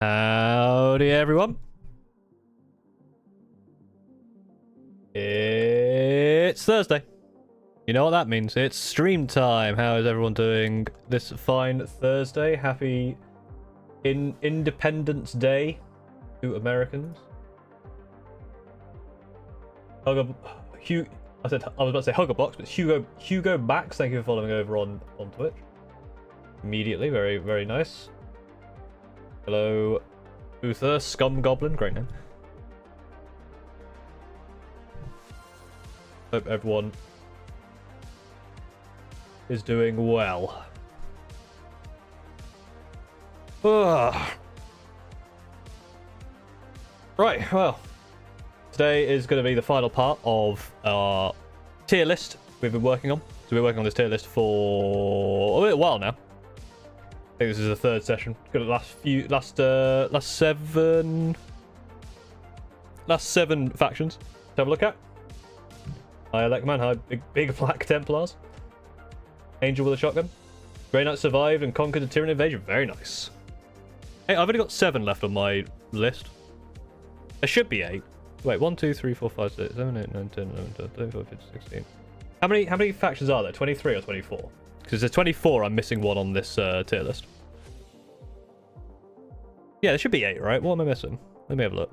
Howdy, everyone. It's Thursday. You know what that means. It's stream time. How is everyone doing this fine Thursday? Happy Independence Day to Americans. I was about to say Huggerbox, but Hugo Bax, thank you for following over on Twitch. Immediately, very, very nice. Hello, Uther, Scum Goblin, great name. Hope everyone is doing well. Ugh. Right, well, today is going to be the final part of our tier list we've been working on. So we're working on this tier list for a little while now. I think this is the third session. Got the last seven factions to have a look at. Hi, Lekman. Hi, big Black Templars. Angel with a shotgun. Grey Knight survived and conquered the Tyranid invasion. Very nice. Hey, I've only got 7 left on my list. There should be 8. Wait, 1, 2, 3, 4, 5, 6, 7, 8, 9, 10, 11, 12, 13, 14, 15, 16. How many factions are there? 23 or 24? Because there's 24, I'm missing one on this tier list. Yeah, there should be 8, right? What am I missing? Let me have a look.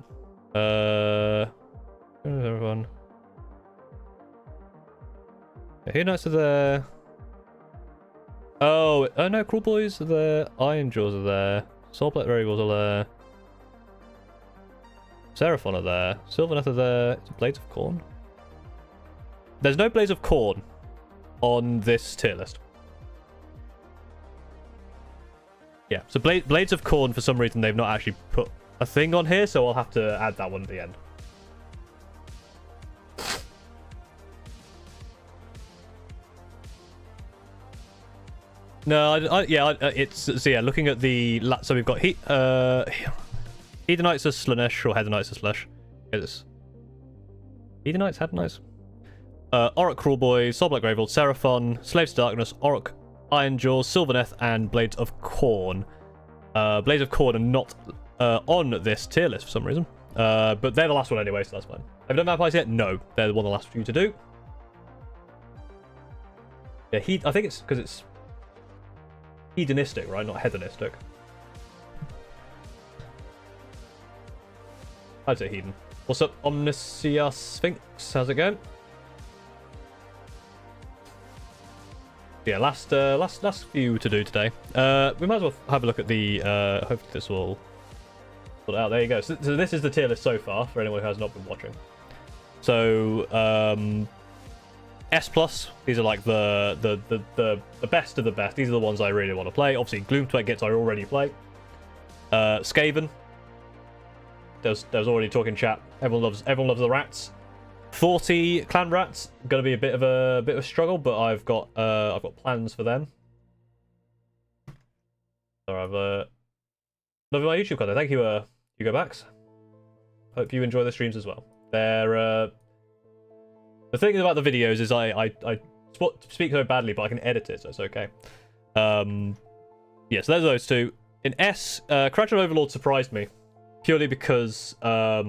Everyone. Yeah, Hedonites are there. Oh no, Kruleboyz are there. Ironjaws are there. Soulblight Gravelords are there. Seraphon are there. Sylvaneth are there. Is it Blades of Khorne? There's no Blades of Khorne on this tier list. Yeah, so Blades of Khorne, for some reason, they've not actually put a thing on here, so I'll have to add that one at the end. No, looking at the... So we've got Hedonites of Slaanesh, or Hedonites of Slaanesh. Get this. Hedonites? Orc Kruleboyz, Soulblight Gravelords, Seraphon, Slaves to Darkness, Orc, Ironjaws, Sylvaneth, and Blades of Khorne. Blades of Khorne are not on this tier list for some reason. But they're the last one anyway, so that's fine. Have you done vampires yet? No. They're one of the last few to do. Yeah, I think it's because it's hedonistic, right? Not hedonistic. I'd say hedon. What's up, Omnisia Sphinx? How's it going? Yeah, last few to do today. We might as well have a look at the. Hopefully this will sort it out. There you go. So this is the tier list so far for anyone who has not been watching. So S+. These are like the best of the best. These are the ones I really want to play. Obviously, Gloomspite Gits I already play. Skaven. There's already talking chat. Everyone loves the rats. 40 clan rats, gonna be a bit of a struggle, but I've got plans for them. So I've loving my YouTube content. Thank you, Hugo Bax. Hope you enjoy the streams as well. They're the thing about the videos is I speak so badly, but I can edit it, so it's okay. Yeah, so there's those two. In S, Crouch and Overlord surprised me purely because I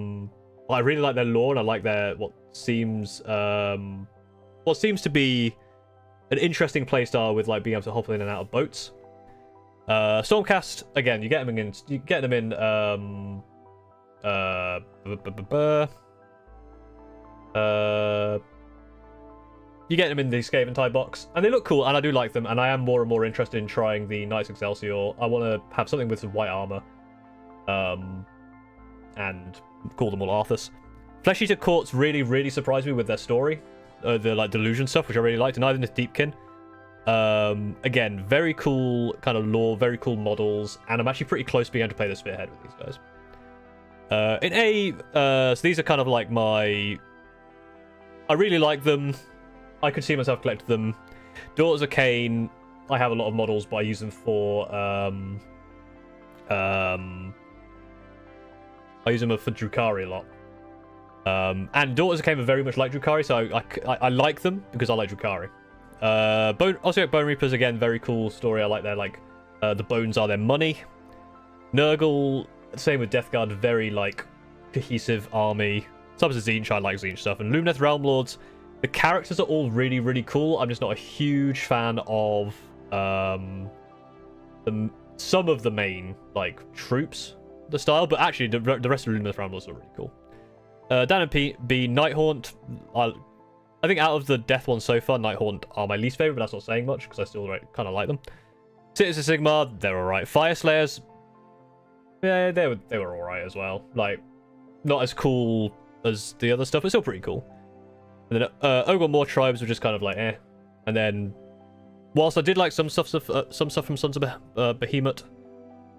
really like their lore and I like their what seems to be an interesting playstyle with like being able to hop in and out of boats. Stormcast, again, you get them in you get them in the Skaven type box, and they look cool, and I do like them, and I am more and more interested in trying the Knights Excelsior. I want to have something with some white armor, and call them all Arthas. Flesh Eater Courts really, really surprised me with their story, the like delusion stuff, which I really liked, and either is Deepkin. Again, very cool kind of lore, very cool models, and I'm actually pretty close to being able to play the Spearhead with these guys. In A, so these are kind of like I really like them. I could see myself collecting them. Daughters of Cain, I have a lot of models, but I use them for Drukhari a lot. And Daughters of Cain are very much like Drukhari, so I like them because I like Drukhari. Bone Reapers, again, very cool story. I like their the bones are their money. Nurgle, Same with Death Guard, very like cohesive army. Some of Tzeentch, I like Tzeentch stuff, and Lumineth Realm Lords. The characters are all really, really cool. I'm just not a huge fan of some of the main like troops, the style, but actually the rest of Lumineth Realm Lords are really cool. Dan and Pete, Nighthaunt. I think out of the Death ones so far, Nighthaunt are my least favorite, but that's not saying much because I still kind of like them. Citizens of Sigmar, they're alright. Fire Slayers, yeah, they were alright as well. Like, not as cool as the other stuff, but still pretty cool. And then Ogor Tribes were just kind of like, eh. And then, whilst I did like some stuff from Sons of Behemoth,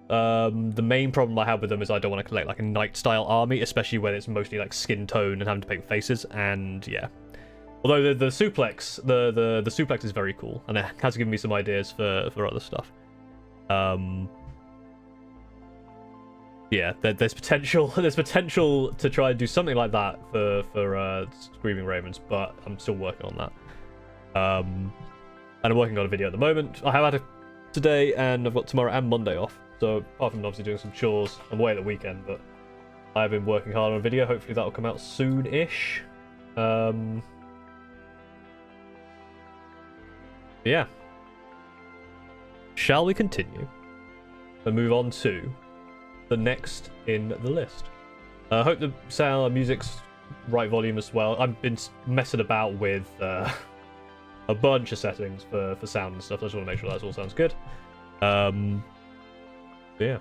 the main problem I have with them is I don't want to collect like a knight-style army, especially when it's mostly like skin tone and having to paint faces. And yeah, although the suplex, the suplex is very cool, and it has given me some ideas for other stuff. Yeah, there's potential. There's potential to try and do something like that for Screaming Ravens, but I'm still working on that. And I'm working on a video at the moment. I have had it today, and I've got tomorrow and Monday off. So apart from obviously doing some chores, I'm away at the weekend, but I've been working hard on a video. Hopefully that'll come out soon-ish. Yeah. Shall we continue and move on to the next in the list? I hope the sound music's right volume as well. I've been messing about with a bunch of settings for sound and stuff. I just want to make sure that all sounds good. Yeah.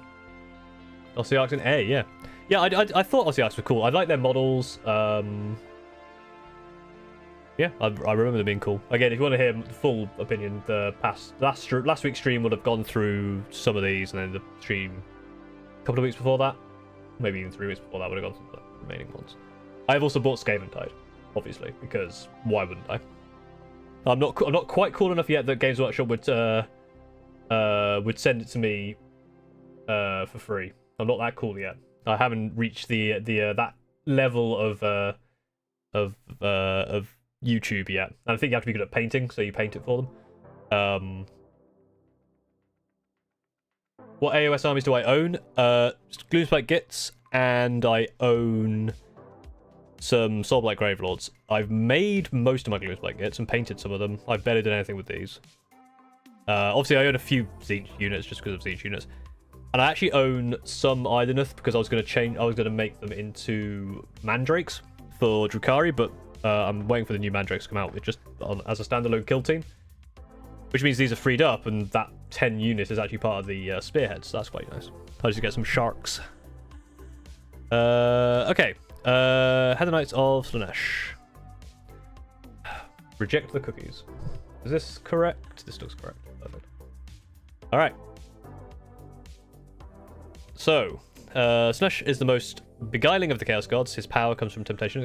Aussie Arcs in A, yeah. Yeah, I thought Aussie Arcs were cool. I like their models. Yeah, I remember them being cool. Again, if you want to hear the full opinion, the last week's stream would have gone through some of these, and then the stream a couple of weeks before that, maybe even 3 weeks before that, would have gone through the remaining ones. I've also bought Scaventide, obviously, because why wouldn't I? I'm not quite cool enough yet that Games Workshop would send it to me for free. I'm not that cool yet. I haven't reached the that level of YouTube yet. And I think you have to be good at painting, so you paint it for them. What AOS armies do I own? Gloomspite Gits, and I own some Soulblight Gravelords. I've made most of my Gloomspite Gits and painted some of them. I've barely done anything with these. Obviously, I own a few Tzeentch units just because of Tzeentch units. And I actually own some Ironjaws because I was going to make them into Mandrakes for Drukhari, but I'm waiting for the new Mandrakes to come out with just as a standalone kill team. Which means these are freed up, and that 10 unit is actually part of the Spearhead, so that's quite nice. I just get some sharks. Okay. Hedonites of Slaanesh. Reject the cookies. Is this correct? This looks correct. Perfect. Alright. So, Slaanesh is the most beguiling of the Chaos Gods. His power comes from temptation.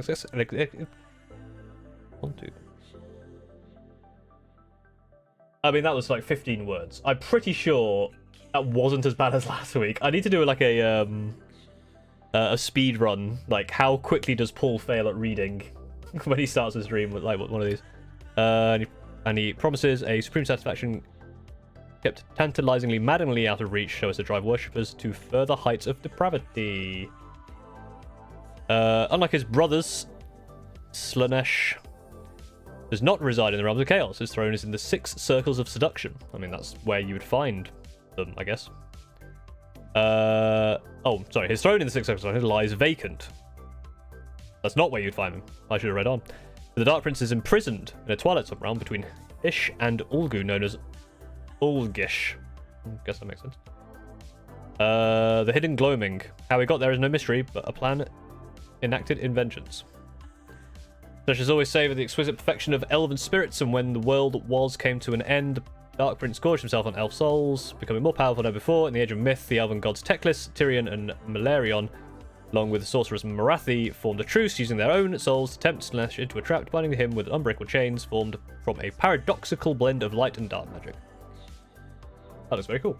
I mean, that was like 15 words. I'm pretty sure that wasn't as bad as last week. I need to do like a speed run. Like, how quickly does Paul fail at reading when he starts his stream with like one of these? And he promises a supreme satisfaction kept tantalizingly, maddeningly out of reach, so as to drive worshippers to further heights of depravity. Unlike his brothers, Slaanesh does not reside in the realms of chaos. His throne is in the 6 circles of seduction. I mean, that's where you would find them, I guess. Oh, sorry. His throne in the 6 circles of seduction lies vacant. That's not where you'd find him. I should have read on. The Dark Prince is imprisoned in a twilight subrealm between Ish and Ulgu, known as Ulgish. Guess that makes sense. The Hidden Gloaming. How we got there is no mystery, but a plan enacted in vengeance. Slaanesh has always savoured the exquisite perfection of elven spirits, and when the world came to an end, Dark Prince gorged himself on elf souls, becoming more powerful than before. In the Age of Myth, the elven gods Teclis, Tyrion, and Malarion, along with the sorceress Marathi, formed a truce, using their own souls to tempt Slaanesh into a trap, binding him with unbreakable chains formed from a paradoxical blend of light and dark magic. That looks very cool.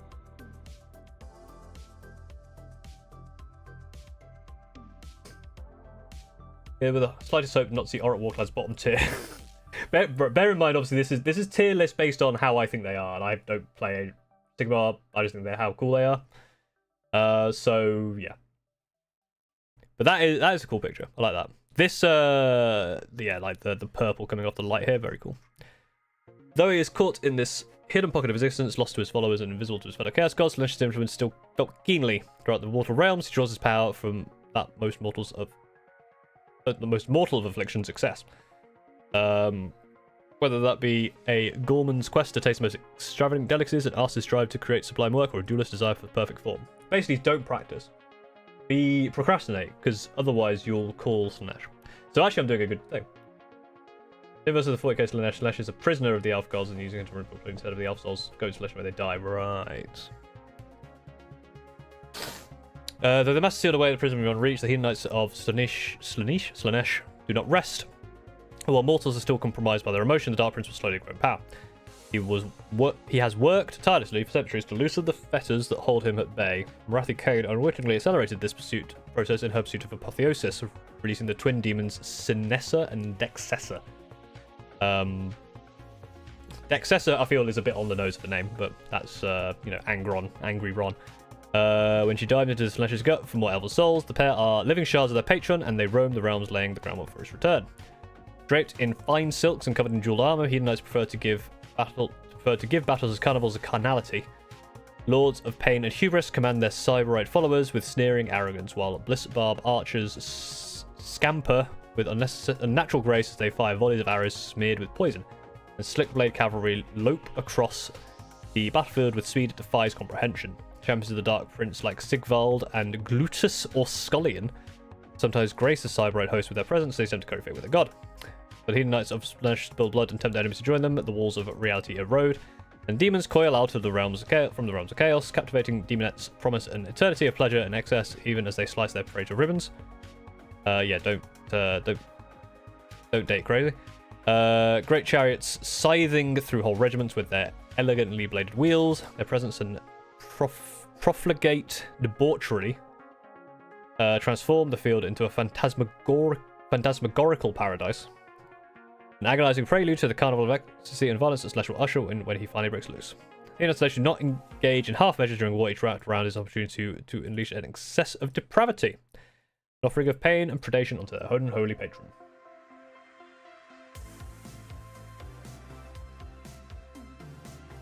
Yeah, with a slightest hope not to see Auric Warclad's bottom tier. bear in mind, obviously, this is tier list based on how I think they are, and I don't play Sigmar. I just think they're how cool they are. So yeah. But that is a cool picture. I like that. This yeah, like the purple coming off the light here, very cool. Though he is caught in this hidden pocket of existence, lost to his followers and invisible to his fellow Chaos Gods, Slaanesh's influence still felt keenly throughout the mortal realms. He draws his power from that most mortal of afflictions, success. Whether that be a Gorman's quest to taste the most extravagant delicacies, an artist's drive to create sublime work, or a duelist's desire for the perfect form. Basically, don't practice. Procrastinate, because otherwise you'll call Slaanesh. So actually, I'm doing a good thing. Versus the 40k Slaanesh. Slaanesh is a prisoner of the Elf Gods and using it to run instead of the Elf Souls go to Slaanesh where they die. Right. Though the master sealed away the prison beyond reach, the Hedonites of Slaanesh do not rest. While mortals are still compromised by their emotion, the Dark Prince will slowly grow in power. He has worked tirelessly for centuries to loosen the fetters that hold him at bay. Marathi Kane unwittingly accelerated this process in her pursuit of apotheosis, releasing the twin demons Sinessa and Dexessa. Dexessa, I feel, is a bit on the nose of the name, but that's, Angry Ron. When she dived into the Slaanesh's gut for more elven souls, the pair are living shards of their patron, and they roam the realms laying the groundwork for his return. Draped in fine silks and covered in jeweled armor, Hedonites prefer to give battles as carnivals of carnality. Lords of pain and hubris command their Cyberite followers with sneering arrogance, while Blissbarb archers scamper with unnatural grace as they fire volleys of arrows smeared with poison, and slick-blade cavalry lope across the battlefield with speed that defies comprehension. Champions of the Dark Prince like Sigvald and Glutus or Scullion sometimes grace the Cyberite host with their presence. They attempt to curry favor with their god. But Hedonites of Slaanesh spill blood and tempt enemies to join them. The walls of reality erode, and demons coil out of the realms of chaos, captivating demonettes promise an eternity of pleasure and excess, even as they slice their prey to ribbons. Yeah, don't date crazy. Great chariots scything through whole regiments with their elegantly bladed wheels. Their presence and profligate debauchery transform the field into a phantasmagorical paradise. An agonizing prelude to the carnival of ecstasy and violence that Slash will usher in when he finally breaks loose. Slash should not engage in half measures during war. He trapped around his opportunity to unleash an excess of depravity, an offering of pain and predation onto their holy patron.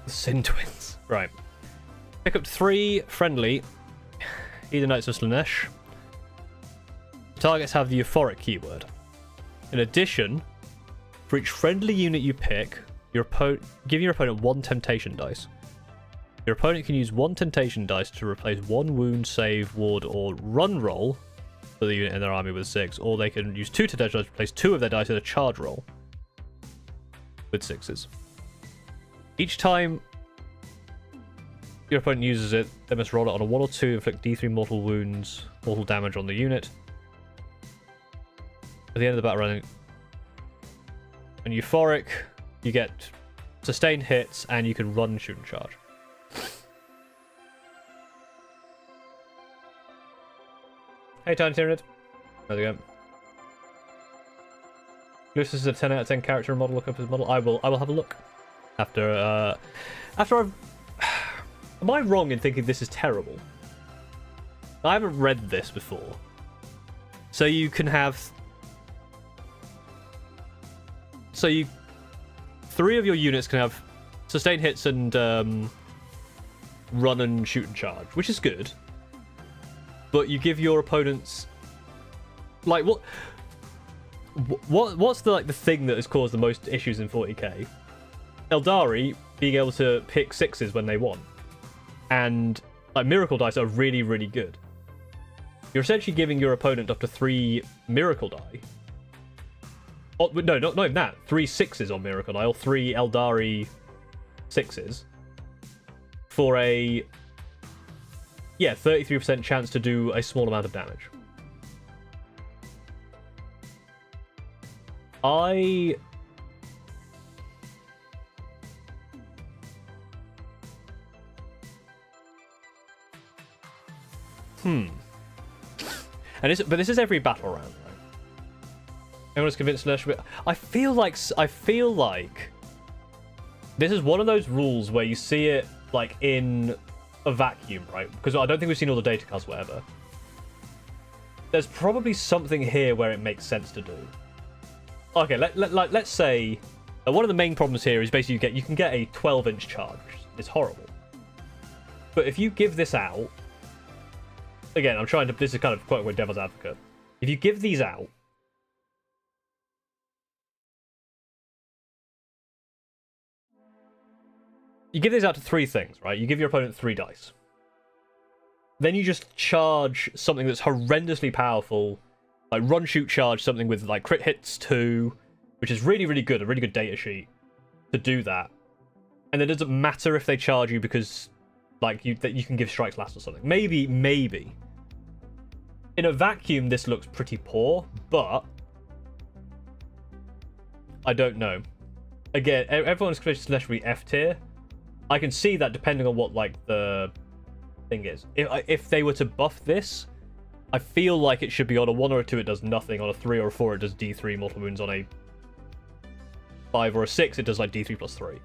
The Sin Twins. Right. Pick up 3 friendly Hedonites of Slaanesh. Targets have the euphoric keyword. In addition, for each friendly unit you pick, give your opponent 1 temptation dice. Your opponent can use 1 temptation dice to replace 1 wound, save, ward, or run roll for the unit in their army with 6, or they can use 2 temptation dice to replace 2 of their dice in a charge roll with 6s. Each time your opponent uses it, they must roll it on a 1 or 2, inflict D3 mortal damage on the unit. At the end of the battle round, and euphoric, you get sustained hits, and you can run, shoot, and charge. Hey, Tiny Tyranid. There we go. Lucius is a 10 out of 10 character model. Look up his model. I will have a look after I've. Am I wrong in thinking this is terrible? I haven't read this before. So you can have. So 3 of your units can have sustained hits and run and shoot and charge, which is good. But you give your opponents like what's the thing that has caused the most issues in 40k? Eldari being able to pick 6s when they want, and miracle dice are really, really good. You're essentially giving your opponent up to 3 miracle die. Oh, no, not even that. 3 6s on miracle die, or 3 Eldari 6s for a 33% chance to do a small amount of damage. But this is every battle round, right? Everyone's convinced Slash. I feel like this is one of those rules where you see it in a vacuum, right? Because I don't think we've seen all the data cards, whatever. There's probably something here where it makes sense to do. Okay, let's say one of the main problems here is basically you can get a 12-inch charge. It's horrible. But if you give this out, again, I'm trying to. This is kind of quote-unquote devil's advocate. If you give these out, you give these out to 3 things, right? You give your opponent 3 dice. Then you just charge something that's horrendously powerful, like run, shoot, charge, something with like crit hits 2, which is really, really good, a really good data sheet to do that. And it doesn't matter if they charge you because like you can give strikes last or something. Maybe. In a vacuum, this looks pretty poor, but I don't know. Again, everyone's literally F tier. I can see that depending on what like the thing is. If they were to buff this, I feel like it should be on a 1 or a 2 it does nothing, on a 3 or a 4 it does D3 mortal wounds, on a 5 or a 6 it does like D3 plus 3.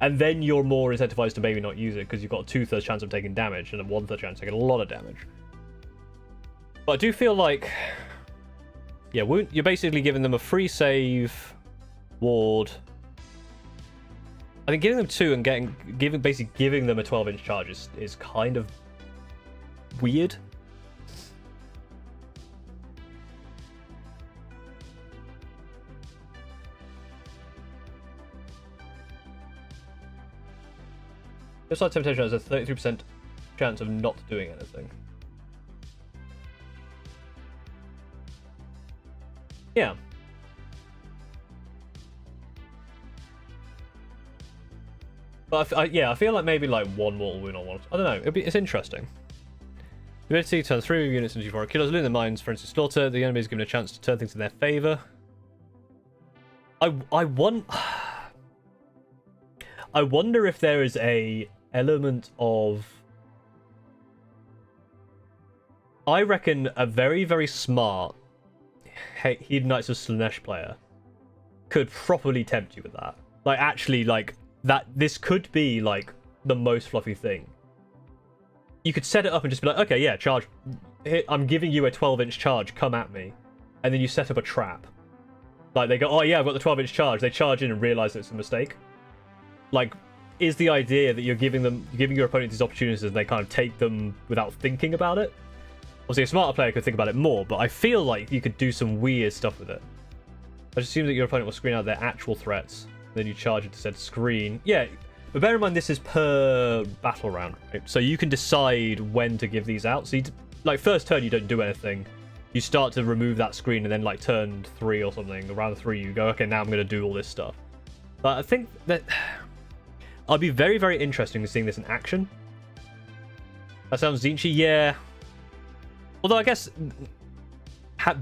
And then you're more incentivized to maybe not use it because you've got a 2/3 chance of taking damage and a 1/3 chance of taking a lot of damage. But I do feel like, yeah, you're basically giving them a free save, ward. I think giving them 2 and basically giving them a 12-inch charge is kind of weird. Just like Temptation has a 33% chance of not doing anything. Yeah. But I feel like maybe like 1 mortal wound on 1. I don't know. It's interesting. The ability to turn 3 units into 4 killers, loot their minds, for instance, slaughter. The enemy is given a chance to turn things in their favor. I wonder if there is a element of. I reckon a very, very smart Hedonites of Slaanesh player could properly tempt you with that. Like, actually, like, that this could be, like, the most fluffy thing. You could set it up and just be like, okay, yeah, charge. I'm giving you a 12-inch charge, come at me. And then you set up a trap. Like, they go, oh, yeah, I've got the 12-inch charge. They charge in and realize it's a mistake. Like, is the idea that you're giving your opponent these opportunities and they kind of take them without thinking about it? Obviously, a smarter player could think about it more, but I feel like you could do some weird stuff with it. I just assume that your opponent will screen out their actual threats, then you charge it to said screen. Yeah, but bear in mind this is per battle round, right? So you can decide when to give these out. So, like, first turn you don't do anything. You start to remove that screen, and then, like, turn 3 or something, around 3 you go, okay, now I'm going to do all this stuff. But I think that I'll be very, very interested in seeing this in action. That sounds Zinchi, yeah. Although I guess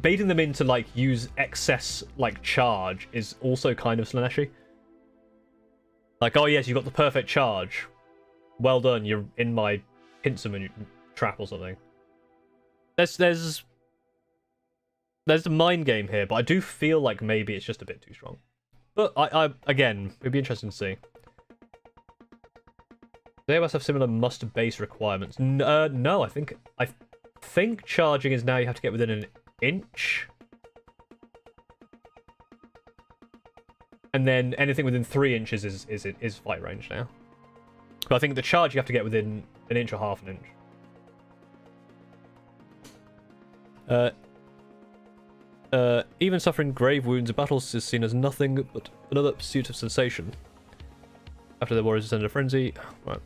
baiting them into like use excess like charge is also kind of Slaanesh-y. Like, oh yes, you got the perfect charge. Well done, you're in my Pincerman trap or something. There's the mind game here, but I do feel like maybe it's just a bit too strong. But I again, it'd be interesting to see. They must have similar must-base requirements. No, I think charging is now you have to get within an inch. And then anything within 3 inches is fight range now. But I think the charge you have to get within an inch or half an inch. Even suffering grave wounds in battles is seen as nothing but another pursuit of sensation. After the warriors descend into frenzy. Right.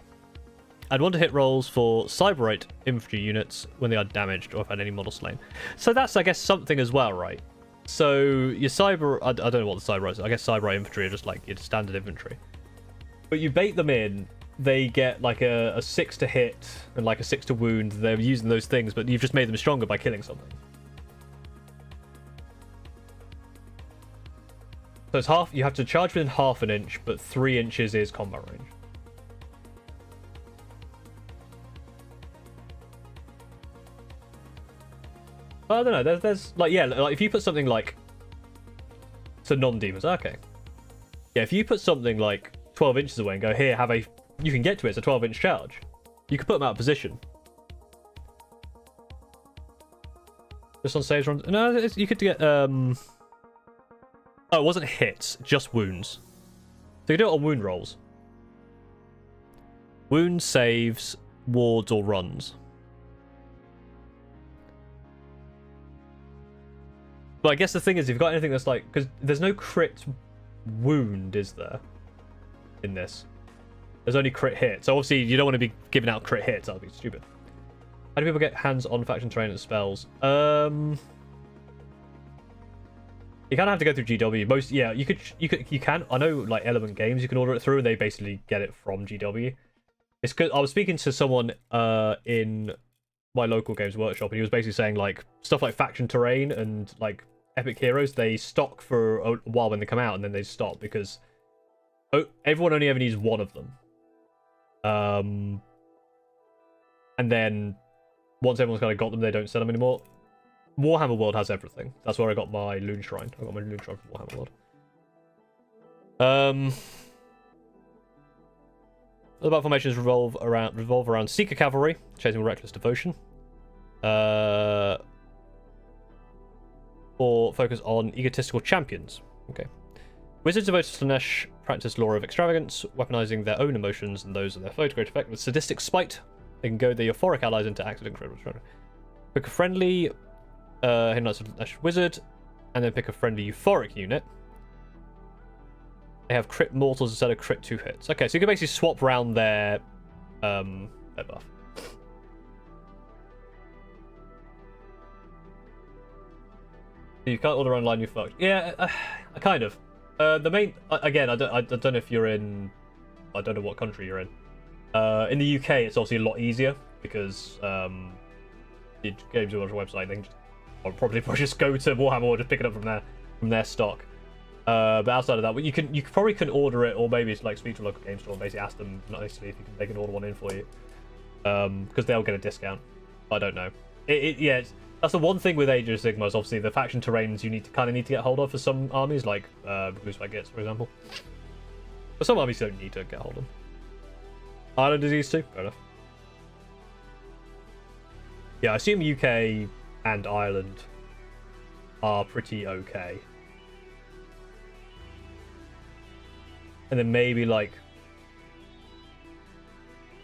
I'd want to hit rolls for Cyberite infantry units when they are damaged or if had any model slain. So that's, I guess, something as well, right? So your cyber... I don't know what the Cyberite is. I guess Cyberite infantry are just like your standard infantry. But you bait them in, they get like a 6 to hit and like a 6 to wound. They're using those things, but you've just made them stronger by killing something. So it's half... You have to charge within half an inch, but 3 inches is combat range. I don't know, there's like, yeah, like if you put something like, so non-demons, okay. Yeah, if you put something like 12 inches away and go, here, you can get to it, it's a 12-inch charge. You could put them out of position. Just on saves runs. No, you could get Oh, it wasn't hits, just wounds. So you can do it on wound rolls. Wounds, saves, wards, or runs. But I guess the thing is, if you've got anything that's like, because there's no crit wound, is there? In this, there's only crit hit. So obviously you don't want to be giving out crit hits. That would be stupid. How do people get hands on faction terrain and spells? You kind of have to go through GW. Most, yeah, you can. I know, like Element Games, you can order it through, and they basically get it from GW. It's good. I was speaking to someone in my local Games Workshop, and he was basically saying like stuff like faction terrain and like epic heroes, they stock for a while when they come out, and then they stop because everyone only ever needs one of them. And then once everyone's kind of got them, they don't sell them anymore. Warhammer World has everything. That's where I got my Loon Shrine. I got my Loon Shrine from Warhammer World. Other battle formations revolve around Seeker Cavalry, chasing with reckless devotion. Or focus on egotistical champions. Okay. Wizards devoted to Slaanesh practice law of extravagance, weaponizing their own emotions and those of their foe to great effect with sadistic spite. They can goad their euphoric allies into acts of incredible strength. Pick a friendly Hedonites of Slaanesh wizard, and then pick a friendly euphoric unit. They have crit mortals instead of crit 2 hits. Okay, so you can basically swap around their buff. You can't order online, you fucked. Yeah, kind of. The main, again, I don't know if you're in, I don't know what country you're in. In the UK, it's obviously a lot easier because the Games Workshop website, they can probably just go to Warhammer or just pick it up from their stock. But outside of that, you probably can order it, or maybe it's like speak to a local game store and basically ask them nicely if they can order one in for you, because they'll get a discount. I don't know. Yeah. That's the one thing with Age of Sigmar is obviously the faction terrains you need to get hold of for some armies, like Bluespike Gits, for example. But some armies you don't need to get hold of. Island disease too? Fair enough. Yeah, I assume UK and Ireland are pretty okay. And then maybe like...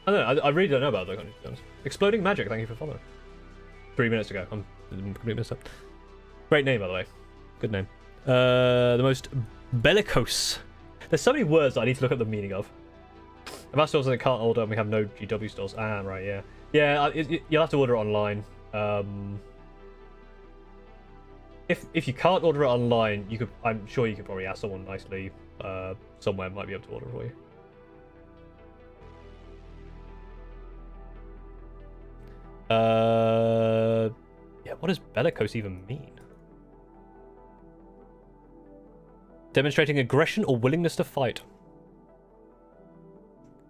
I don't know, I really don't know about those countries, to be honest. Exploding Magic, thank you for following. 3 minutes ago. I'm completely messed up. Great name, by the way. Good name. The most bellicose. There's so many words that I need to look up the meaning of. If our stores that can't order and we have no GW stores. Ah, right, yeah. Yeah, you'll have to order it online. If you can't order it online, you could. I'm sure you could probably ask someone nicely somewhere might be able to order for you. Yeah, what does bellicose even mean? Demonstrating aggression or willingness to fight.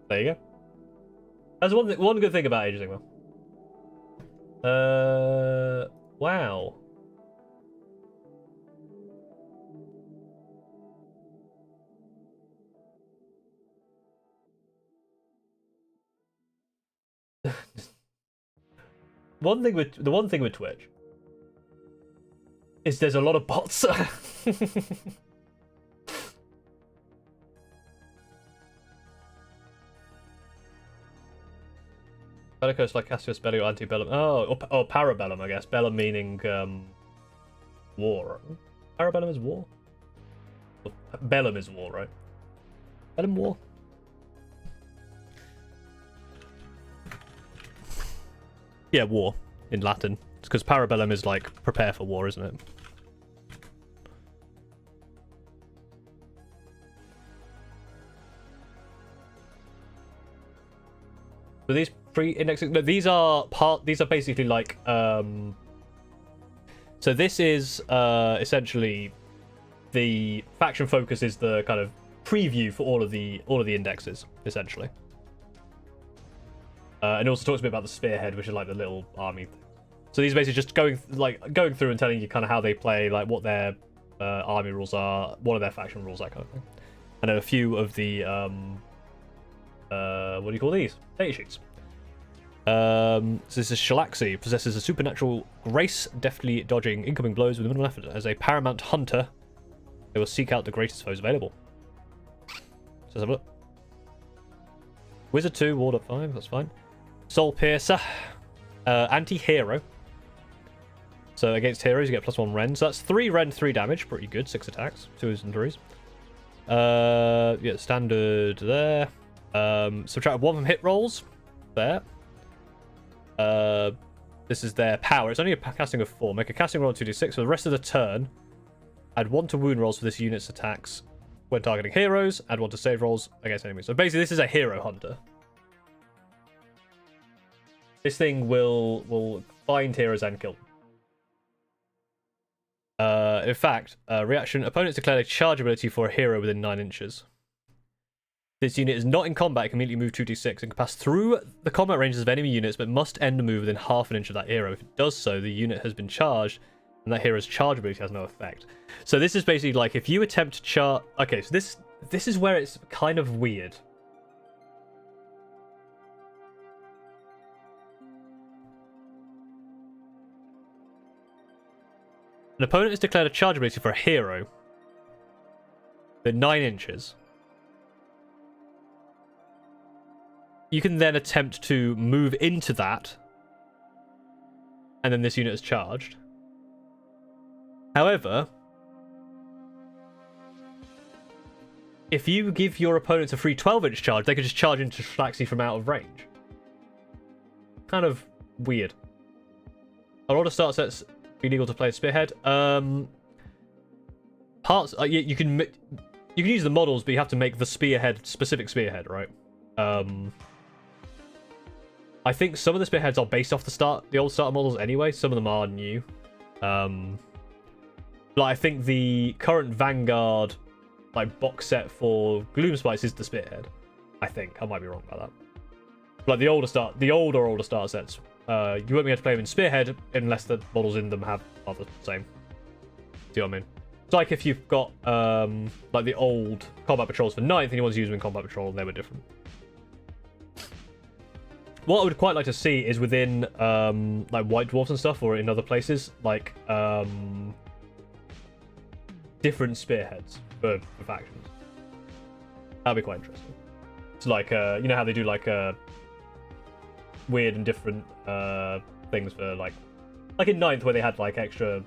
There you go. That's one good thing about Age of Sigmar. Wow. The one thing with Twitch is there's a lot of bots. Bellicose like Cassius Belli or Antebellum. Oh, or Parabellum, I guess. Bellum meaning war. Parabellum is war? Bellum is war, right? Bellum war? Yeah, war in Latin. It's because Parabellum is like prepare for war, isn't it? So these pre-indexing, no, these are basically like so this is essentially the faction focus is the kind of preview for all of the indexes, essentially. And it also talks a bit about the spearhead, which is like the little army thing. So these are basically just going through and telling you kind of how they play, like what their army rules are, what are their faction rules, that kind of thing. And then a few of the what do you call these? Data sheets. So this is Shalaxi, possesses a supernatural grace, deftly dodging incoming blows with minimal effort. As a paramount hunter, they will seek out the greatest foes available. So let's have a look. Wizard 2, Ward up 5, that's fine. Soul Piercer, anti-hero. So against heroes, you get +1 Rend. So that's 3 Rend, 3 damage. Pretty good. 6 attacks. 2s and 3s. Yeah, standard there. Subtract 1 from hit rolls. There. This is their power. It's only a casting of 4. Make a casting roll on 2d6 for the rest of the turn. Add 1 to wound rolls for this unit's attacks when targeting heroes. Add 1 to save rolls against enemies. So basically, this is a hero hunter. This thing will find heroes and kill them. In fact, reaction, opponents declare a charge ability for a hero within 9 inches. This unit is not in combat, it can immediately move 2d6 and can pass through the combat ranges of enemy units, but must end the move within half an inch of that hero. If it does so, the unit has been charged, and that hero's charge ability has no effect. So this is basically like, if you attempt to charge... Okay, so this is where it's kind of weird. An opponent has declared a charge ability for a hero within 9 inches. You can then attempt to move into that, and then this unit is charged. However, if you give your opponents a free 12-inch charge, they could just charge into Shalaxi from out of range. Kind of weird. A lot of start sets illegal to play Spearhead. Parts you can use the models, but you have to make the spearhead specific spearhead, right? I think some of the spearheads are based off the old starter models anyway. Some of them are new. Like I think the current Vanguard box set for Gloomspice is the spearhead. I think I might be wrong about that. Like the older starter sets, you won't be able to play them in spearhead unless the models in them are the same. See what I mean? It's like if you've got like the old combat patrols for 9th and you want to use them in combat patrol, and they were different. What I would quite like to see is within like White Dwarfs and stuff, or in other places, like different spearheads for factions. That'd be quite interesting. It's like you know how they do like weird and different things for like in 9th where they had like extra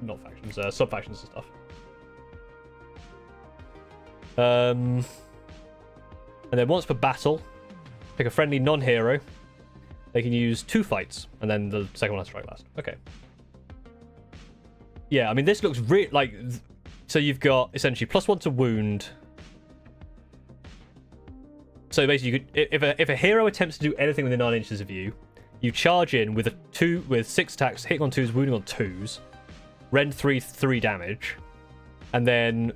not factions, sub-factions and stuff. And then once per battle, pick a friendly non-hero. They can use 2 fights, and then the second one has to strike last. Okay. Yeah, I mean, this looks like... So you've got, essentially, +1 to wound. So basically, you could, if a hero attempts to do anything within 9 inches of you, you charge in with 6 attacks, hitting on 2s, wounding on 2s, rend 3 damage, and then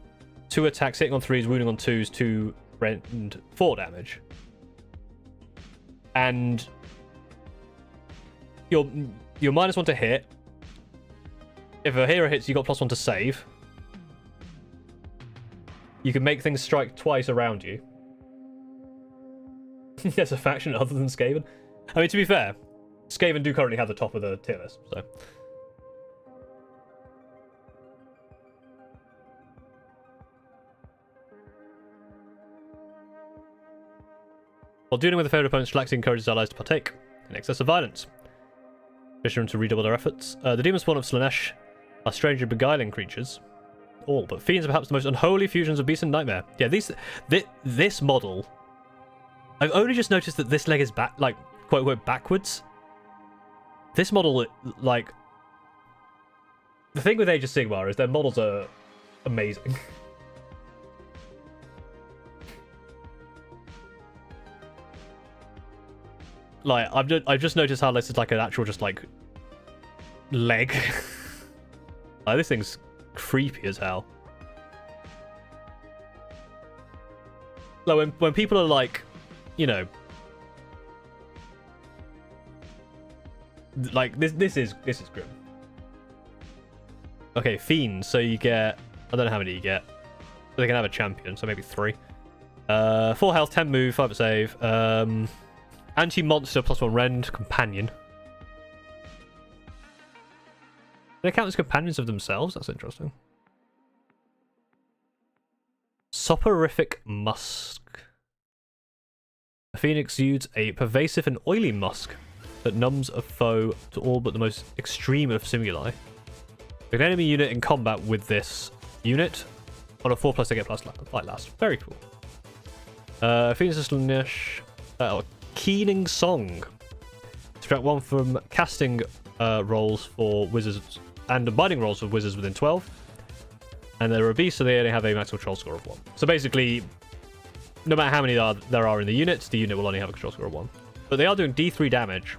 2 attacks, hitting on 3s, wounding on 2s, 2 rend 4 damage. And you're -1 to hit. If a hero hits, you got +1 to save. You can make things strike twice around you. There's a faction other than Skaven. I mean, to be fair, Skaven do currently have the top of the tier list, so. While dealing with a favourite opponent, Shalaxi encourages allies to partake in excessive violence. Pushing them to redouble their efforts. The demon spawn of Slaanesh are strange and beguiling creatures. All, but fiends are perhaps the most unholy fusions of beast and nightmare. Yeah, this model... I've only just noticed that this leg is back, like, quote-unquote, backwards. This model, like... The thing with Age of Sigmar is their models are amazing. Like, I've just noticed how this is like an actual just like leg. Like, this thing's creepy as hell. Like when people are like, you know, like this is grim. Okay, fiends. So you get, I don't know how many you get. They can have a champion, so maybe 3. 4 health, 10 move, 5 save. Anti-monster +1 rend companion. They count as companions of themselves? That's interesting. Soporific musk. The phoenix exudes a pervasive and oily musk that numbs a foe to all but the most extreme of stimuli. An enemy unit in combat with this unit on a 4+, they get plus fight last. Very cool. Hedonites of Slaanesh. Keening Song. Subtract 1 from casting rolls for wizards and binding rolls for wizards within 12. And they're a beast, so they only have a max control score of 1. So basically, no matter how many there are in the unit will only have a control score of 1. But they are doing D3 damage.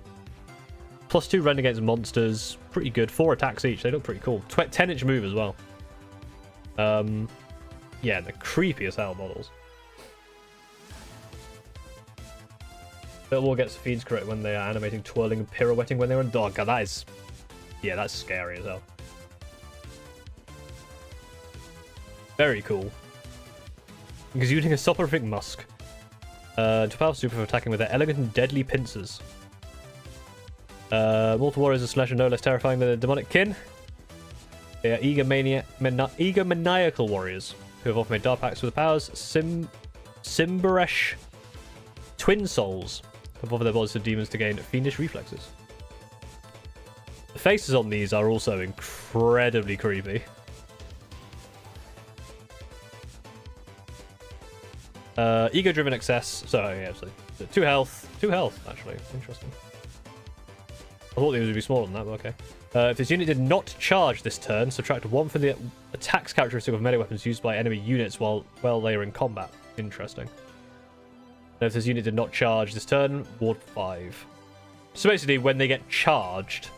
+2 rend against monsters. Pretty good. 4 attacks each. They look pretty cool. 10-inch move as well. Yeah, they're creepy as hell models. Little War gets feeds correct when they are animating, twirling, and pirouetting when they're on dog. God, that is... Yeah, that's scary as hell. Very cool. Because using a soporific musk. To power super for attacking with their elegant and deadly pincers. Mortal warriors of Slaanesh are no less terrifying than their demonic kin. They are egomaniacal warriors who have often made dark pacts with the powers. Simbaresh twin souls have offered their bodies to demons to gain fiendish reflexes. The faces on these are also incredibly creepy. Ego-driven excess. So yeah, so 2 health. 2 health, actually. Interesting. I thought these would be smaller than that, but okay. If this unit did not charge this turn, subtract 1 from the attacks characteristic of melee weapons used by enemy units while they are in combat. Interesting. And if this unit did not charge this turn, ward 5. So basically, when they get charged,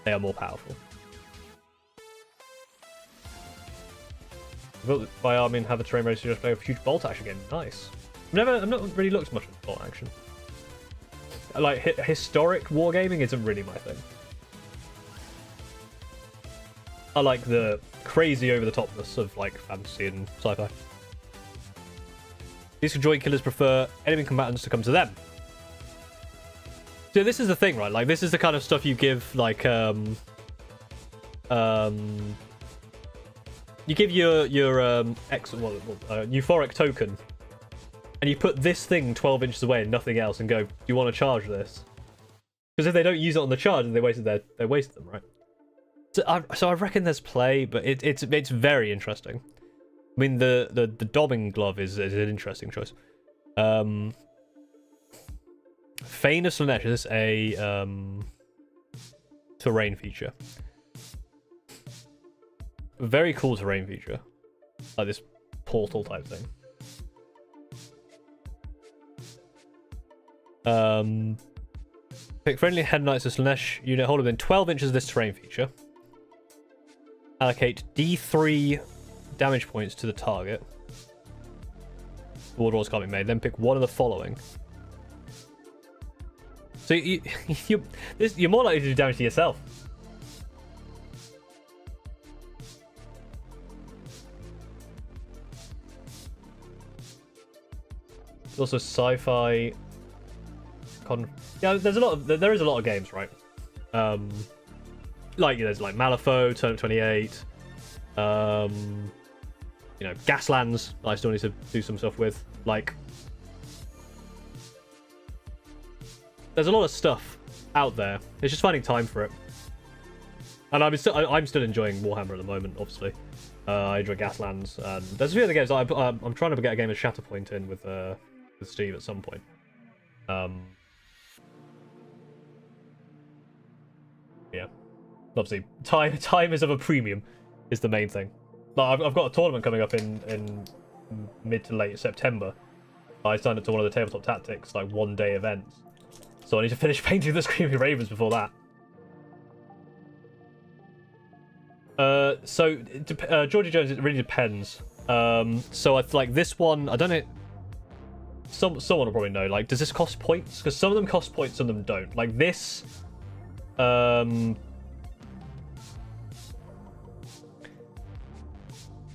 they are more powerful. Built by army and have a terrain ready to just play a huge bolt action again. Nice. I've not really looked much at bolt action. Like, historic wargaming isn't really my thing. I like the crazy over-the-topness of, like, fantasy and sci-fi. These conjoined killers prefer enemy combatants to come to them. So this is the thing, right? Like, this is the kind of stuff you give, like, you give your euphoric token, and you put this thing 12 inches away and nothing else, and go, do you want to charge this? Because if they don't use it on the charge, then they wasted them, right? So I reckon there's play, but it's very interesting. I mean, the dobbing glove is an interesting choice. Fane of Slaanesh, is this a terrain feature? Very cool terrain feature. Like this portal type thing. Pick friendly Hedonites of Slaanesh unit, hold within 12 inches of this terrain feature. Allocate D3 damage points to the target. Ward rolls can't be made. Then pick one of the following. So you're more likely to do damage to yourself. There's also sci-fi. Yeah, there is a lot of games, right? Like there's like Malifaux, Turnip 28. You know, Gaslands that I still need to do some stuff with. Like, there's a lot of stuff out there. It's just finding time for it. And I'm still enjoying Warhammer at the moment, obviously. I enjoy Gaslands, and there's a few other games. I'm trying to get a game of Shatterpoint in with Steve at some point. Yeah, obviously time is of a premium, is the main thing. Like, I've got a tournament coming up in mid to late September. I signed up to one of the Tabletop Tactics like 1-day events, so I need to finish painting the Screaming Ravens before that. Georgie Jones, it really depends. So I like this one. I don't know. Someone will probably know. Like, does this cost points? Because some of them cost points, some of them don't. Like this.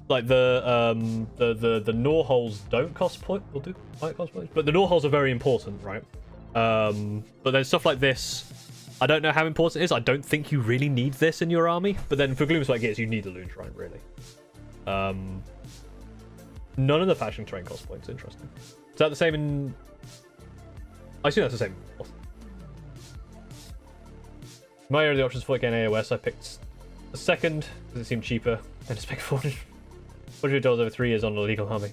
Like the gnaw holes don't cost points. Might cost points, but the gnaw holes are very important, right? But then stuff like this, I don't know how important it is. I don't think you really need this in your army. But then for Gloomspite Gears, you need a Loon Shrine, really. None of the faction terrain cost points. Interesting. Is that the same in... I assume that's the same. My area of the options 40k and AOS, I picked the second because it seemed cheaper and spec $400 over 3 years on a legal army.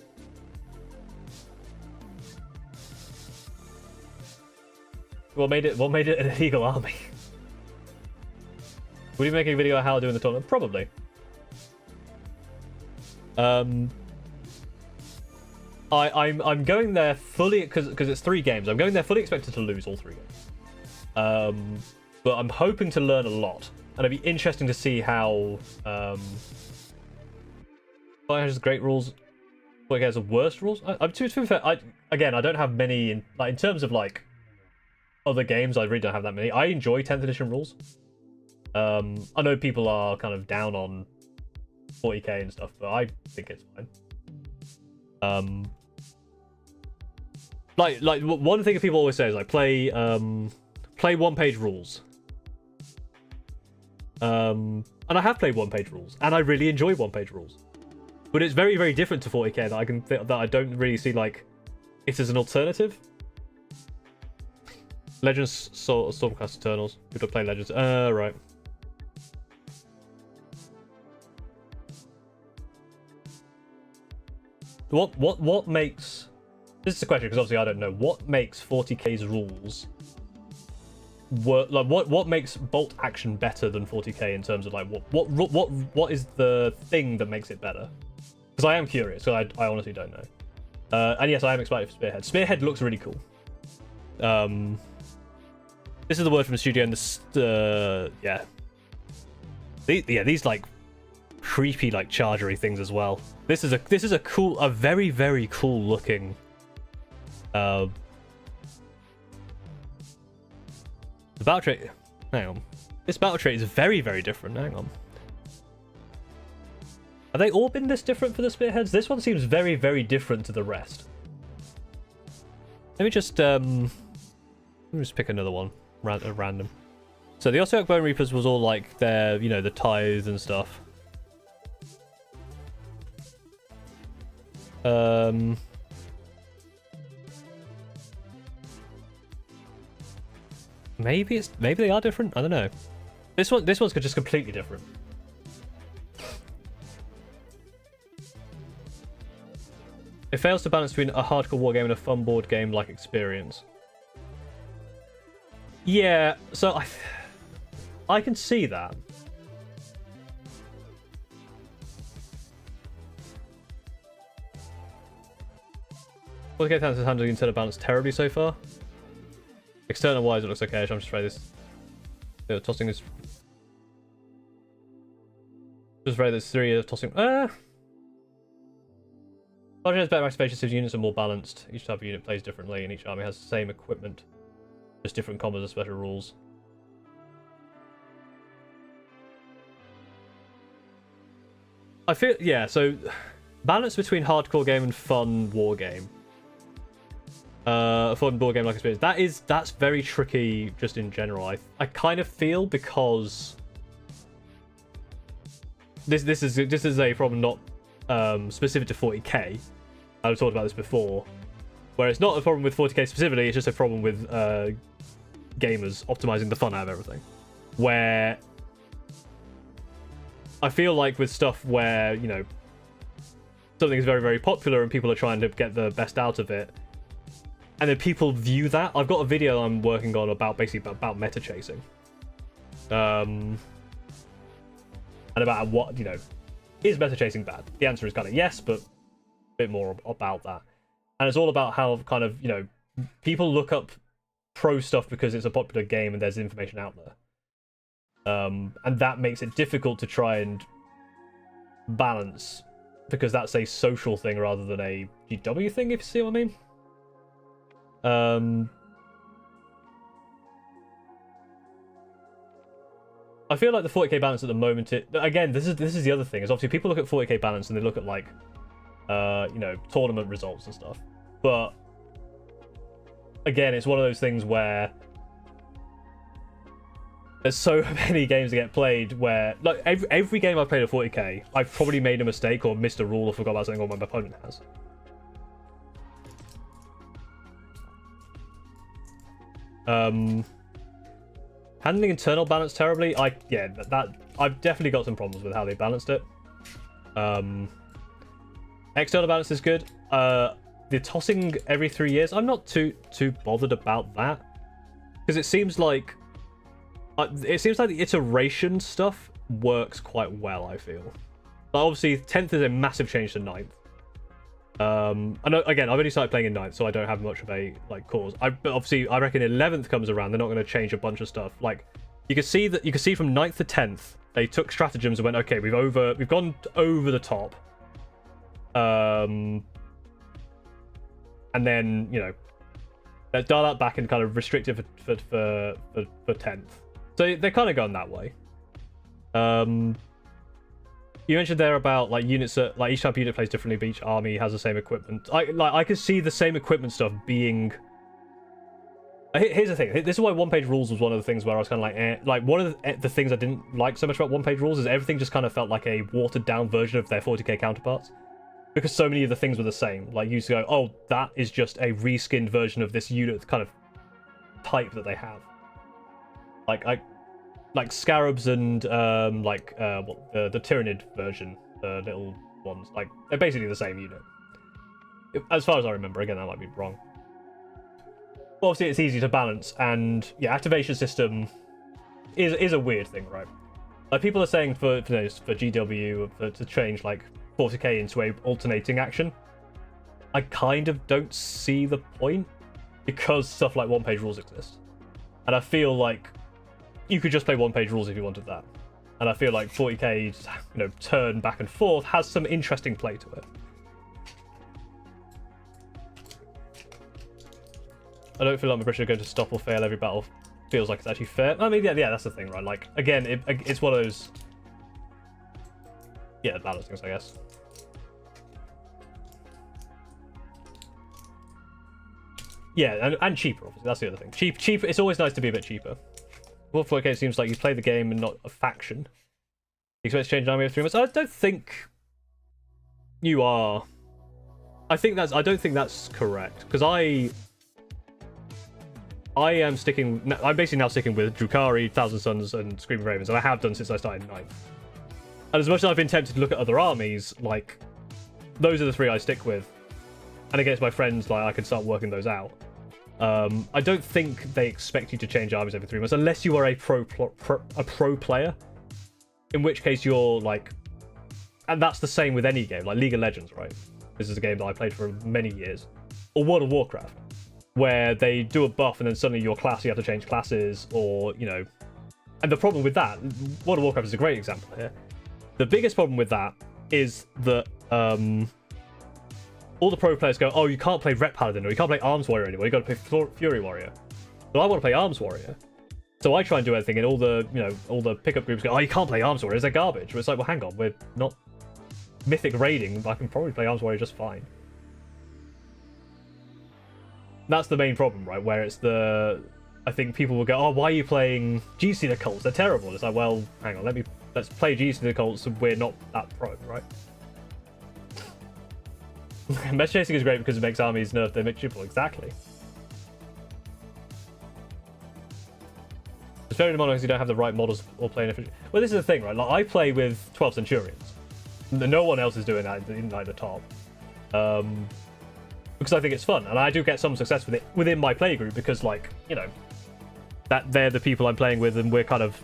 What made it an illegal army? Would you make a video on how to do in the tournament? Probably. I'm going there fully because it's 3 games. I'm going there fully expected to lose all 3 games. But I'm hoping to learn a lot, and it'd be interesting to see how. Fire has great rules. Like has the worst rules. To be fair, I don't have many in terms of like other games. I really don't have that many. I enjoy 10th edition rules. I know people are kind of down on 40k and stuff, but I think it's fine. Like one thing people always say is like play 1-page rules. And I have played 1-page rules, and I really enjoy 1-page rules. But it's very, very different to 40k that I don't really see like it as an alternative. Legends, Stormcast Eternals. People play Legends. Right. What makes... This is a question because obviously I don't know. What makes 40k's rules work? Like what makes bolt action better than 40k in terms of like what is the thing that makes it better? Because I am curious. So I honestly don't know. And yes, I am excited for Spearhead. Spearhead looks really cool. This is the word from the studio, and these like creepy like chargery things as well. This is a very, very cool looking the battle trait. Hang on. This battle trait is very, very different. Hang on. Have they all been this different for the Spearheads? This one seems very, very different to the rest. Let me just pick another one at random. So the Ossiarch Bone Reapers was all like their, you know, the tithe and stuff. Maybe they are different. I don't know. This one's just completely different. It fails to balance between a hardcore war game and a fun board game like experience. Yeah, so I can see that. Well, the game is handling internal balance terribly so far. External wise, it looks okay. I'm just try this. Yeah, tossing is just ready. This 3 of tossing. Larger has better activation, so units are more balanced. Each type of unit plays differently, and each army has the same equipment, just different combos and special rules. I feel, yeah, so balance between hardcore game and fun war game. Fun board game like experience. That's very tricky just in general. I kind of feel because this is a problem not specific to 40k. I've talked about this before, where it's not a problem with 40k specifically, it's just a problem with gamers optimizing the fun out of everything. Where I feel like with stuff where, you know, something is very, very popular and people are trying to get the best out of it, and then people view that. I've got a video I'm working on about basically about meta chasing. And about what, you know, is meta chasing bad? The answer is kind of yes, but a bit more about that. And it's all about how kind of, you know, people look up pro stuff because it's a popular game and there's information out there. And that makes it difficult to try and balance because that's a social thing rather than a GW thing, if you see what I mean. I feel like the 40k balance at the moment, again, this is the other thing, is obviously people look at 40k balance and they look at like, you know, tournament results and stuff. But again, it's one of those things where there's so many games that get played where, like, every game I've played at 40k, I've probably made a mistake or missed a rule or forgot about something or my opponent has. Handling internal balance terribly. I've definitely got some problems with how they balanced it. External balance is good. The tossing every 3 years, I'm not too bothered about that, because it seems like the iteration stuff works quite well, I feel. But obviously 10th is a massive change to 9th. I know, again, I've only started playing in 9th, so I don't have much of a cause. But obviously I reckon 11th comes around, they're not going to change a bunch of stuff. Like, you can see from 9th to 10th, they took stratagems and went, okay, we've gone over the top. And then, you know, let's dial that back and kind of restrict it for 10th. So they're kind of gone that way. You mentioned there about like units that, like, each type of unit plays differently, but each army has the same equipment. I could see the same equipment stuff being. Here's the thing. This is why one-page rules was one of the things where I was kind of like, eh. Like, one of the things I didn't like so much about one-page rules is everything just kind of felt like a watered-down version of their 40k counterparts, because so many of the things were the same. Like, you used to go, oh, that is just a reskinned version of this unit kind of type that they have. Like scarabs and the Tyrannid version, the little ones, like, they're basically the same unit. As far as I remember, again, that might be wrong. But obviously, it's easy to balance, and yeah, activation system is a weird thing, right? Like, people are saying for GW to change like 40k into a alternating action. I kind of don't see the point, because stuff like one-page rules exist, and I feel like you could just play one-page rules if you wanted that. And I feel like 40k's, you know, turn back and forth has some interesting play to it. I don't feel like my British are going to stop or fail every battle. Feels like it's actually fair. I mean, yeah, that's the thing, right? Like, again, it's one of those, yeah, balancings, I guess. Yeah, and cheaper, obviously. That's the other thing. Cheaper. It's always nice to be a bit cheaper. Wolf 40k seems like you play the game and not a faction. You expect to change an army every 3 months? I don't think you are. I don't think that's correct, because I'm basically now sticking with Drukhari, Thousand Suns, and Screaming Ravens, and I have done since I started 9th. And as much as I've been tempted to look at other armies, like, those are the 3 I stick with. And against my friends, like, I can start working those out. I don't think they expect you to change armies every 3 months, unless you are a pro player. In which case you're like, and that's the same with any game, like League of Legends, right? This is a game that I played for many years, or World of Warcraft, where they do a buff and then suddenly your class, you have to change classes, or, you know. And the problem with that, World of Warcraft is a great example here. The biggest problem with that is that all the pro players go, oh, you can't play Ret Paladin, or you can't play Arms Warrior anymore, you got to play Fury Warrior. But I want to play Arms Warrior, so I try and do everything, and all the pickup groups go, oh, you can't play Arms Warrior, they're garbage. But it's like, well, hang on, we're not mythic raiding, but I can probably play Arms Warrior just fine. That's the main problem, right? Where it's I think people will go, oh, why are you playing GC the Cults? They're terrible. It's like, well, hang on, let's play GC the Cults, and we're not that pro, right? Mesh chasing is great because it makes armies nerf their mid-triple. Exactly. It's very demonic because you don't have the right models or playing efficient. Well, this is the thing, right? Like, I play with 12 Centurions. No one else is doing that in like the top. Because I think it's fun, and I do get some success with it within my play group, because, like, you know, that they're the people I'm playing with, and we're kind of,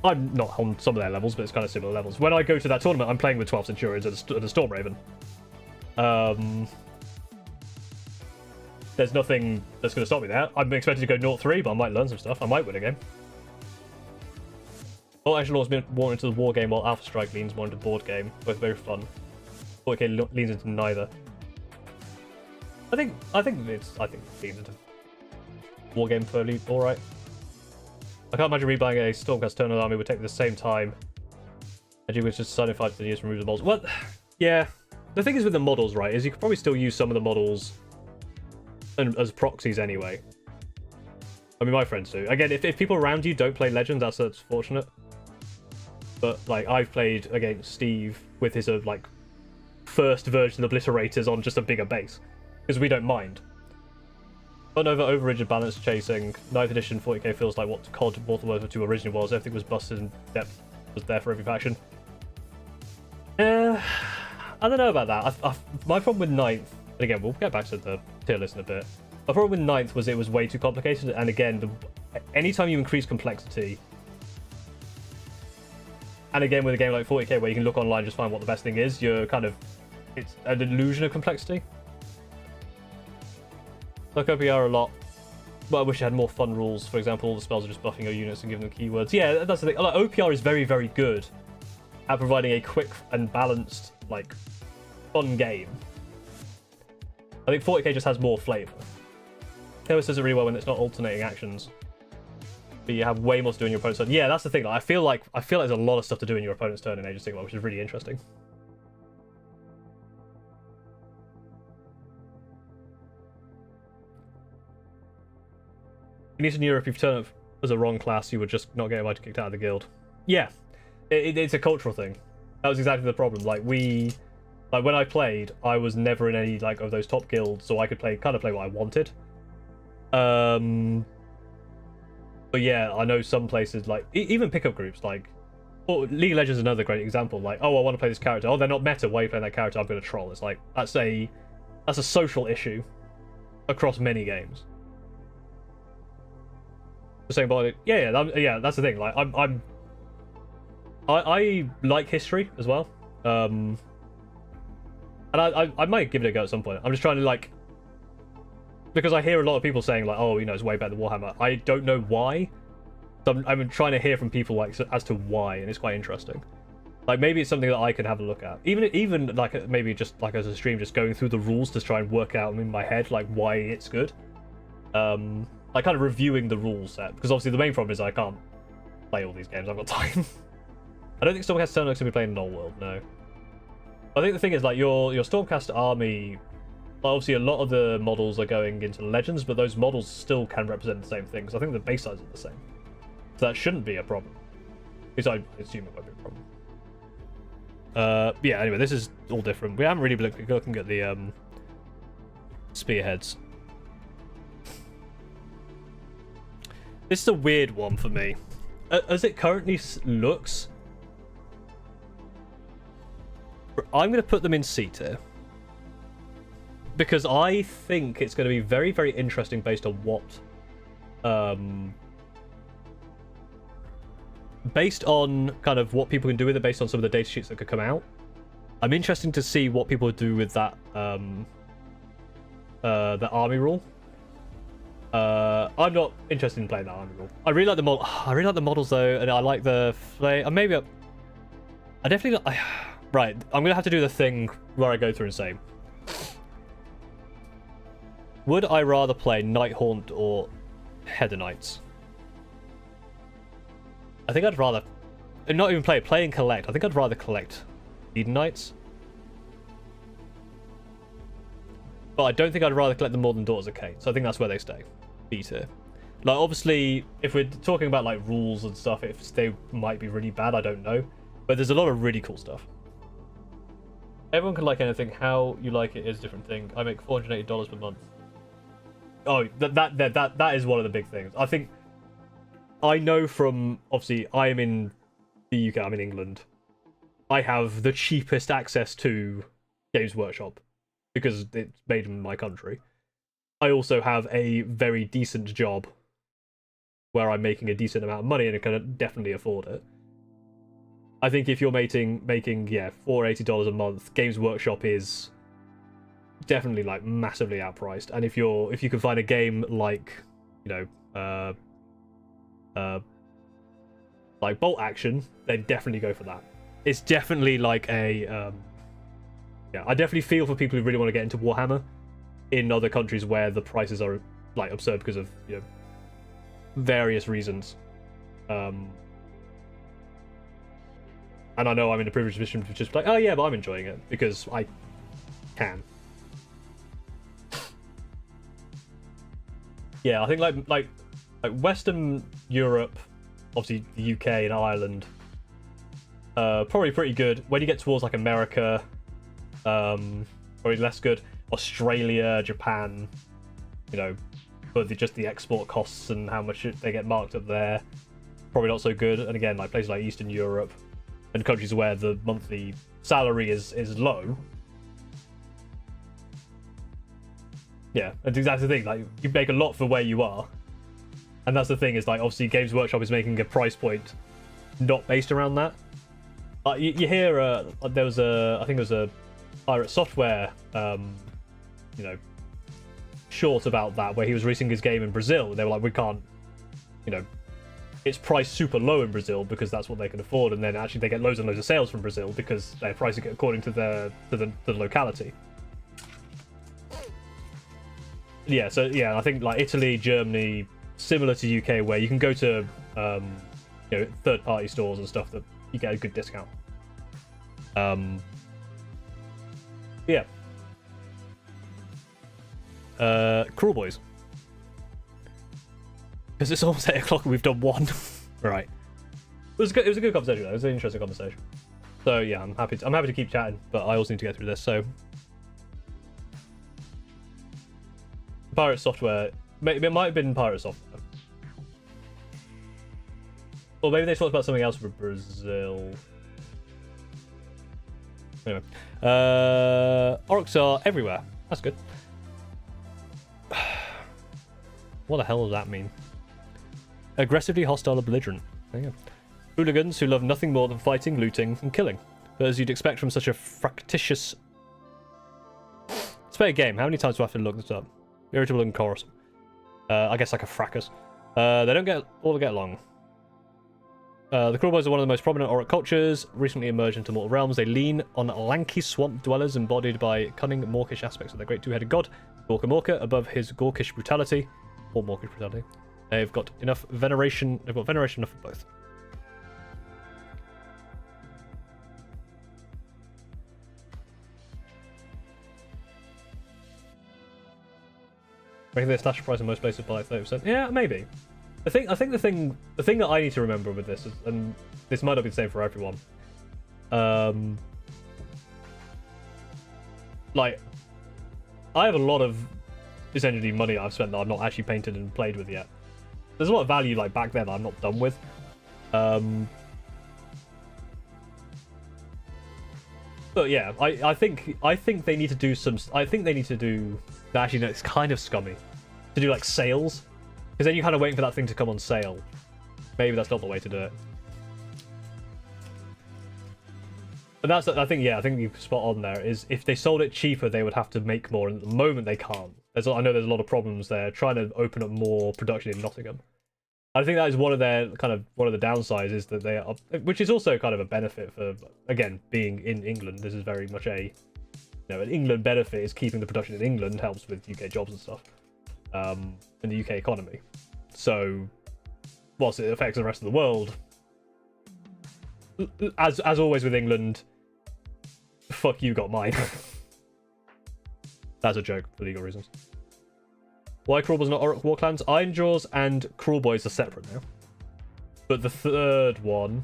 I'm not on some of their levels, but it's kind of similar levels. When I go to that tournament, I'm playing with 12 Centurions and a Storm Raven. There's nothing that's going to stop me there. I'm expected to go 0-3, but I might learn some stuff. I might win a game. All action laws been more into the war game, while Alpha Strike leans more into board game. Both very fun. 40k leans into neither. I think it leans into war game fairly alright. I can't imagine rebuying a Stormcast Turner army would take the same time. And you would just decided 5 to years to remove the models. Well, yeah. The thing is with the models, right, is you could probably still use some of the models as proxies anyway. I mean, my friends do. Again, if people around you don't play Legends, that's fortunate. But like, I've played against Steve with his like first version of Obliterators on just a bigger base because we don't mind. But over rigid balance chasing, 9th edition 40k feels like what COD Modern Warfare 2 originally was. Everything was busted and depth was there for every faction. I don't know about that. My problem with 9th, and again, we'll get back to the tier list in a bit. My problem with 9th was it was way too complicated, and again, anytime you increase complexity, and again with a game like 40k where you can look online and just find what the best thing is, you're kind of, it's an illusion of complexity. Like OPR a lot, but I wish it had more fun rules. For example, all the spells are just buffing your units and giving them keywords. Yeah, that's the thing. Like, OPR is very, very good at providing a quick and balanced, like, fun game. I think 40k just has more flavour. Chaos does it really well when it's not alternating actions, but you have way more to do in your opponent's turn. Yeah, that's the thing. Like, I feel like there's a lot of stuff to do in your opponent's turn in Age of Sigmar, which is really interesting. In Eastern Europe, if you turn up as a wrong class, you would just not get invited kicked out of the guild. Yeah, it's a cultural thing. That was exactly the problem. Like when I played, I was never in any like of those top guilds, so I could kind of play what I wanted. But yeah, I know some places like even pickup groups like League of Legends is another great example. Like, oh, I want to play this character. Oh, they're not meta. Why are you playing that character? I'm going to troll. It's like that's a social issue across many games. Saying about it, yeah, that's the thing. Like, I like history as well, and I might give it a go at some point. I'm just trying to like, because I hear a lot of people saying like, oh, you know, it's way better than Warhammer. I don't know why. So I'm trying to hear from people like as to why, and it's quite interesting. Like maybe it's something that I can have a look at, even like maybe just like as a stream, just going through the rules to try and work out in my head like why it's good. Like kind of reviewing the rule set, because obviously the main problem is I can't play all these games. I've got time. I don't think Stormcast Eternal's gonna be playing in Old World, no. I think the thing is like your Stormcast army, obviously a lot of the models are going into Legends, but those models still can represent the same thing, because I think the base size are the same. So that shouldn't be a problem. Because I assume it won't be a problem. Yeah, anyway, this is all different. We haven't really been looking at the spearheads. This is a weird one for me. As it currently looks, I'm going to put them in C tier. Because I think it's going to be very, very interesting based on what... based on kind of what people can do with it, based on some of the data sheets that could come out. I'm interested to see what people do with that the army rule. I'm not interested in playing that army rule. I really like the I really like the models though, and I like the flame. Maybe I definitely right. I'm gonna have to do the thing where I go through and say, would I rather play Nighthaunt or Hedonites? I think I'd rather not even play and collect. I think I'd rather collect Hedonites. But I don't think I'd rather collect them more than Daughters of Kate. So I think that's where they stay. B tier. Like, obviously, if we're talking about, like, rules and stuff, if they might be really bad, I don't know. But there's a lot of really cool stuff. Everyone can like anything. How you like it is a different thing. I make $480 per month. Oh, that is one of the big things. I think... I know from... Obviously, I am in the UK. I'm in England. I have the cheapest access to Games Workshop, because it's made in my country. I also have a very decent job where I'm making a decent amount of money and I can definitely afford it. I think if you're making $480 a month, Games Workshop is definitely like massively outpriced. And if you can find a game like, you know, like Bolt Action, then definitely go for that. It's definitely like a I definitely feel for people who really want to get into Warhammer in other countries where the prices are like absurd because of, you know, various reasons. And I know I'm in a privileged position to just be like, oh yeah, but I'm enjoying it because I can. Yeah, I think like like Western Europe, obviously the UK and Ireland, probably pretty good. When you get towards like America, probably less good. Australia, Japan, you know, but just the export costs and how much they get marked up there, probably not so good. And again, like places like Eastern Europe and countries where the monthly salary is low. Yeah, and that's the thing. Like, you make a lot for where you are, and that's the thing. Is like obviously Games Workshop is making a price point not based around that. You hear there was I think it was a Pirate Software, you know, short about that where he was releasing his game in Brazil. And they were like, we can't, you know, it's priced super low in Brazil because that's what they can afford, and then actually they get loads and loads of sales from Brazil because they're pricing it according to the locality. Yeah, so yeah, I think like Italy, Germany, similar to UK, where you can go to you know, third-party stores and stuff that you get a good discount. Yeah. Kruleboyz. Because it's almost 8 o'clock and we've done one. Right. It was a good conversation though. It was an interesting conversation. So yeah, I'm happy to keep chatting, but I also need to get through this. So Pirate Software, it might have been Pirate Software, or maybe they talked about something else for Brazil. Anyway, orcs are everywhere. That's good. What the hell does that mean? Aggressively hostile or belligerent. There you go. Hooligans who love nothing more than fighting, looting, and killing. But as you'd expect from such a fractious... It's a fair game. How many times do I have to look this up? Irritable and chorus. I guess like a fracas. They don't get along. The Kruleboyz are one of the most prominent Orc cultures, recently emerged into mortal realms. They lean on lanky swamp dwellers embodied by cunning, mawkish aspects of their great two-headed god, Gorka Morka, above his gawkish brutality, or mawkish brutality. They've got enough veneration. They've got veneration enough for both. Making their stash price in most places by like 30%. Yeah, maybe. I think the thing that I need to remember with this is, and this might not be the same for everyone. Like, I have a lot of essentially money I've spent that I've not actually painted and played with yet. There's a lot of value like back there that I'm not done with. But yeah, I think they need to do some. I think they need to do. Actually, no, it's kind of scummy to do like sales, because then you're kind of waiting for that thing to come on sale. Maybe that's not the way to do it. But that's, I think you spot on there. Is if they sold it cheaper, they would have to make more, and at the moment they can't. I know there's a lot of problems there trying to open up more production in Nottingham. I think that is one of the downsides, is that they are, which is also kind of a benefit for, again, being in England. This is very much a, an England benefit is keeping the production in England helps with UK jobs and stuff, and the UK economy. So, whilst it affects the rest of the world, as always with England, fuck you, got mine. That's a joke for legal reasons. Why Kruleboyz not Orc War Clans? Ironjaws and Kruleboyz are separate now. But the third one,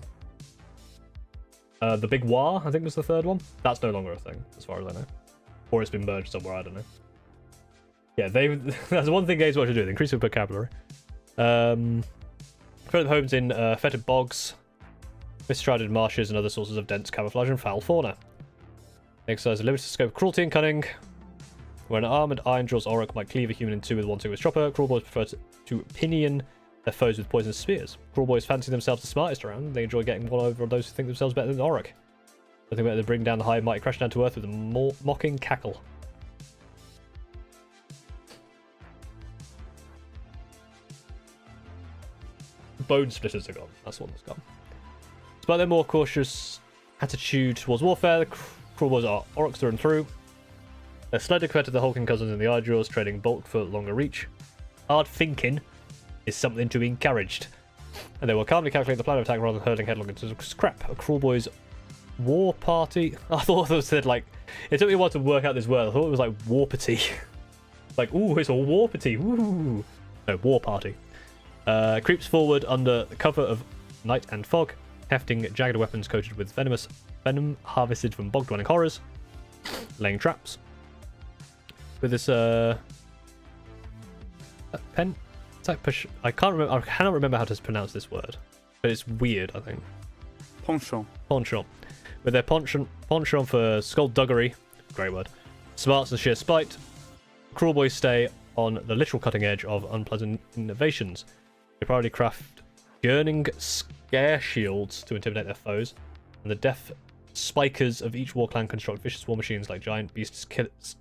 the Big War, I think was the third one. That's no longer a thing, as far as I know. Or it's been merged somewhere, I don't know. Yeah, that's one thing Games Workshop do, they increase their vocabulary. Create homes in fetid bogs, mistrided marshes, and other sources of dense camouflage and foul fauna. They exercise a limited scope of cruelty and cunning. Where an armoured Ironjaws Orc might cleave a human in two with one single chopper, Kruleboyz prefer to pinion their foes with poisonous spears. Kruleboyz fancy themselves the smartest around. They enjoy getting one over on those who think themselves better than the Orc. Nothing better than bring down the high and mighty, crash down to earth with a mocking cackle. Bone splitters are gone. That's one that's gone. Despite their more cautious attitude towards warfare, the Kruleboyz are Orcs through and through. They're slightly compared to the hulking cousins in the Ironjaws, trading bulk for longer reach. Hard thinking is something to be encouraged. And they will calmly calculate the plan of attack rather than hurling headlong into scrap. A Kruleboyz war party. I thought it said like, it took me a while to work out this word. I thought it was like war party. Like, ooh, it's a war party. Ooh. No, war party. Creeps forward under the cover of night and fog, hefting jagged weapons coated with venom harvested from bog-dwelling horrors, laying traps. With this pen, it's like push. I cannot remember how to pronounce this word, but it's weird. I think. Penchant. With their penchant for skullduggery, great word, smarts and sheer spite, Kruleboyz stay on the literal cutting edge of unpleasant innovations. They proudly craft yearning scare shields to intimidate their foes, and the death spikers of each war clan construct vicious war machines like giant beasts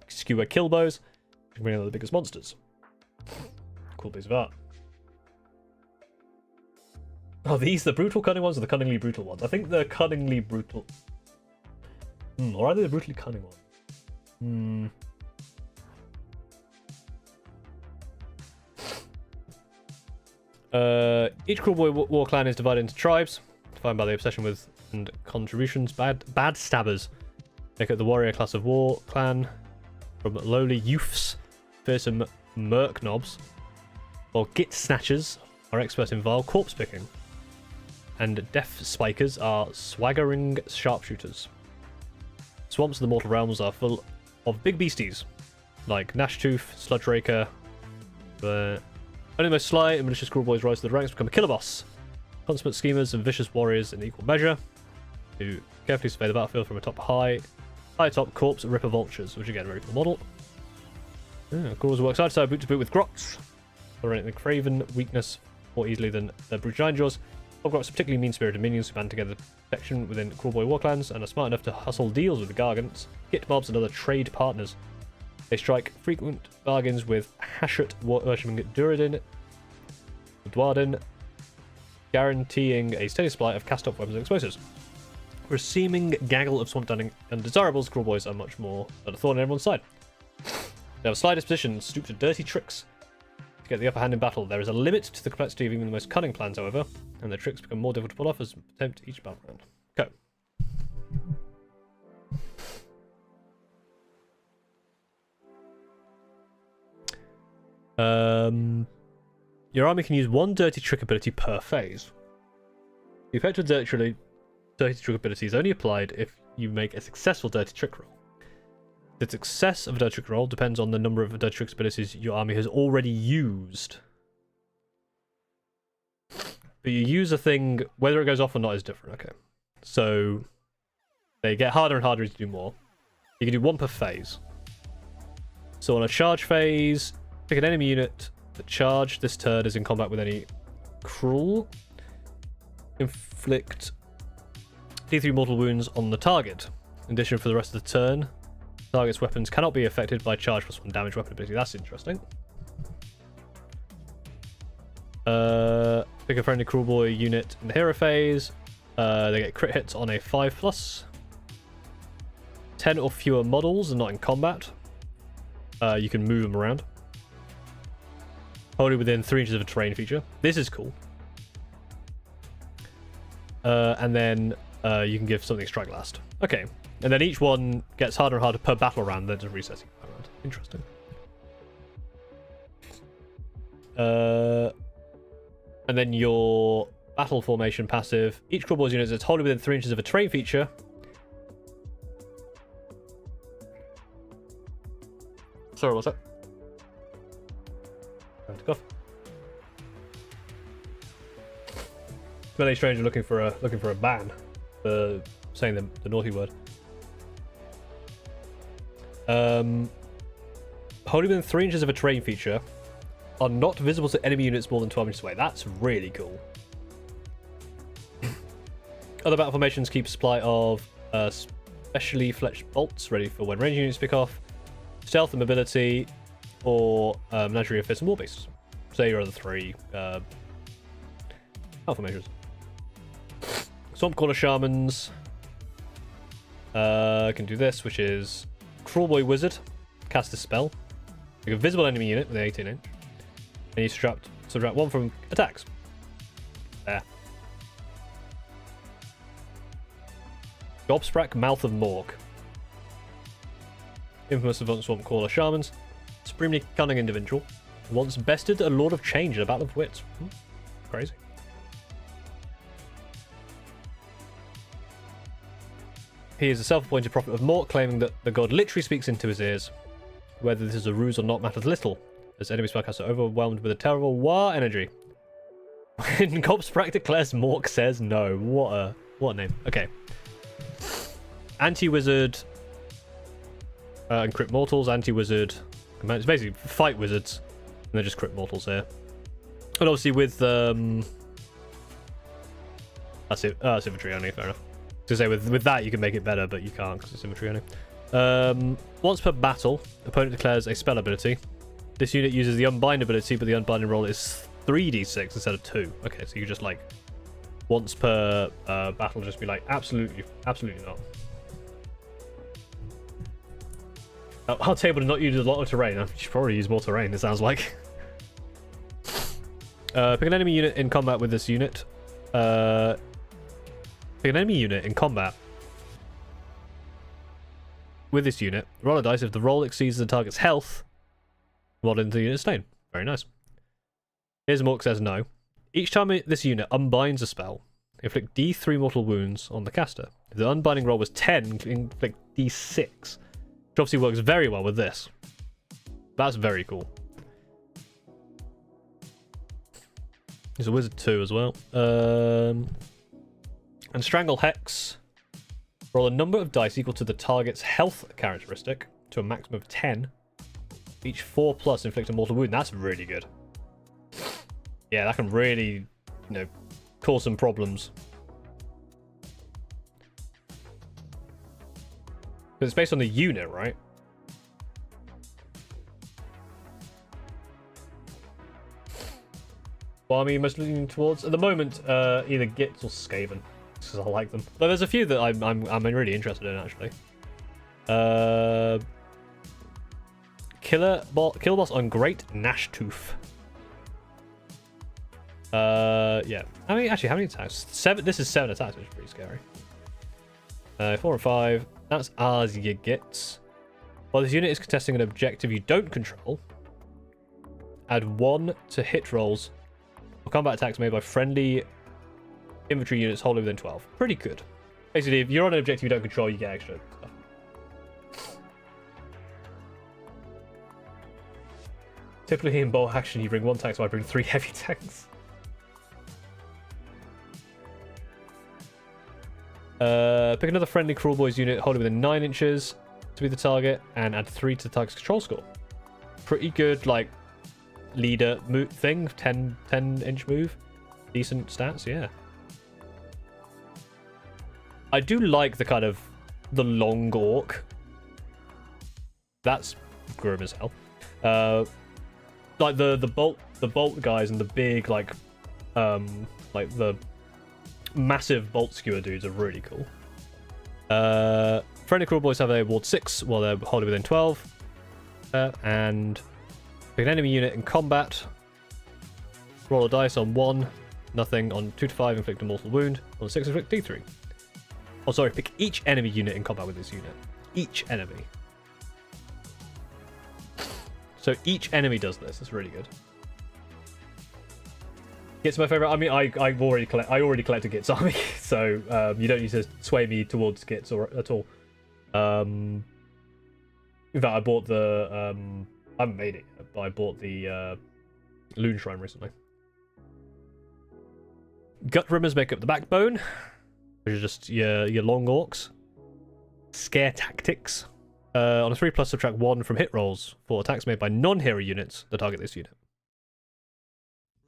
skewer killbows, which can bring out the biggest monsters. Cool piece of art. Are these the brutal cunning ones or the cunningly brutal ones? I think the cunningly brutal. Or are they the brutally cunning ones? Each Kruleboy war clan is divided into tribes, defined by the obsession with and contributions. Bad stabbers make up the warrior class of war clan, from lowly youths, fearsome merc knobs, while git snatchers are experts in vile corpse picking, and death spikers are swaggering sharpshooters. Swamps of the mortal realms are full of big beasties like Gnashtooth, Sludge Raker. Only the most sly and malicious Kruleboyz rise to the ranks, become a killer boss. Consummate schemers and vicious warriors in equal measure, who carefully survey the battlefield from a high-top corpse ripper vultures, which again, very cool model. Kruleboyz work side to side, boot to boot with Grots, tolerating the craven weakness more easily than the brute Ironjaws. Grots are particularly mean-spirited minions who band together protection within Kruleboy war clans and are smart enough to hustle deals with the Gargants, Git mobs, and other trade partners. They strike frequent bargains with Hashut worshipping Duradin, guaranteeing a steady supply of cast-off weapons and explosives. For a seeming gaggle of swamp-dunning undesirables, Kruleboyz are much more than a thorn on everyone's side. They have a sly disposition, stoop to dirty tricks to get the upper hand in battle. There is a limit to the complexity of even the most cunning plans, however, and their tricks become more difficult to pull off as attempt each battle round. Go. Your army can use one dirty trick ability per phase. The effect of dirty trick ability is only applied if you make a successful dirty trick roll. The success of a dirty trick roll depends on the number of dirty trick abilities your army has already used. But you use a thing, whether it goes off or not is different. Okay, so they get harder and harder as you do more. You can do one per phase. So on a charge phase, pick an enemy unit that charge this turn is in combat with any Krul. Inflict D3 mortal wounds on the target. In addition, for the rest of the turn, the target's weapons cannot be affected by charge plus 1 damage weapon ability. That's interesting. Pick a friendly Kruleboy unit in the hero phase. They get crit hits on a 5+. 10 or fewer models and not in combat. You can move them around. Wholly within 3 inches of a terrain feature. This is cool. And then you can give something strike last. Okay. And then each one gets harder and harder per battle round, then just resetting around. Interesting. And then your battle formation passive. Each Kruleboyz unit is wholly within 3 inches of a terrain feature. Sorry, what's that? Cough. Smelly stranger looking for a ban for saying the naughty word. Wholly within 3 inches of a terrain feature are not visible to enemy units more than 12 inches away. That's really cool. Other battle formations keep a supply of specially fletched bolts ready for when range units pick off, stealth and mobility, or menagerie of fists and war beasts. So your other 3 battle formations. Swamp Corner Shamans can do this, which is Kruleboy Wizard, cast a spell. Make a visible enemy unit with an 18 inch. And you subtract 1 from attacks. There. Gobsprak Mouth of Morg. Infamous of Swamp Caller Shamans. Supremely cunning individual. Once bested a Lord of Change in a battle of wits. Crazy. He is a self-appointed prophet of Mort, claiming that the god literally speaks into his ears. Whether this is a ruse or not matters little, as enemy spellcasters are overwhelmed with a terrible war energy. When Gobsprak declares, Mork says no. What a name. Okay. Anti-wizard. And crit mortals. Anti-wizard. It's basically fight wizards. And they're just crit mortals here. And obviously with that's it. It's infantry only, fair enough. To say with that you can make it better, but you can't because it's infantry only. Once per battle, opponent declares a spell ability. This unit uses the unbind ability, but the unbinding roll is 3d6 instead of 2. Okay, so you just like once per battle just be like absolutely not. Our table did not use a lot of terrain. I should probably use more terrain, it sounds like. Pick an enemy unit in combat with this unit. Pick an enemy unit in combat with this unit. Roll a dice. If the roll exceeds the target's health, roll into the unit's stain. Very nice. Here's Mork says no. Each time this unit unbinds a spell, inflict D3 mortal wounds on the caster. If the unbinding roll was 10, inflict D6. Which obviously works very well with this. That's very cool. He's a wizard too as well. And Strangle Hex. Roll a number of dice equal to the target's health characteristic to a maximum of 10. Each 4+ inflict a mortal wound. That's really good. Yeah, that can really, cause some problems. Because it's based on the unit, right? What army are you most leaning towards? At the moment, either Gits or Skaven. Because I like them. But there's a few that I'm really interested in, actually. Kill boss on Great Gnashtooth. Yeah. How many attacks? 7. This is 7 attacks, which is pretty scary. 4 and 5. That's ours, you gits. While this unit is contesting an objective you don't control, add 1 to hit rolls or combat attacks made by friendly infantry units wholly within 12. Pretty good. Basically, if you're on an objective you don't control, you get extra stuff. Typically in bolt action, you bring 1 tank, so I bring 3 heavy tanks. Pick another friendly Kruleboyz unit wholly within 9 inches to be the target, and add 3 to the target's control score. Pretty good, like, leader thing. 10-inch move. Decent stats, yeah. I do like the kind of the long orc. That's grim as hell. Like the bolt guys and the big like the massive bolt skewer dudes are really cool. Friendly Kruleboyz have a ward 6 while they're wholly within 12. And pick an enemy unit in combat. Roll a dice on 1, nothing. On 2 to 5, inflict a mortal wound. On 6, inflict D3. Oh, sorry, pick each enemy unit in combat with this unit. Each enemy. So each enemy does this. It's really good. Git's my favorite. I mean, I already collect a Git's army, so you don't need to sway me towards Git's at all. In fact, I bought the I haven't made it yet, but I bought the Loon Shrine recently. Gut Rimmers make up the backbone, which is just your long orcs. Scare Tactics. On a 3+, subtract 1 from hit rolls for attacks made by non-hero units that target this unit.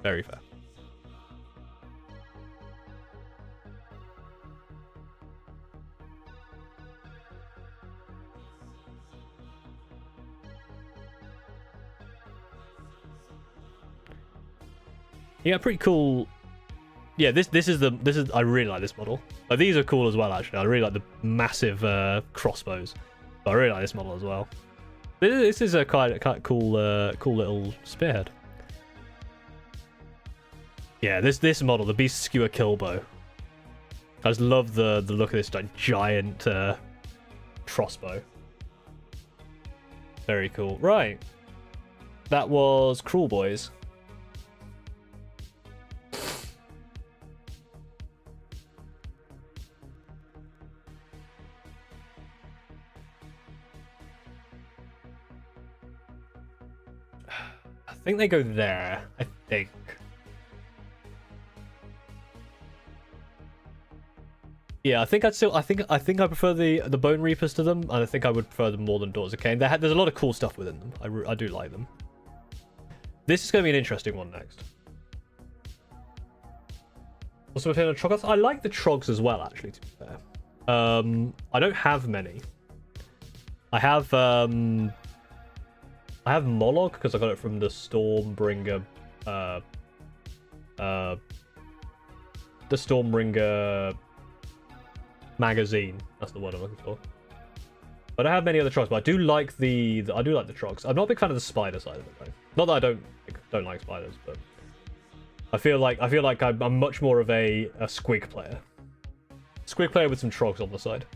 Very fair. Yeah, pretty cool. Yeah, this is I really like this model. These are cool as well, actually. I really like the massive crossbows. But I really like this model as well. This is a kind of cool little spearhead. Yeah, this model, the Beast Skewer Killbow. I just love the look of this like giant crossbow. Very cool. Right, that was Kruleboyz. think they go there. I think. Yeah, I think I prefer the Bone Reapers to them, and I think I would prefer them more than Daughters of Cain. There's a lot of cool stuff within them. I do like them. This is going to be an interesting one next. What's my opinion on Troggoths? I like the Trogs as well, actually, to be fair. I don't have many. I have Moloch because I got it from the Stormbringer magazine. That's the word I'm looking for. But I have many other Trogs, but I do like the Trogs. I'm not a big fan of the spider side of it though. Not that I don't like spiders, but I feel like I'm much more of a squig player. Squig player with some Trogs on the side.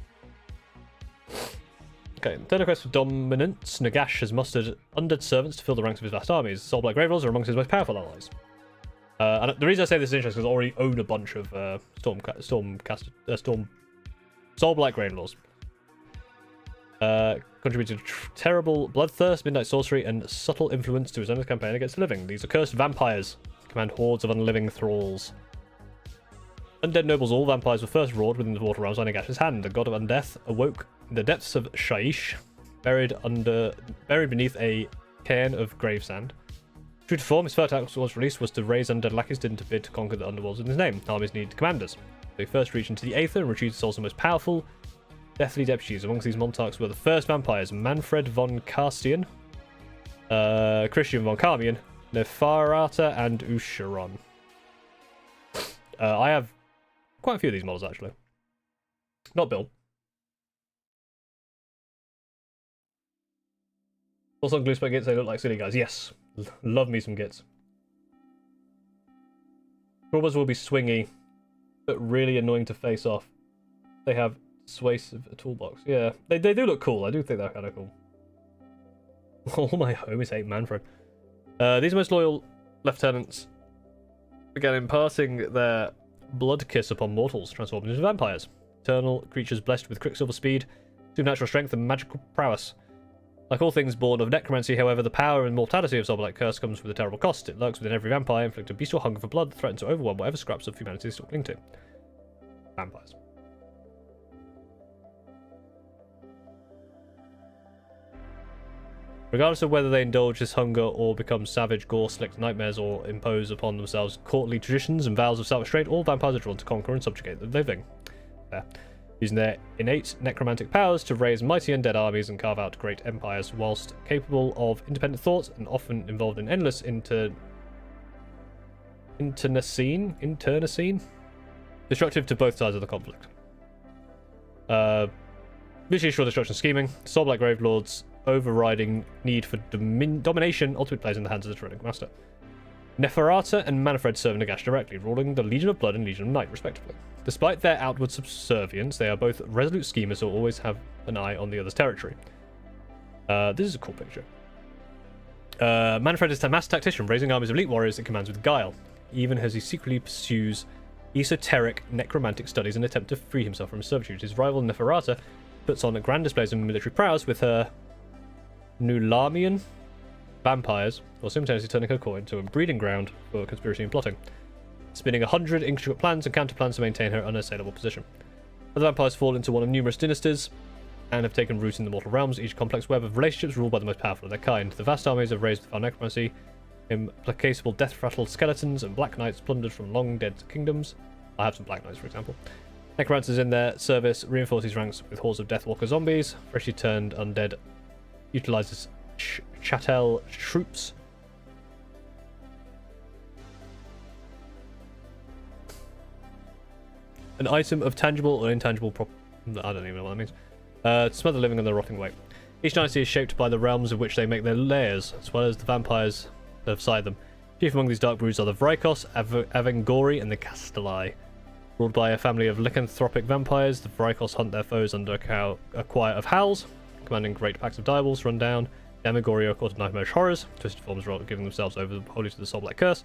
Okay, third quest for dominance. Nagash has mustered undead servants to fill the ranks of his vast armies. Soulblight Gravelords are amongst his most powerful allies. And the reason I say this is interesting is I already own a bunch of Soulblight Gravelords. Contributed terrible bloodthirst, midnight sorcery, and subtle influence to his own campaign against the living. These are cursed vampires. Command hordes of unliving thralls. Undead nobles, all vampires were first roared within the mortal realms by Nagash's hand. The god of undeath awoke in the depths of Shaish, buried beneath a cairn of grave sand. True to form, his first act was released was to raise undead lackeys to bid to conquer the underworlds in his name. Armies need commanders. They first reached into the Aether and retrieved the souls of the most powerful, deathly deputies. Amongst these monarchs were the first vampires: Manfred von Karstian, Christian von Carmian, Neferata, and Usharon. I have quite a few of these models actually. Not Bill. Also on Glue Gits, they look like silly guys. Yes, love me some Gits. Kruleboyz will be swingy, but really annoying to face off. They have persuasive toolbox. Yeah, they do look cool. I do think they're kind of cool. All my homies hate Manfred. These most loyal lieutenants began imparting their blood kiss upon mortals, transformed into vampires. Eternal creatures blessed with quicksilver speed, supernatural strength, and magical prowess. Like all things born of necromancy, however, the power and mortality of Soulblight Curse comes with a terrible cost. It lurks within every vampire, inflicting a bestial hunger for blood that threatens to overwhelm whatever scraps of humanity they still cling to. Vampires. Regardless of whether they indulge this hunger or become savage, gore-slicked nightmares or impose upon themselves courtly traditions and vows of self-restraint, all vampires are drawn to conquer and subjugate the living. There. Using their innate necromantic powers to raise mighty undead armies and carve out great empires, whilst capable of independent thought and often involved in endless internecine, destructive to both sides of the conflict. Visually sure destruction scheming, Soulblight Gravelords overriding need for domination ultimately plays in the hands of the Tyrannic Master. Neferata and Manfred serve Nagash directly, ruling the Legion of Blood and Legion of Night, respectively. Despite their outward subservience, they are both resolute schemers who always have an eye on the other's territory. This is a cool picture. Manfred is a master tactician, raising armies of elite warriors that commands with guile, even as he secretly pursues esoteric necromantic studies in an attempt to free himself from his servitude. His rival Neferata puts on a grand displays of military prowess with her Nulamian vampires, while simultaneously turning her core into a breeding ground for conspiracy and plotting, spinning 100 intricate plans and counterplans to maintain her unassailable position. Other vampires fall into one of numerous dynasties and have taken root in the mortal realms, each complex web of relationships ruled by the most powerful of their kind. The vast armies have raised foul necromancy, implacable death-rattled skeletons, and black knights plundered from long-dead kingdoms. I have some black knights, for example. Necromancers in their service reinforce these ranks with hordes of Deathwalker zombies. Freshly turned undead utilizes chattel troops. An item of tangible or intangible I don't even know what that means. To smother living in the rotting weight. Each dynasty is shaped by the realms of which they make their lairs, as well as the vampires that have sired them. Chief among these dark broods are the Vrykos, Avengori, and the Castellai. Ruled by a family of lycanthropic vampires, the Vrykos hunt their foes under a quiet of howls, commanding great packs of direwolves run down. The Avengori are caught in nightmarish horrors, twisted forms giving themselves over wholly to the Soulblight Curse.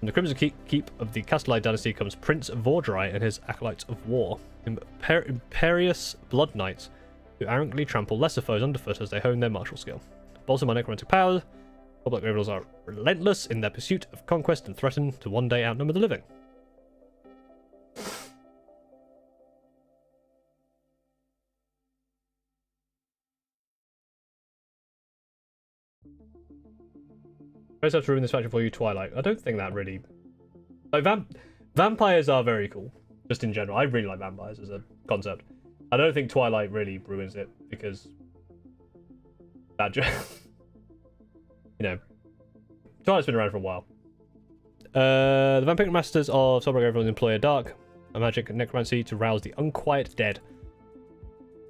From the Crimson Keep of the Castellai dynasty comes Prince Vordrai and his acolytes of war, imperious blood knights, who arrogantly trample lesser foes underfoot as they hone their martial skill. Bolstered by necromantic power, Soulblight Gravelords are relentless in their pursuit of conquest and threaten to one day outnumber the living. I just have to ruin this faction for you, Twilight. I don't think that really... Like, vampires are very cool, just in general. I really like vampires as a concept. I don't think Twilight really ruins it, because... that you know... Twilight's been around for a while. The Vampiric Masters of Soulblight Gravelords employ a dark, a magic necromancy to rouse the unquiet dead.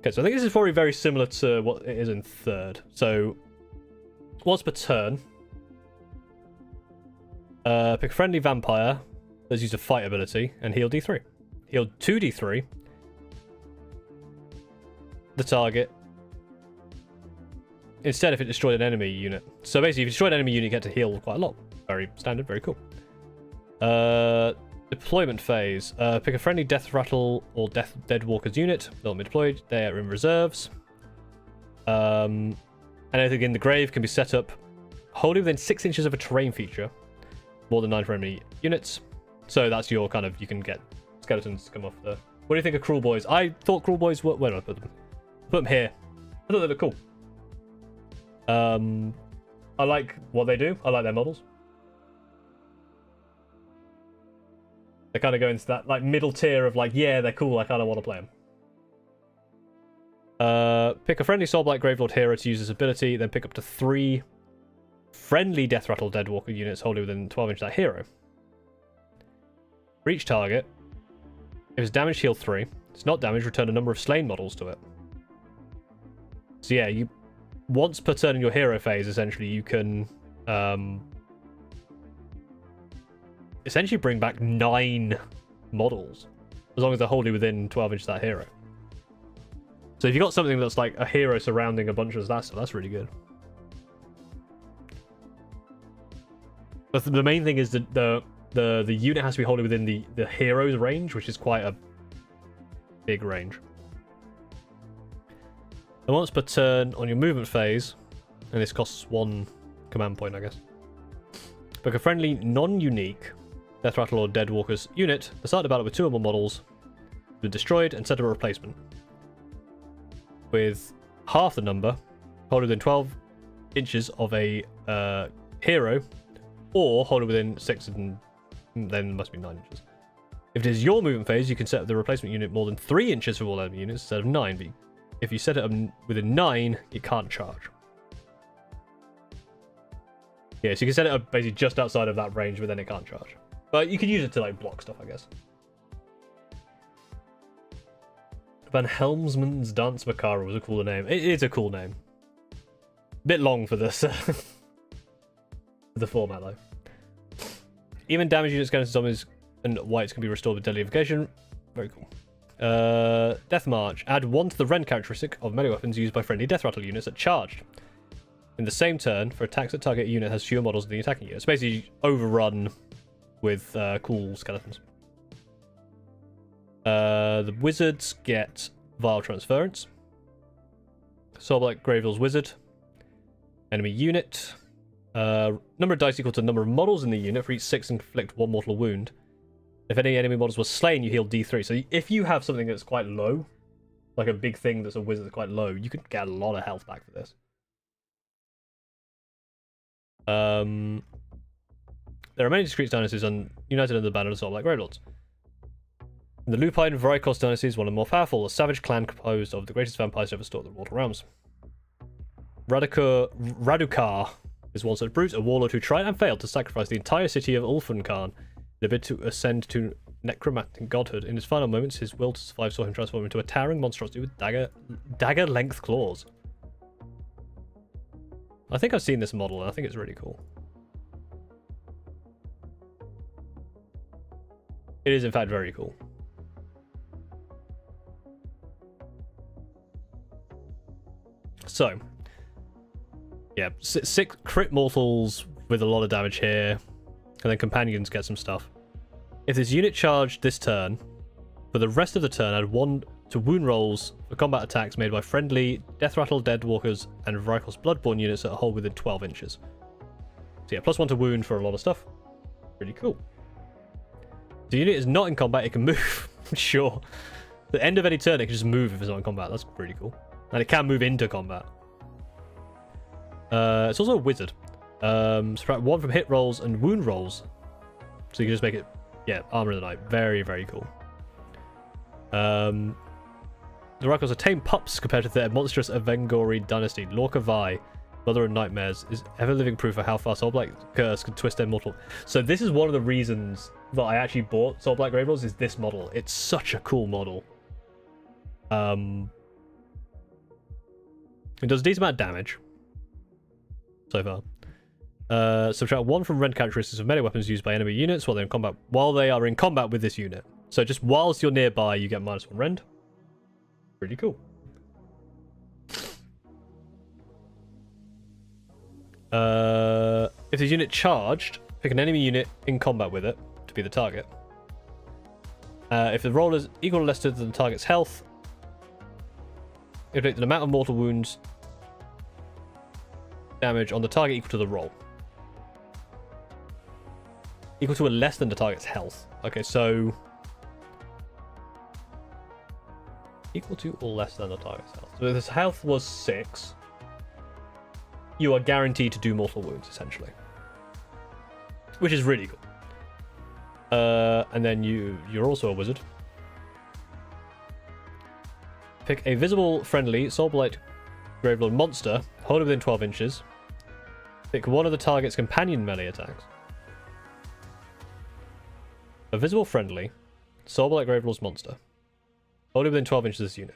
Okay, so I think this is probably very similar to what it is in 3rd. So, once per turn... pick a friendly vampire that's used a fight ability and heal D3. Heal 2d3. The target. Instead, if it destroyed an enemy unit. So basically, if you destroy an enemy unit, you get to heal quite a lot. Very standard, very cool. Deployment phase. Pick a friendly Death Rattle or Deadwalker's unit. They'll be deployed. They are in reserves. And anything in the grave can be set up wholly within 6 inches of a terrain feature. More than 9 for enemy units. So that's your kind of, you can get skeletons to come off the... What do you think of Kruleboyz? I thought Kruleboyz were... Where did I put them? Put them here. I thought they looked cool. I like what they do. I like their models. They kind of go into that like middle tier of like, yeah, they're cool. I kind of want to play them. Pick a friendly Soulblight Gravelord hero to use this ability. Then pick up to 3 friendly Death Rattle Deadwalker units wholly within 12 inches of that hero. For each target, if it's damaged, heal 3. If it's not damaged, return a number of slain models to it. So yeah, you once per turn in your hero phase, essentially, you can essentially bring back 9 models, as long as they're wholly within 12 inches of that hero. So if you've got something that's like a hero surrounding a bunch of that stuff, that's really good. But the main thing is that the unit has to be wholly within the hero's range, which is quite a big range. And once per turn on your movement phase, and this costs 1 command point, I guess. Book a friendly, non-unique Death Rattle or Deadwalker's unit. The start of battle with 2 or more models been destroyed and set up a replacement. With half the number, wholly within 12 inches of a hero, or wholly within 6 and then it must be 9 inches. If it is your movement phase, you can set up the replacement unit more than 3 inches for all enemy units instead of 9. But if you set it up within 9, it can't charge. Yeah, so you can set it up basically just outside of that range, but then it can't charge. But you can use it to like block stuff, I guess. Van Helmsman's Dance Macabre was a cooler name. It is a cool name. Bit long for this. The format though. Even damage units, skeletons, zombies, and whites can be restored with deadly invocation. Very cool. Death March. Add 1 to the rend characteristic of melee weapons used by friendly Death Rattle units at charged. In the same turn, for attacks that target a unit has fewer models than the attacking unit. It's basically overrun with cool skeletons. The wizards get Vile Transference. Soulblight Gravelords Wizard. Enemy unit. Number of dice equal to the number of models in the unit. For each 6, inflict 1 mortal wound. If any enemy models were slain, you heal D3. So if you have something that's quite low, like a big thing that's a wizard that's quite low, you could get a lot of health back for this. There are many discrete dynasties united under the banner of the Soulblight Gravelords. In the Lupine Vrykos dynasty is one of the more powerful, a savage clan composed of the greatest vampires to ever stalk the mortal realms. Radukar is one such brute, a warlord who tried and failed to sacrifice the entire city of Ulfenkarn in a bid to ascend to necromantic godhood. In his final moments, his will to survive saw him transform into a towering monstrosity with dagger-length claws. I think I've seen this model, and I think it's really cool. It is, in fact, very cool. So, yeah, 6 crit mortals with a lot of damage here, and then companions get some stuff. If this unit charged this turn, for the rest of the turn, add 1 to wound rolls for combat attacks made by friendly Death Rattle, Deadwalkers, and Vrykos Bloodborne units that hold within 12 inches. So yeah, +1 to wound for a lot of stuff. Really cool. The unit is not in combat, it can move. Sure. The end of any turn, it can just move if it's not in combat. That's pretty cool. And it can move into combat. It's also a wizard. Subtract 1 from hit rolls and wound rolls. So you can just make it, yeah, Armor of the Night. Very, very cool. The Rakos are tame pups compared to their monstrous Avengori dynasty. Lorca Vi, Mother of Nightmares, is ever-living proof of how far Soulblight Curse can twist their mortal. So this is one of the reasons that I actually bought Soulblight Gravelords, is this model. It's such a cool model. It does a decent amount of damage so far. Subtract 1 from rend characteristics of melee weapons used by enemy units while they're in combat. While they are in combat with this unit. So just whilst you're nearby, you get -1 rend. Pretty cool. If the unit charged, pick an enemy unit in combat with it to be the target. If the roll is equal or less to the target's health, inflict an amount of mortal wounds damage on the target equal to the roll. Equal to or less than the target's health. Okay, so equal to or less than the target's health. So if his health was 6, you are guaranteed to do mortal wounds, essentially. Which is really cool. And then you're also a wizard. Pick a visible, friendly, Soulblight Gravelord monster, hold it within 12 inches. Pick one of the target's companion melee attacks. A visible, friendly, Soulblight Gravelord's monster. Hold it within 12 inches of this unit.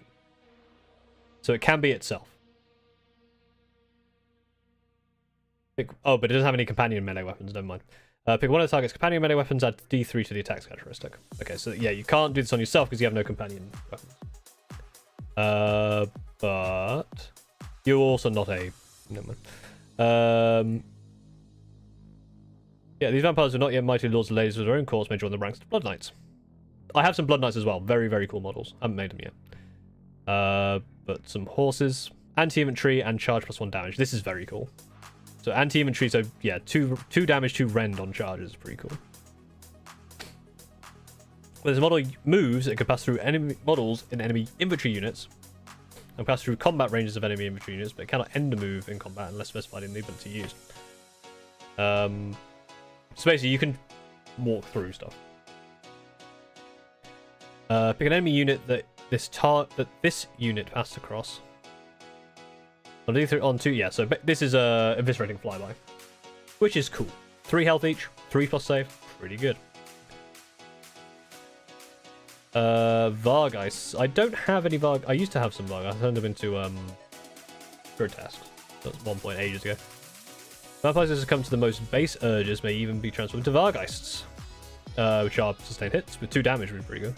So it can be itself. Oh, but it doesn't have any companion melee weapons, never mind. Pick one of the target's companion melee weapons, add D3 to the attack characteristic. Okay, so yeah, you can't do this on yourself because you have no companion weapons. But you're also not a... Never mind. Yeah, these vampires are not yet mighty lords and ladies of their own cause may join the ranks of Blood Knights. I have some Blood Knights as well. Very, very cool models. I haven't made them yet. But some horses, anti-infantry, and charge +1 damage. This is very cool. So anti-infantry, so yeah, 2 damage, 2 rend on charges is pretty cool. When this model moves, it can pass through enemy models in enemy infantry units and pass through combat ranges of enemy infantry units, but it cannot end a move in combat unless specified in the ability used. So basically, you can walk through stuff. Pick an enemy unit that this unit passed across. On D3, on 2, yeah, so this is a eviscerating flyby, which is cool. 3 health each, 3+ save, pretty good. Vargeist. I don't have any Varg. I used to have some Varg. I turned them into grotesques. That was 1 point ages ago. Vampires that succumb to the most base urges may even be transformed to Vargeists, which are sustained hits with 2 damage, which is pretty good.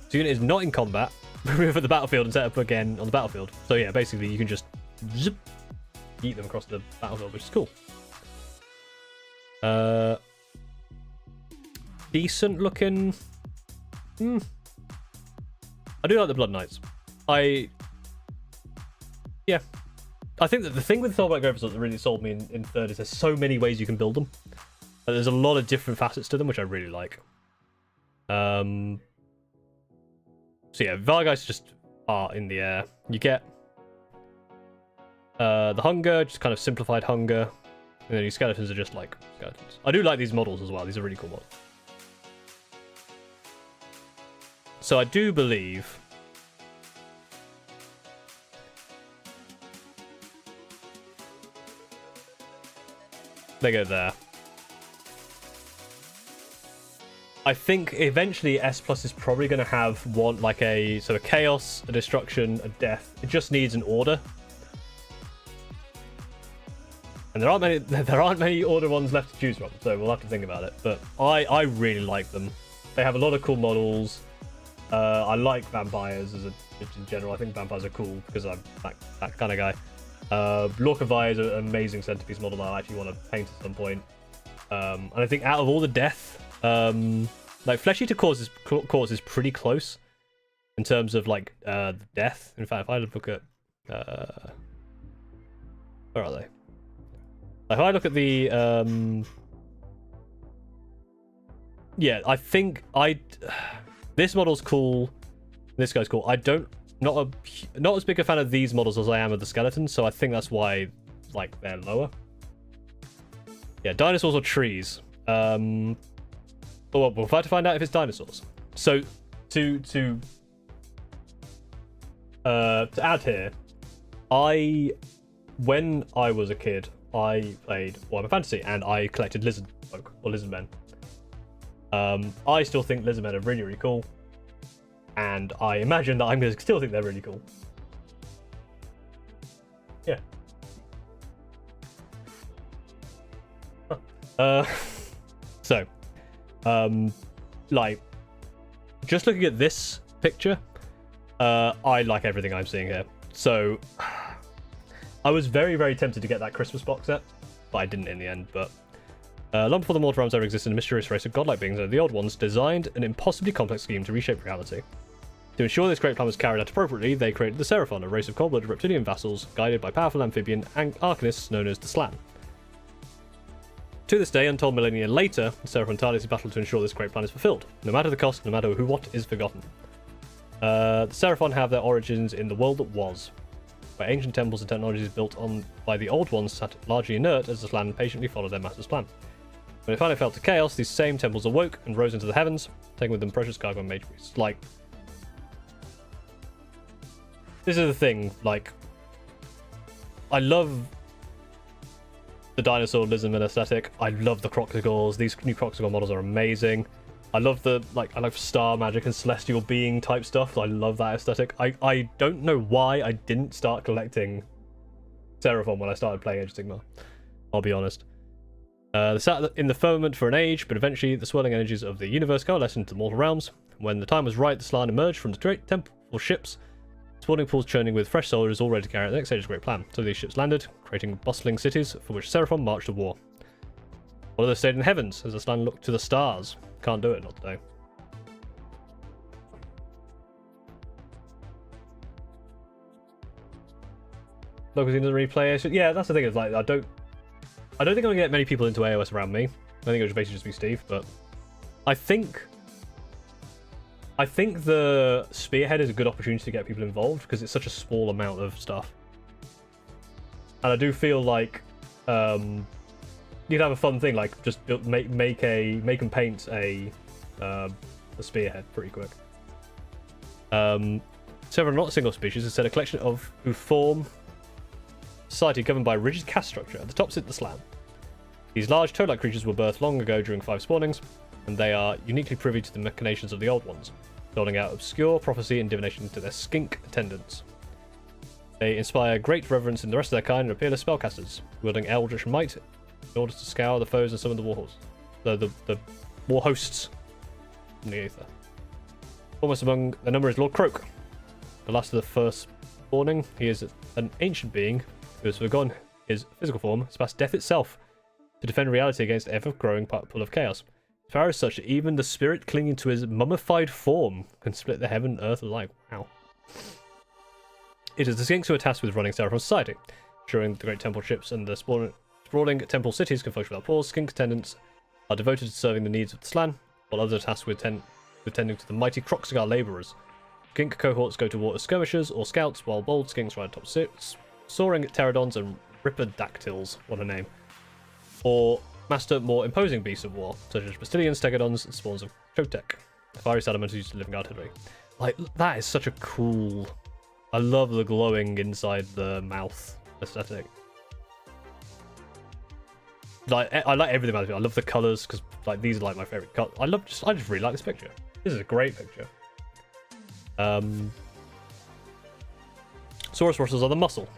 So unit is not in combat. Remove at the battlefield and set up again on the battlefield. So yeah, basically you can just zip, eat them across the battlefield, which is cool. Decent looking. I do like the Blood Knights. Yeah. I think that the thing with Soulblight Gravelords that really sold me in third is there's so many ways you can build them. And there's a lot of different facets to them, which I really like. So yeah, Vargeists just are in the air. You get the hunger, just kind of simplified hunger. And then your skeletons are just like skeletons. I do like these models as well. These are really cool models. So I do believe they go there. I think eventually S Plus is probably going to have one, like a chaos, a destruction, a death. It just needs an order, and there aren't many order ones left to choose from. So we'll have to think about it. But I really like them. They have a lot of cool models. I like vampires in general. I think vampires are cool because I'm that kind of guy. Lorca Vi is an amazing centerpiece model that I actually want to paint at some point. And I think out of all the death, like Flesh Eater cause is pretty close in terms of like the death. In fact, if I look at where are they? If I look at the yeah, I think this model's cool. This guy's cool. I don't not as big a fan of these models as I am of the skeletons, so I think that's why like they're lower. Yeah, dinosaurs or trees. Well, we'll try to find out if it's dinosaurs. So to add here, when I was a kid, I played Warhammer Fantasy and I collected lizard folk or lizard men. I still think lizard men are really, really cool, and I imagine that I'm going to still think they're really cool. Yeah. So, like, just looking at this picture, I like everything I'm seeing here. So, I was very, very tempted to get that Christmas box set, but I didn't in the end. But long before the mortal realms ever existed, a mysterious race of godlike beings, the Old Ones, designed an impossibly complex scheme to reshape reality. To ensure this great plan was carried out appropriately, they created the Seraphon, a race of cold-blooded reptilian vassals guided by powerful amphibian arcanists known as the Slann. To this day, untold millennia later, the Seraphon tirelessly battle to ensure this great plan is fulfilled, no matter the cost, no matter what is forgotten. The Seraphon have their origins in the world that was, where ancient temples and technologies built on by the Old Ones sat largely inert as the Slann patiently followed their master's plan. When it finally fell to chaos, these same temples awoke and rose into the heavens, taking with them precious cargo and mage priests. Like, this is the thing, like, I love the dinosaur lizardman aesthetic. I love the Croxigors. These new Croxigor models are amazing. I love I like star magic and celestial being type stuff. I love that aesthetic. I don't know why I didn't start collecting Seraphon when I started playing Age of Sigmar. I'll be honest. They sat in the firmament for an age, but eventually the swirling energies of the universe coalesced into the mortal realms. When the time was right, the Slann emerged from the great temple ships, spawning pools churning with fresh soldiers all ready to carry out the next stage's great plan. So these ships landed, creating bustling cities for which Seraphon marched to war. All of them stayed in the heavens as the Slann looked to the stars. Can't do it, not today. Local team doesn't really play it. Yeah, that's the thing. Is like I don't think I'm gonna get many people into AOS around me. I think it would basically just be Steve, but I think the Spearhead is a good opportunity to get people involved because it's such a small amount of stuff, and I do feel like you'd have a fun thing, like just make and paint a Spearhead pretty quick. Several not a single species, instead a collection of who form society governed by a rigid caste structure. At the top sit the Slann. These large toad-like creatures were birthed long ago during 5 spawnings, and they are uniquely privy to the machinations of the Old Ones, building out obscure prophecy and divination to their skink attendants. They inspire great reverence in the rest of their kind and are peerless spellcasters, wielding eldritch might in order to scour the foes and summon the warhorse. The war hosts from the Aether. Almost among the number is Lord Croak, the last of the first spawning. He is an ancient being who has forgone his physical form, surpassed death itself, to defend reality against ever-growing pool of chaos. His power is such that even the spirit clinging to his mummified form can split the heaven and earth alike. Wow. It is the skinks who are tasked with running Seraphon society, ensuring the great temple ships and the sprawling temple cities can function without pause. Skink attendants are devoted to serving the needs of the Slann, while others are tasked with tending to the mighty Croxigar labourers. Skink cohorts go to war as skirmishers or scouts, while bold skinks ride atop soaring pterodons and ripidactyls, what a name, or master more imposing beasts of war, such as Bastilians, Stegodons, and spawns of Chotek. The fiery salamanders used to living artillery. Like, that is such a cool... I love the glowing inside the mouth aesthetic. Like, I like everything about it. I love the colours, because like these are like my favourite colours. I just really like this picture. This is a great picture. Saurus Russels are the muscle.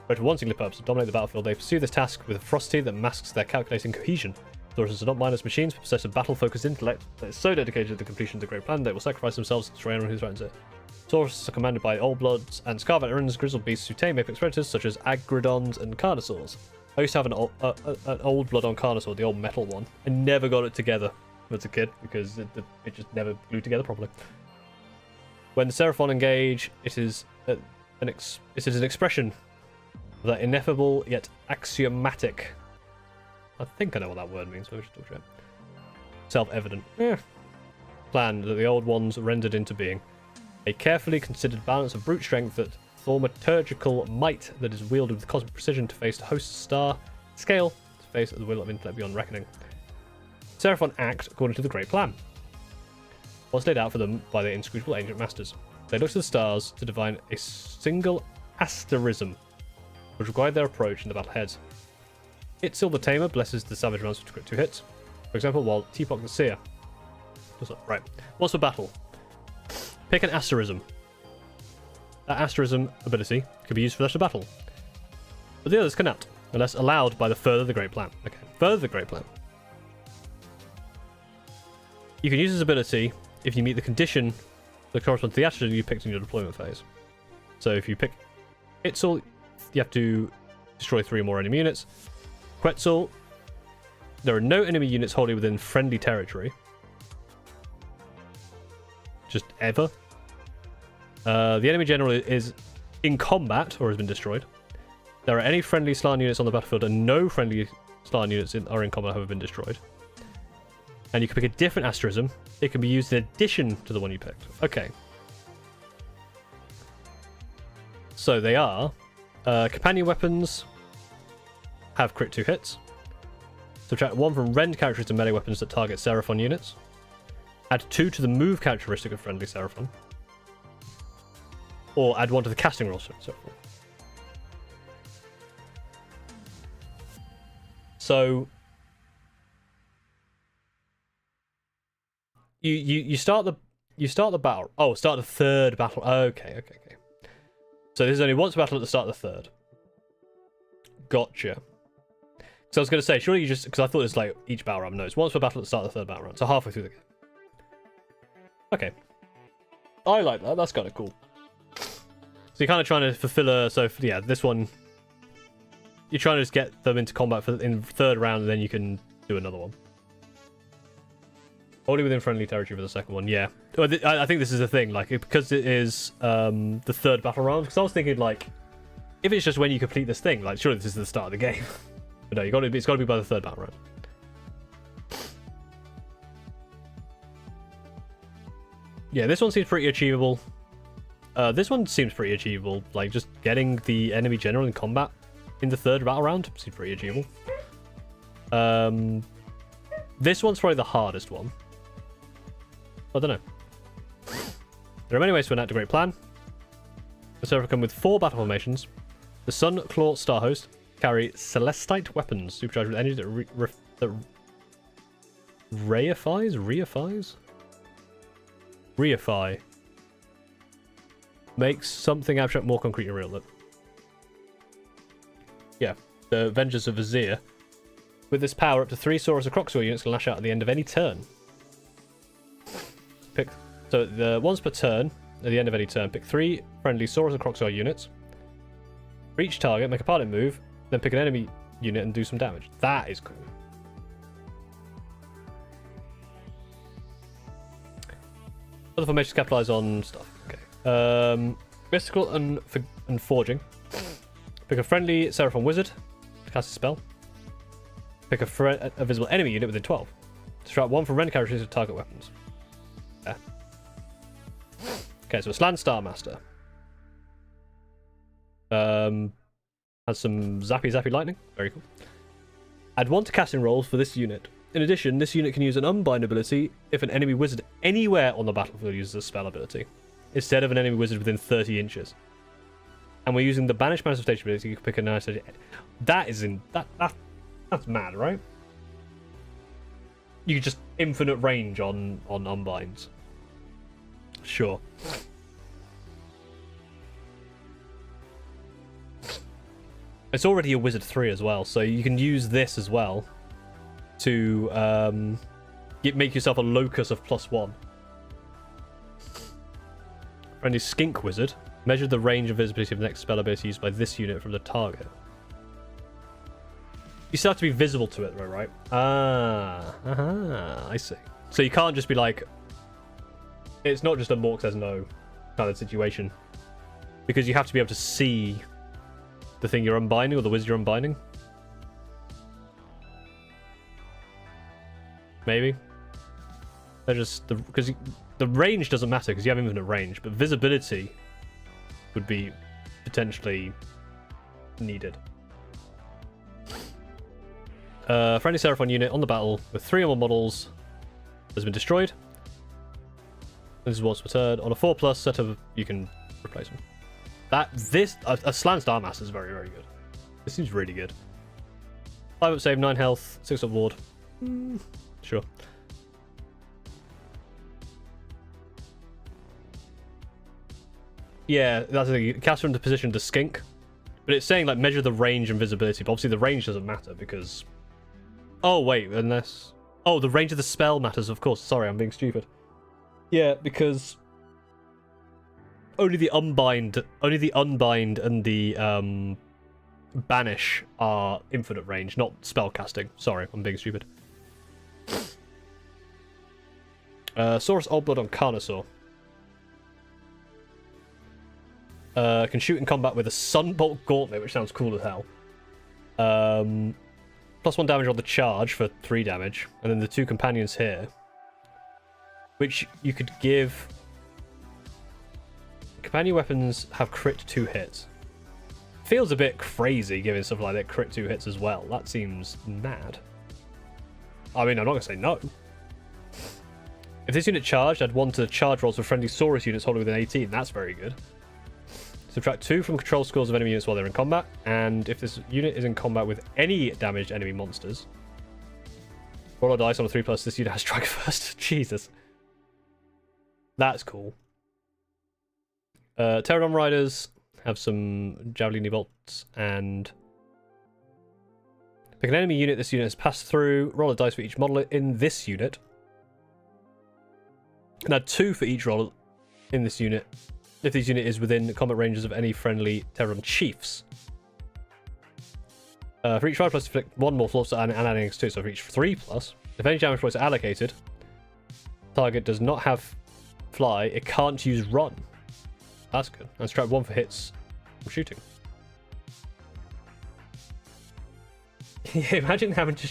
But for one singular purpose, to dominate the battlefield, they pursue this task with a ferocity that masks their calculating cohesion. Sauruses are not mindless machines, but possess a battle-focused intellect that is so dedicated to the completion of the great plan they will sacrifice themselves to destroy anyone who threatens it. Sauruses are commanded by Old Bloods and Scar veterans, grizzled beasts who tame apex predators such as Agridons and Carnosaurs. I used to have an Old Blood on Carnosaur, the old metal one. I never got it together as a kid because it just never glued together properly. When the Seraphon engage, it is an expression of that ineffable yet axiomatic I think I know what that word means, so we should double check. Self-evident. Plan that the old ones rendered into being. A carefully considered balance of brute strength that thaumaturgical might that is wielded with cosmic precision to face the host star scale to face the will of intellect beyond reckoning. Seraphon act according to the Great Plan. What's laid out for them by their inscrutable ancient masters. They look to the stars to divine a single asterism, which will guide their approach in the battle ahead. Itzel the Tamer blesses the savage rounds with 2 hits. For example, while Teapot the Seer. Right. What's for battle? Pick an asterism. That asterism ability can be used for the rest of battle. But the others cannot, unless allowed by the Further the Great Plan. Okay, Further the Great Plan. You can use this ability if you meet the condition that corresponds to the asterism you picked in your deployment phase. So if you pick Itzel, you have to destroy 3 more enemy units. Quetzal, there are no enemy units wholly within friendly territory. Just ever. The enemy general is in combat or has been destroyed. There are any friendly Slann units on the battlefield and no friendly Slann units are in combat have been destroyed. And you can pick a different asterism. It can be used in addition to the one you picked. Okay. So they are companion weapons have crit 2 hits. Subtract 1 from rend characteristics and melee weapons that target Seraphon units. Add 2 to the move characteristic of friendly Seraphon. Or add 1 to the casting rolls. So you start the battle. Oh, start the third battle. Okay. So there's only once a battle at the start of the third. Gotcha. So I was going to say, surely you just, because I thought it's like each battle round. No, it's once per battle at the start of the third battle round. So halfway through the game. Okay. I like that. That's kind of cool. So you're kind of trying to fulfill a... So, yeah, this one... You're trying to just get them into combat in third round, and then you can do another one. Only within friendly territory for the second one, yeah. I think this is a thing, like, because it is the third battle round. Because I was thinking, like, if it's just when you complete this thing, like, surely this is the start of the game. But no, it's got to be by the third battle round. Yeah, this one seems pretty achievable. This one seems pretty achievable. Like, just getting the enemy general in combat in the third battle round seems pretty achievable. This one's probably the hardest one. I don't know. There are many ways to enact a great plan. The server come with 4 battle formations. The Sun Claw Star Host carry Celestite weapons, supercharged with energy that reify. Makes something abstract more concrete and real. Look. Yeah, the Avengers of Azir. With this power, up to 3 Saurus or Croxor units can lash out at the end of any turn. So the once per turn, at the end of any turn, pick 3 friendly Saurus or Croxor units. For each target, make a pilot move, then pick an enemy unit and do some damage. That is cool. Other formations capitalize on stuff. Okay. Mystical and Forging. Pick a friendly Seraphon wizard to cast a spell. Pick a visible enemy unit within 12. Subtract 1 from rend characters to target weapons. Yeah. Okay, so a Slann Star Master. Has some zappy lightning. Very cool. Add 1 to casting rolls for this unit. In addition, this unit can use an Unbind ability if an enemy wizard anywhere on the battlefield uses a spell ability, instead of an enemy wizard within 30 inches. And we're using the Banished Manifestation ability, you can pick a nice... That's mad, right? You can just infinite range on Unbinds. Sure. It's already a Wizard 3 as well, so you can use this as well to make yourself a locus of +1. Friendly Skink Wizard. Measure the range of visibility of the next spell ability used by this unit from the target. You still have to be visible to it, though, right? I see. So you can't just be like... It's not just a Mork says no kind of situation. Because you have to be able to see the thing you're unbinding, or the wizard you're unbinding. maybe. They're just because the range doesn't matter because you have infinite range, but visibility would be potentially needed. Friendly Seraphon unit on the battle with 3 or more models has been destroyed. This is what's returned on a 4+ setup. You can replace them. A Slan Star Master is very, very good. This seems really good. 5 up save, 9 health, 6 up ward. Sure. Yeah, that's the thing. Caster into position to skink. But it's saying like measure the range and visibility, but obviously the range doesn't matter because... Oh wait, unless... Oh, the range of the spell matters, of course. Sorry, I'm being stupid. Yeah, because only the unbind and the banish are infinite range, not spell casting. Sorry, I'm being stupid. Saurus Old Blood on Carnosaur. Can shoot in combat with a Sunbolt Gauntlet, which sounds cool as hell. +1 damage on the charge for 3 damage, and then the 2 companions here, which you could give. Companion weapons have crit 2 hits. Feels a bit crazy giving stuff like that crit 2 hits as well. That seems mad. I mean, I'm not gonna say no. If this unit charged, I'd want to charge rolls for friendly Saurus units holding within 18. That's very good. Subtract 2 from control scores of enemy units while they're in combat, and if this unit is in combat with any damaged enemy monsters, roll a dice on a 3+. This unit has strike first. Jesus. That's cool. Pterodon Riders have some Javelin bolts, and pick an enemy unit this unit has passed through, roll a dice for each model in this unit, and add 2 for each roll in this unit if this unit is within combat ranges of any friendly Pterodon chiefs. For each 5+, inflict 1 more flaws and adding X2, so for each 3+, if any damage points are allocated, target does not have fly, it can't use run. That's good. And strap 1 for hits from shooting. Yeah, imagine having to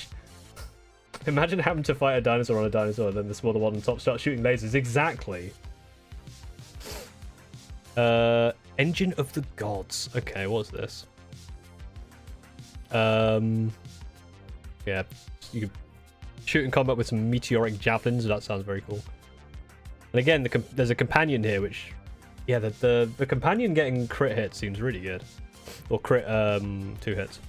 fight a dinosaur on a dinosaur, and then the smaller one on top starts shooting lasers. Exactly. Engine of the Gods. Okay, what's this? Yeah, you can shoot in combat with some meteoric javelins. That sounds very cool. And again, there's a companion here, which, yeah, the companion getting crit hits seems really good, or crit 2 hits.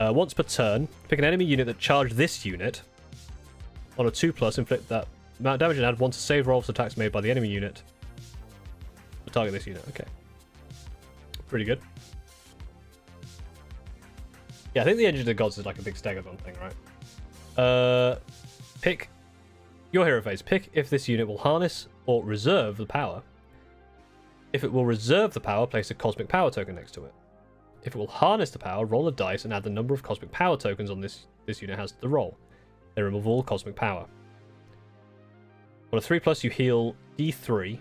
Once per turn, pick an enemy unit that charged this unit on a 2+, inflict that amount of damage and add 1 to save rolls attacks made by the enemy unit. Target this unit. Okay, pretty good. Yeah, I think the Engine of the Gods is like a big Stegodon thing, right? Pick your hero phase. Pick if this unit will harness or reserve the power. If it will reserve the power, place a cosmic power token next to it. If it will harness the power, roll a dice and add the number of cosmic power tokens on this unit has to the roll. They remove all cosmic power. On a 3+, you heal D3.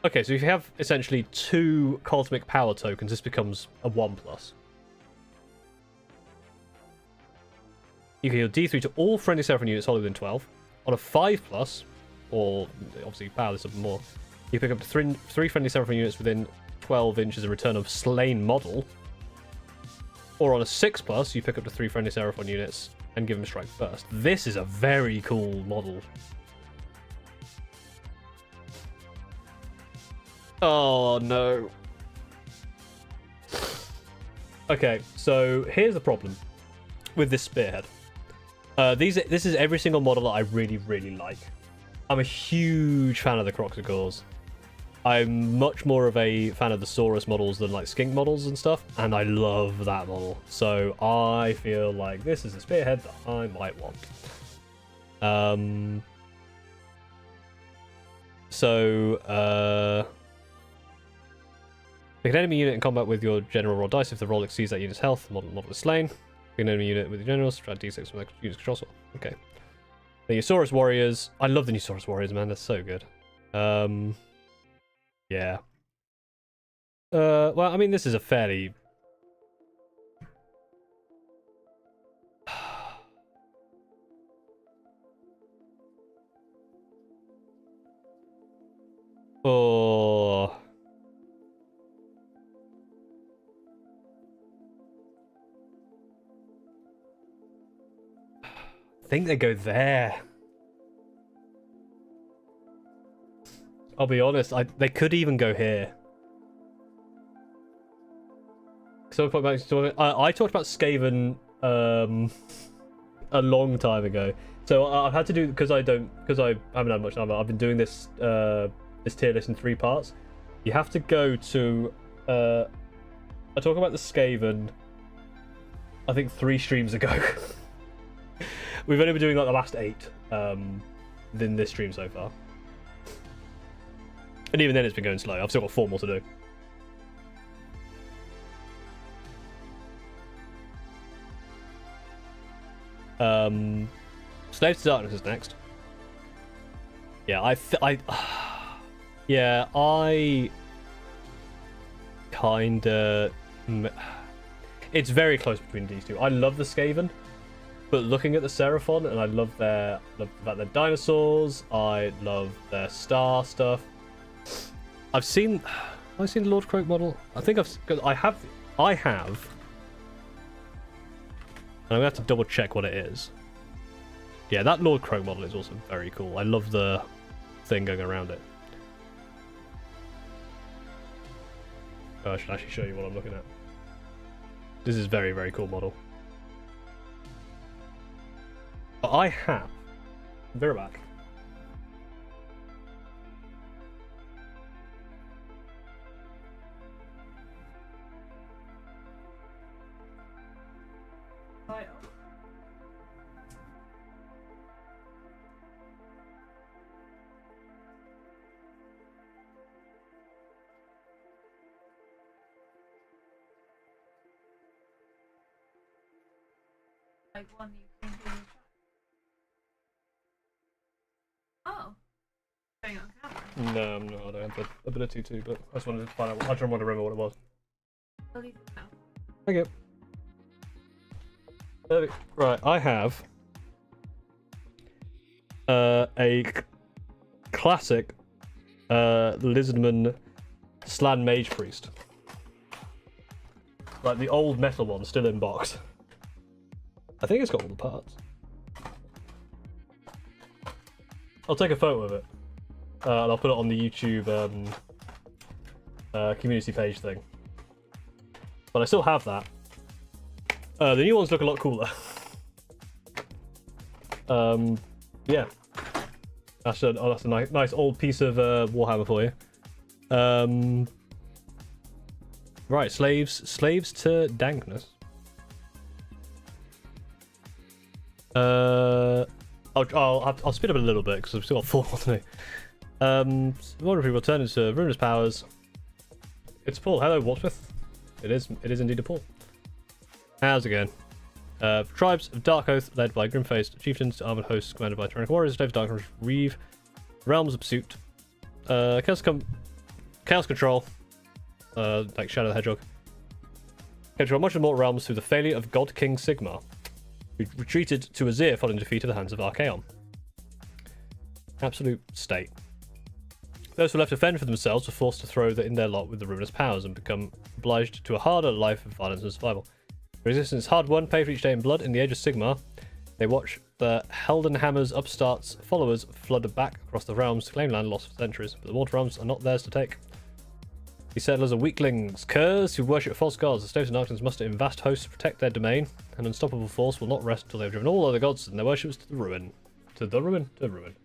Okay, so if you have essentially 2 cosmic power tokens, this becomes a 1+. You can heal D3 to all friendly Seraphon units holding within 12. On a 5+, or obviously power this up more, you pick up 3 friendly Seraphon units within 12 inches of return of slain model. Or on a 6+, you pick up to 3 friendly Seraphon units and give them strike first. This is a very cool model. Oh no. Okay, so here's the problem with this spearhead. This is every single model that I really, really like. I'm a huge fan of the Croxicores. I'm much more of a fan of the Saurus models than like skink models and stuff, and I love that model. So I feel like this is a spearhead that I might want. Pick an enemy unit in combat with your general roll dice. If the roll exceeds that unit's health, the model is slain. Pick an enemy unit with your general, subtract d6 from the unit's control sword. Okay. The Saurus Warriors. I love the new Saurus Warriors, man. They're so good. Yeah. Well, I mean, this is a fairly... Oh... I think they go there. I'll be honest, they could even go here. So I talked about Skaven a long time ago. So I've had to do because I haven't had much time. I've been doing this this tier list in 3 parts. You have to go to I talk about the Skaven I think 3 streams ago. We've only been doing like the last 8 in this stream so far. And even then it's been going slow. I've still got 4 more to do. Slaves to Darkness is next. Yeah, I kinda... It's very close between these two. I love the Skaven, but looking at the Seraphon, and I love the fact they're dinosaurs. I love their star stuff. Have I seen the Lord Croak model? I think I have. And I'm gonna have to double check what it is. Yeah, that Lord Croak model is also very cool. I love the thing going around it. Oh, I should actually show you what I'm looking at. This is very, very cool model. But I have Virback. Like one you can do. Oh. Going on camera. No, I'm not. I don't have the ability to, but I just wanted to find out. I just wanted to remember what it was. I'll leave it now. Thank you. Right, I have a classic Lizardman Slan Mage Priest. Like the old metal one, still in box. I think it's got all the parts. I'll take a photo of it. And I'll put it on the YouTube community page thing. But I still have that. The new ones look a lot cooler. Yeah. That's a nice old piece of Warhammer for you. Right, slaves to dankness. I'll speed up a little bit because I've still got 4 more to do. Wonderful return into ruinous powers. It's Paul. Hello, Walsmith. It is indeed a Paul. How's it going? Tribes of Dark Oath, led by grim-faced chieftains, to armored hosts commanded by tyrannical warriors, slaves of darkness, reeve realms of pursuit. Chaos control, like Shadow the Hedgehog. Control much more realms through the failure of God King Sigmar, who retreated to Azir following defeat at the hands of Archaon. Absolute state. Those who left to fend for themselves were forced to throw in their lot with the ruinous powers and become obliged to a harder life of violence and survival. Resistance hard won, paid for each day in blood. In the age of Sigmar, they watch the Heldenhammer's upstarts followers flood back across the realms to claim land lost for centuries, but the water realms are not theirs to take. These settlers are weaklings, curs who worship false gods. The slaves of darkness muster in vast hosts to protect their domain. An unstoppable force will not rest until they have driven all other gods and their worships to the ruin. To the ruin? To ruin.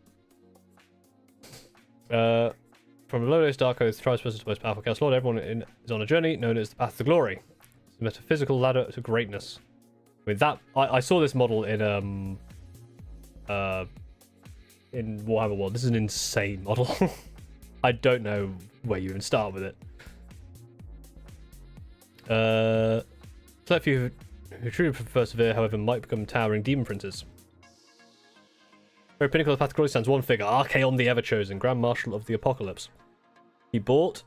From Lodo's Dark Oath, tribes versus the most powerful Chaos Lord, everyone is on a journey known as the Path to Glory. It's a metaphysical ladder to greatness. I mean, that I saw this model in Warhammer World. This is an insane model. I don't know where you even start with it. Select few who truly persevere, however, might become towering demon princes. Very pinnacle of the Path to Glory stands one figure, Archaon the Ever-Chosen, Grand Marshal of the Apocalypse. He brought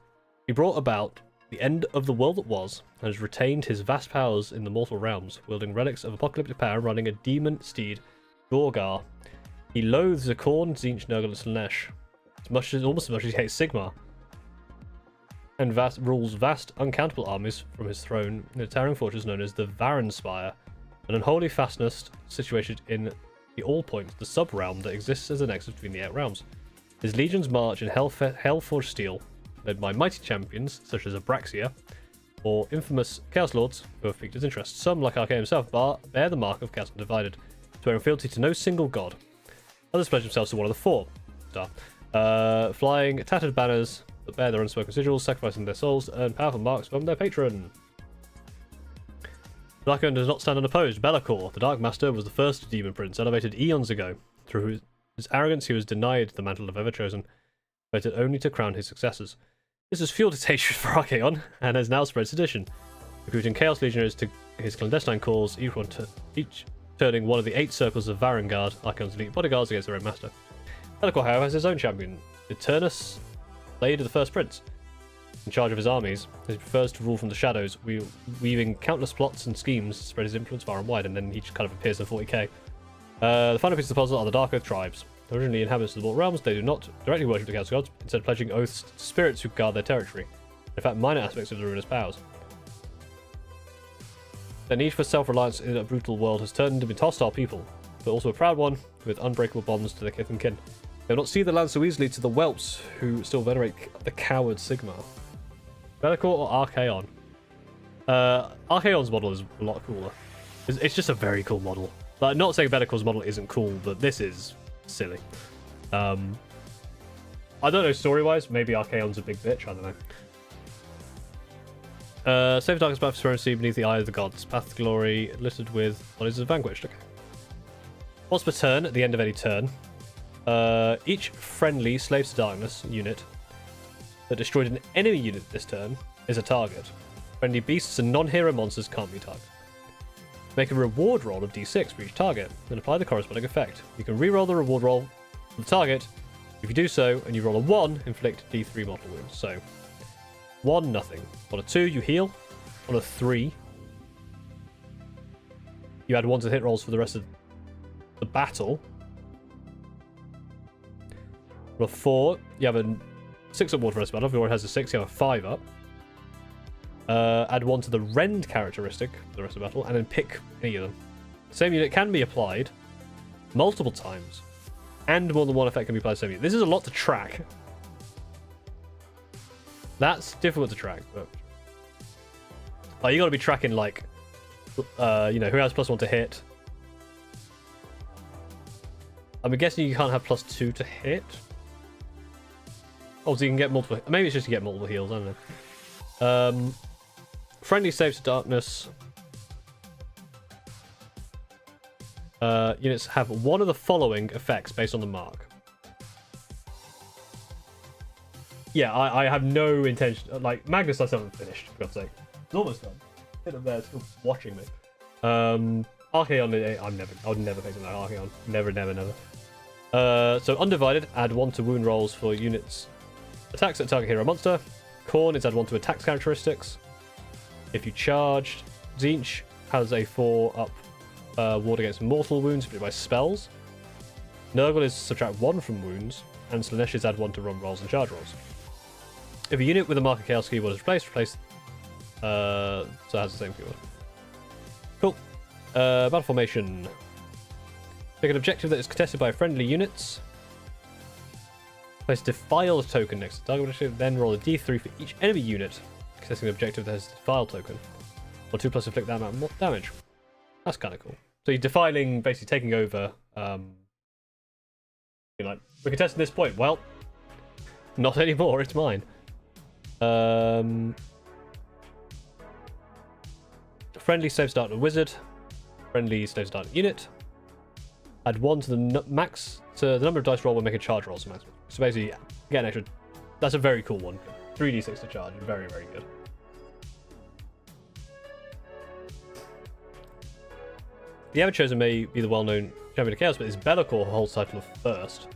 about the end of the world that was, and has retained his vast powers in the mortal realms, wielding relics of apocalyptic power, running a demon steed, Gorgar. He loathes the Khorne, Tzeentch, Nurgle, and Slaanesh, almost as much as he hates Sigmar, and rules vast, uncountable armies from his throne in a towering fortress known as the Varanspire, an unholy fastness situated in the All Point, the sub-realm that exists as a nexus between the eight realms. His legions march in Hellforged steel, led by mighty champions such as Abraxia, or infamous Chaos Lords who have piqued his interest. Some, like Archaon himself, bear the mark of Chaos Undivided, swearing fealty to no single god. Others pledge themselves to one of the four, flying tattered banners that bear their unspoken sigils, sacrificing their souls to earn powerful marks from their patron. Archaon does not stand unopposed. Be'lakor, the Dark Master, was the first demon prince, elevated eons ago. Through his arrogance, he was denied the mantle of Everchosen, waited only to crown his successors. This has fueled his hatred for Archaon, and has now spread sedition, recruiting Chaos Legionaries to his clandestine cause, each turning one of the 8 circles of Varangard, Archaon's elite bodyguards, against their own master. Be'lakor, however, has his own champion, Eternus, Blade of the First Prince. In charge of his armies, he prefers to rule from the shadows, weaving countless plots and schemes to spread his influence far and wide, and then he just kind of appears in 40k. The final piece of the puzzle are the Dark Oath tribes. Originally inhabitants of the mortal realms, they do not directly worship the Chaos Gods, instead pledging oaths to spirits who guard their territory. In fact, minor aspects of the ruinous powers. Their need for self-reliance in a brutal world has turned them into hostile people, but also a proud one with unbreakable bonds to their kith and kin. They will not see the land so easily to the whelps who still venerate the coward Sigmar. Be'lakor or Archaon? Archaon's model is a lot cooler. It's just a very cool model. Like, not saying Be'lakor's model isn't cool, but this is silly. I don't know story-wise. Maybe Archaon's a big bitch. I don't know. Save the darkest path to sea beneath the eye of the gods. Path to glory littered with bodies of vanquished. Okay. Once per turn, at the end of any turn, each friendly Slaves to Darkness unit that destroyed an enemy unit this turn is a target. Friendly beasts and non-hero monsters can't be targeted. Make a reward roll of d6 for each target, and apply the corresponding effect. You can re-roll the reward roll for the target. If you do so, and you roll a 1, inflict d3 mortal wounds. So, 1, nothing. On a 2, you heal. On a 3, you add 1 to the hit rolls for the rest of the battle. On a 4, you have a 6 up ward for the rest of the battle. If your one has a 6, you have a 5 up. Add 1 to the rend characteristic for the rest of the battle, and then pick any of them. The same unit can be applied multiple times, and more than one effect can be applied to the same unit. This is a lot to track. That's difficult to track, but you got to be tracking, like, who has +1 to hit. I'm guessing you can't have +2 to hit. Oh, so you can get multiple. Maybe it's just to get multiple heals. I don't know. Friendly saves to darkness. Units have one of the following effects based on the mark. Yeah, I have no intention. Like, Magnus, I still haven't finished, for God's sake. It's almost done. Hit up there, still watching me. Archaon, I would never pick something like Archaon. Never. So, Undivided, add 1 to wound rolls for units. Attacks that target hero monster. Khorne is add 1 to attacks characteristics. If you charged, Tzeentch has a 4-up ward against mortal wounds inflicted by spells. Nurgle is subtract 1 from wounds, and Slaanesh is add 1 to run rolls and charge rolls. If a unit with a mark of Chaos keyword is replaced, so it has the same keyword. Cool. Battle formation. Pick an objective that is contested by friendly units. Place a defiled token next to the target objective, then roll a d3 for each enemy unit contesting an objective that has a defiled token. Or 2 plus inflict that amount more damage. That's kind of cool. So you're defiling, basically taking over. You're like, we're contesting this point. Well, not anymore. It's mine. Friendly save start a wizard. Friendly save start unit. Add 1 to the max to the number of dice roll when making charge rolls. So basically, get an extra. That's a very cool one. 3d6 to charge. Very, very good. The Everchosen may be the well-known champion of chaos, but it's Be'lakor who holds the title of first.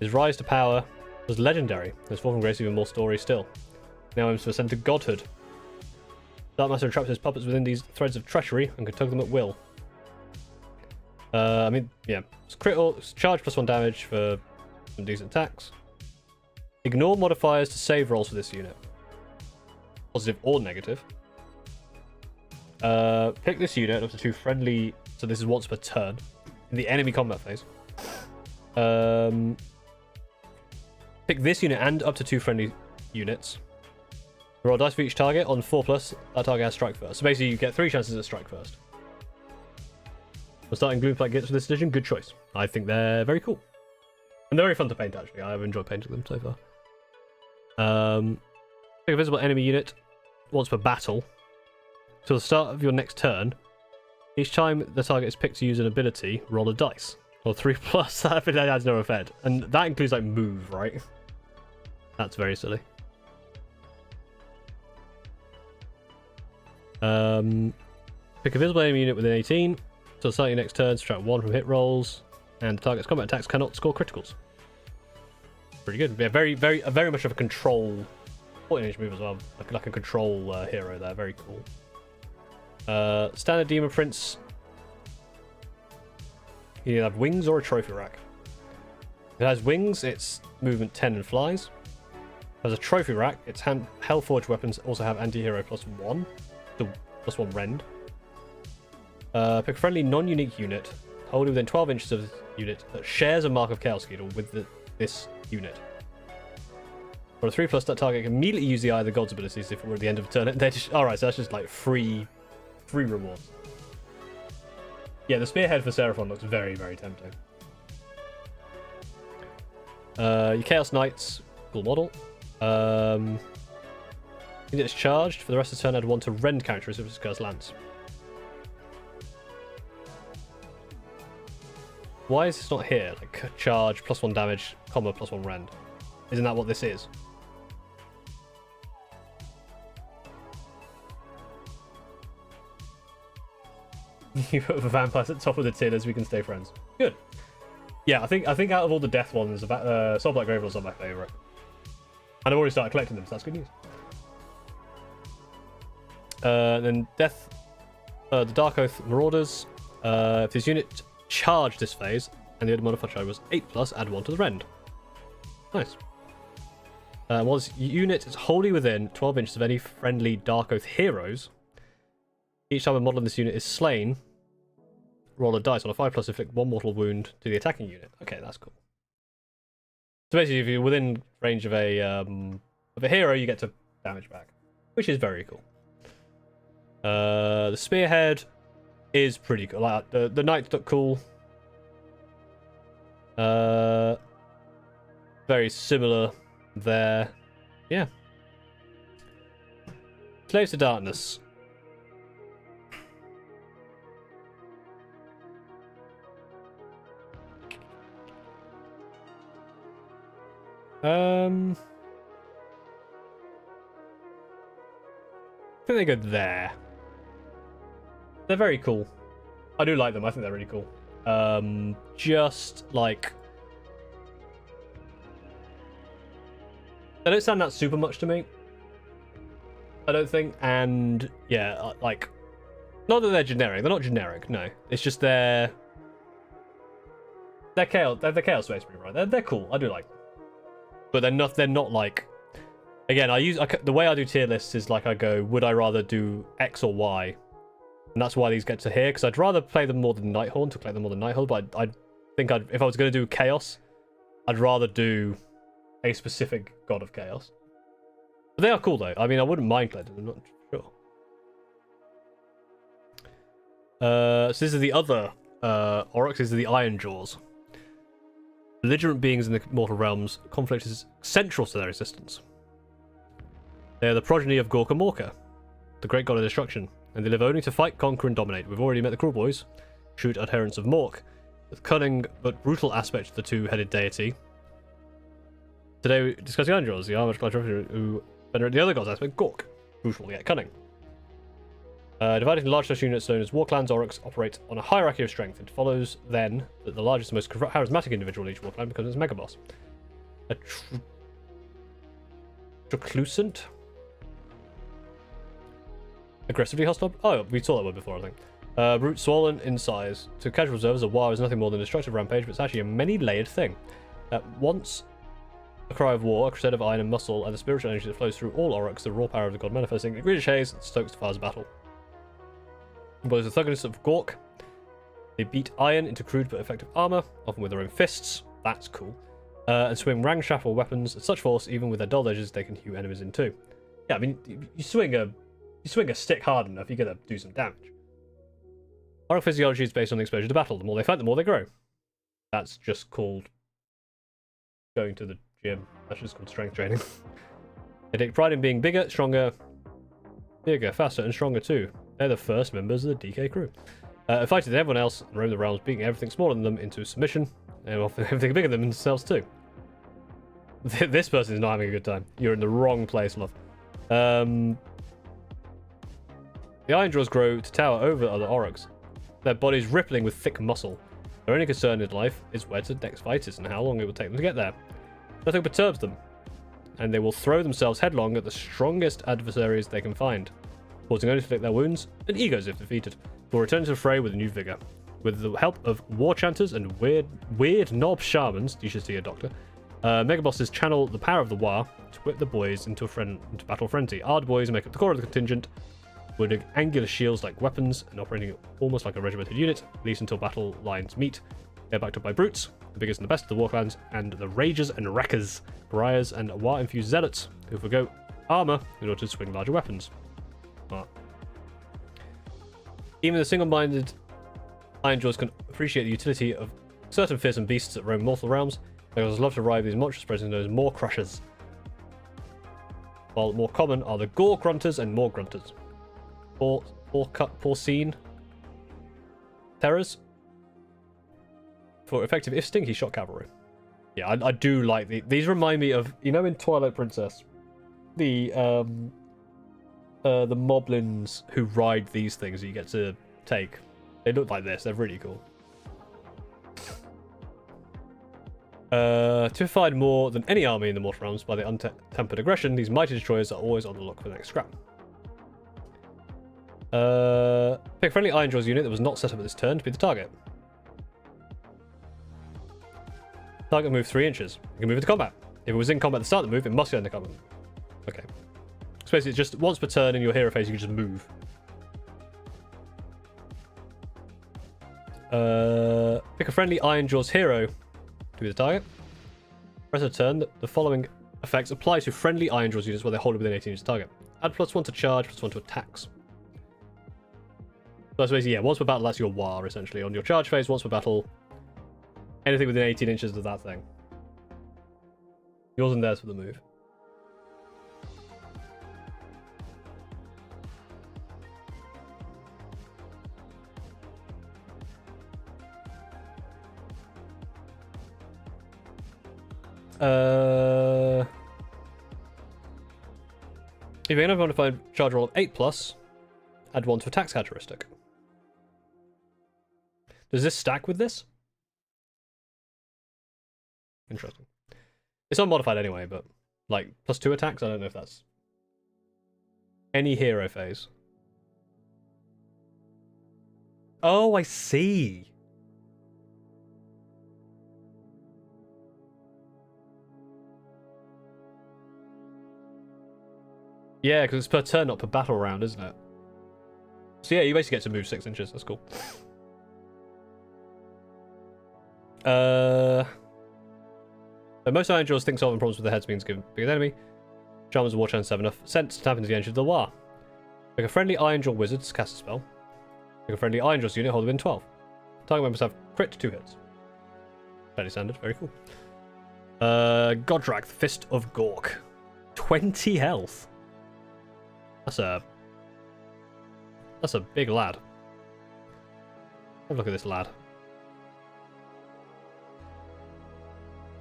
His rise to power was legendary. His fall from grace even more story still. Now aims to ascend to godhood. Darkmaster entraps his puppets within these threads of treachery and can tug them at will. I mean, yeah. It's critical, charge +1 damage for some decent attacks. Ignore modifiers to save rolls for this unit. Positive or negative. Pick this unit up to 2 friendly, so this is once per turn, in the enemy combat phase. Pick this unit and up to 2 friendly units. Roll dice for each target. On 4+, that target has strike first. So basically, you get 3 chances at strike first. We're starting Gloomspite Gits for this edition. Good choice. I think they're very cool. And they're very fun to paint, actually. I've enjoyed painting them so far. Pick a visible enemy unit once per battle. Till the start of your next turn, each time the target is picked to use an ability, roll a dice. Or 3+, that has no effect. And that includes, like, move, right? That's very silly. Pick a visible enemy unit within 18. So starting next turn, subtract 1 from hit rolls, and the target's combat attacks cannot score criticals. Pretty good. Yeah, very much of a control point range move as well, like a control hero there. Very cool. Standard Demon Prince. You either have wings or a trophy rack. If it has wings, it's movement 10 and flies. As a trophy rack, its Hellforged weapons also have anti-hero +1, the +1 rend. Pick a friendly non-unique unit, wholly within 12 inches of the unit that shares a mark of Chaos Beetle with this unit. For a 3+, that target can immediately use the Eye of the Gods abilities if it were at the end of a turn. They're just alright, so that's just like free rewards. Yeah, the Spearhead for Seraphon looks very, very tempting. Your Chaos Knights, cool model. Unit is charged. For the rest of the turn, I'd want to rend characteristics of Curse Lance. Why is this not here? Like, charge, +1 damage, combo, +1 rend. Isn't that what this is? You put the vampires at top of the tier as we can stay friends. Good. Yeah, I think out of all the death ones, Soulblight Gravelords are my favourite. And I've already started collecting them, so that's good news. Then Death, the Dark Oath Marauders. If this unit charged this phase, and the other modifier charge was 8+, add 1 to the rend. Nice. While this unit is wholly within 12 inches of any friendly Dark Oath heroes, each time a model in this unit is slain, roll a dice. On a 5+, inflict 1 mortal wound to the attacking unit. Okay, that's cool. So basically, if you're within range of a hero, you get to damage back, which is very cool. The Spearhead is pretty cool. Like, the Knights look cool. Very similar there. Yeah. Slaves to Darkness. I think they go there. They're very cool. I do like them. I think they're really cool. Just like, they don't stand out super much to me, I don't think. And yeah, like, not that they're generic. They're not generic. No, it's just they're chaos. They're Chaos Space Marine, right? They're cool. I do like them. But they're not like, again, the way I do tier lists is like I go, would I rather do X or Y? And that's why these get to here, because I'd rather play them more than Nighthorn to play them more than Nighthorn, but I think if I was going to do Chaos, I'd rather do a specific God of Chaos. But they are cool though. I mean, I wouldn't mind playing them, I'm not sure. So this is the other Aurochs. These are the Ironjaws. Belligerent beings in the mortal realms, conflict is central to their existence. They are the progeny of Gorka Morka, the great god of destruction, and they live only to fight, conquer, and dominate. We've already met the Kruleboyz, true adherents of Mork, with cunning but brutal aspect of the two-headed deity. Today we discuss the Ironjaws, the armored class who venerate the other god's aspect, Gork, brutal yet cunning. Divided into large units known as war clans, Aurochs operate on a hierarchy of strength. It follows then that the largest, most charismatic individual in each war clan becomes its megaboss. A Truclusant Aggressively hostile? Oh, we saw that one before, I think. Brute swollen in size. To casual observers, a war is nothing more than a destructive rampage, but it's actually a many-layered thing. At once a cry of war, a crusade of iron and muscle, and the spiritual energy that flows through all Aurochs, the raw power of the god manifesting, the greenish haze that stokes the fires of battle. Embodies the thuggishness of Gork. They beat iron into crude but effective armor, often with their own fists. That's cool. And swing ramshackle weapons at such force, even with their dull edges, they can hew enemies in two. Yeah, I mean, you swing a stick hard enough, you're gonna do some damage. Auroch physiology is based on the exposure to battle. The more they fight, the more they grow. That's just called going to the gym. That's just called strength training. They take pride in being bigger, stronger, faster, and stronger too. They're the first members of the DK crew. Fighting everyone else and roam the realms, beating everything smaller than them into submission, and often everything bigger than themselves too. This person is not having a good time. You're in the wrong place, love. The Ironjaws grow to tower over other Aurochs, their bodies rippling with thick muscle. Their only concern in life is where the next fight is and how long it will take them to get there. Nothing perturbs them, and they will throw themselves headlong at the strongest adversaries they can find, pausing only to lick their wounds and egos if defeated, will return to the fray with a new vigor. With the help of war chanters and weird knob shamans, you should see a doctor, mega bosses channel the power of the War to whip the boys into battle frenzy. Ard boys make up the core of the contingent, wielding angular shields like weapons and operating almost like a regimented unit, at least until battle lines meet. They're backed up by brutes, the biggest and the best of the war clans, and the ragers and wreckers, pariahs and war-infused zealots, who forgo armor in order to swing larger weapons. Even the single-minded Ironjaws can appreciate the utility of certain fearsome beasts that roam mortal realms. They also love to ride these monstrous presence known as Maw Crushers, while more common are the Gore Grunters and Maw Grunters. Porcine terrors for effective if stinky shot cavalry. Yeah, I do like these. Remind me of, you know, in Twilight Princess, the moblins who ride these things that you get to take. They look like this. They're really cool. Typified more than any army in the Mortal Realms by the untempered aggression, these mighty destroyers are always on the look for the next scrap. Pick a friendly Ironjaws unit that was not set up at this turn to be the target. Target move 3 inches. You can move into combat. If it was in combat at the start of the move, it must go into combat. Okay. So basically, it's just once per turn in your hero phase, you can just move. Pick a friendly Ironjaws hero to be the target. Press a turn. The following effects apply to friendly Ironjaws units while they hold it within 18 inches of target. Add +1 to charge, +1 to attacks. So that's basically, yeah, once per battle, that's your war, essentially. On your charge phase, once per battle, anything within 18 inches of that thing. Yours and theirs for the move. If you're going to find charge roll of 8+, add 1 to attacks characteristic. Does this stack with this? Interesting. It's unmodified anyway, but like +2 attacks, I don't know if that's any hero phase. Oh, I see. Yeah, because it's per turn, not per battle round, isn't it? So yeah, you basically get to move 6 inches. That's cool. Most Ironjaws think solving problems with their heads means giving big enemy. Shamans and War Chants have enough sense to tap into the engine of the War. Pick a friendly Ironjaw wizard to cast a spell. Pick a friendly Ironjaws unit, hold within 12. Target members have crit 2 hits. Fairly standard, very cool. Godrak, the Fist of Gork. 20 health. That's a big lad. Have a look at this lad.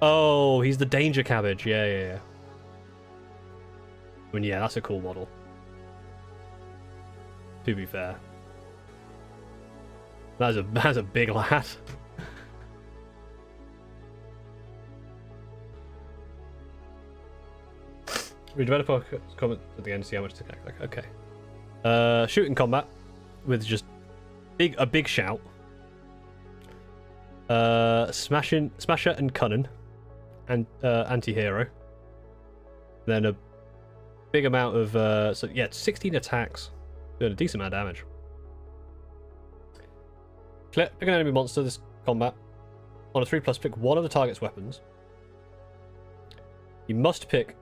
Oh, he's the danger cabbage. Yeah. I mean, yeah, that's a cool model. To be fair. That's a big lad. Read developer comment at the end to see how much to attack. Okay. Shooting combat with just a big shout. Smasher and Cunning, and anti-hero. Then a big amount of 16 attacks, doing a decent amount of damage. Pick an enemy monster this combat. On a 3+, pick one of the target's weapons. You must pick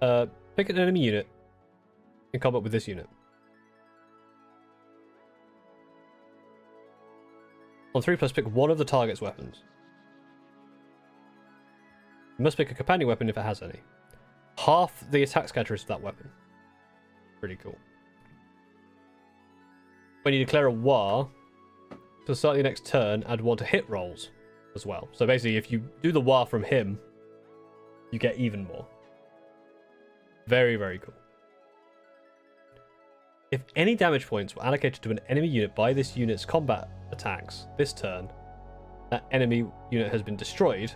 an enemy unit in combat with this unit. On 3+, pick one of the target's weapons. You must pick a companion weapon if it has any. Half the attack characteristics of that weapon. Pretty cool. When you declare a war, to start your next turn, add 1 to hit rolls as well. So basically, if you do the war from him, you get even more. Very, very cool. If any damage points were allocated to an enemy unit by this unit's combat attacks this turn, that enemy unit has been destroyed,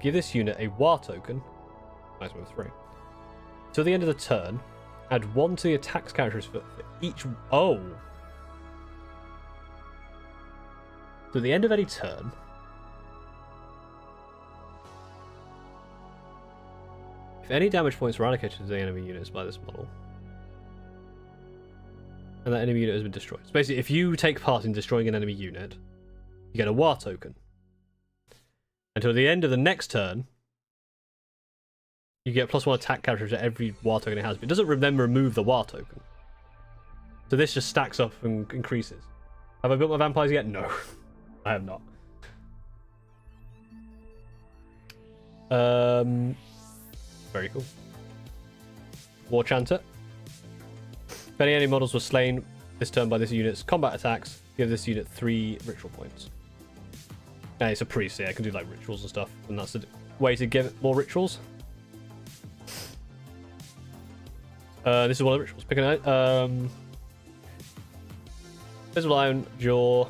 give this unit a war token, maximum of 3. Till the end of the turn, add 1 to the attacks characteristics for each... Oh! To the end of any turn, if any damage points were allocated to the enemy units by this model, and that enemy unit has been destroyed. So basically, if you take part in destroying an enemy unit, you get a war token. Until the end of the next turn, you get +1 attack character to every war token it has, but it doesn't remove the war token. So this just stacks up and increases. Have I built my vampires yet? No, I have not. Very cool. War Chanter. If any enemy models were slain this turn by this unit's combat attacks, give this unit 3 ritual points. And it's a priest, yeah, it can do like rituals and stuff, and that's the way to give it more rituals. This is one of the rituals. Pick an out. Visible Iron Jaw.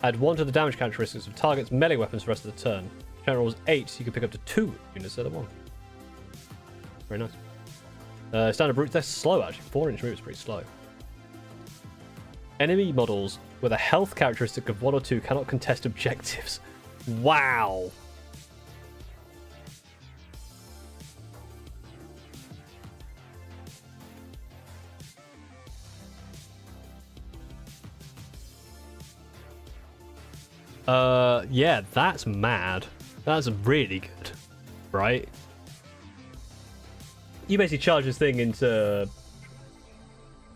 Add 1 to the damage characteristics of target's melee weapons for the rest of the turn. If the rolls 8, you can pick up to 2 units instead of 1. Very nice. Standard brutes, they're slow actually. 4-inch move is pretty slow. Enemy models with a health characteristic of 1 or 2 cannot contest objectives. Wow. Yeah, that's mad. That's really good, right? You basically charge this thing into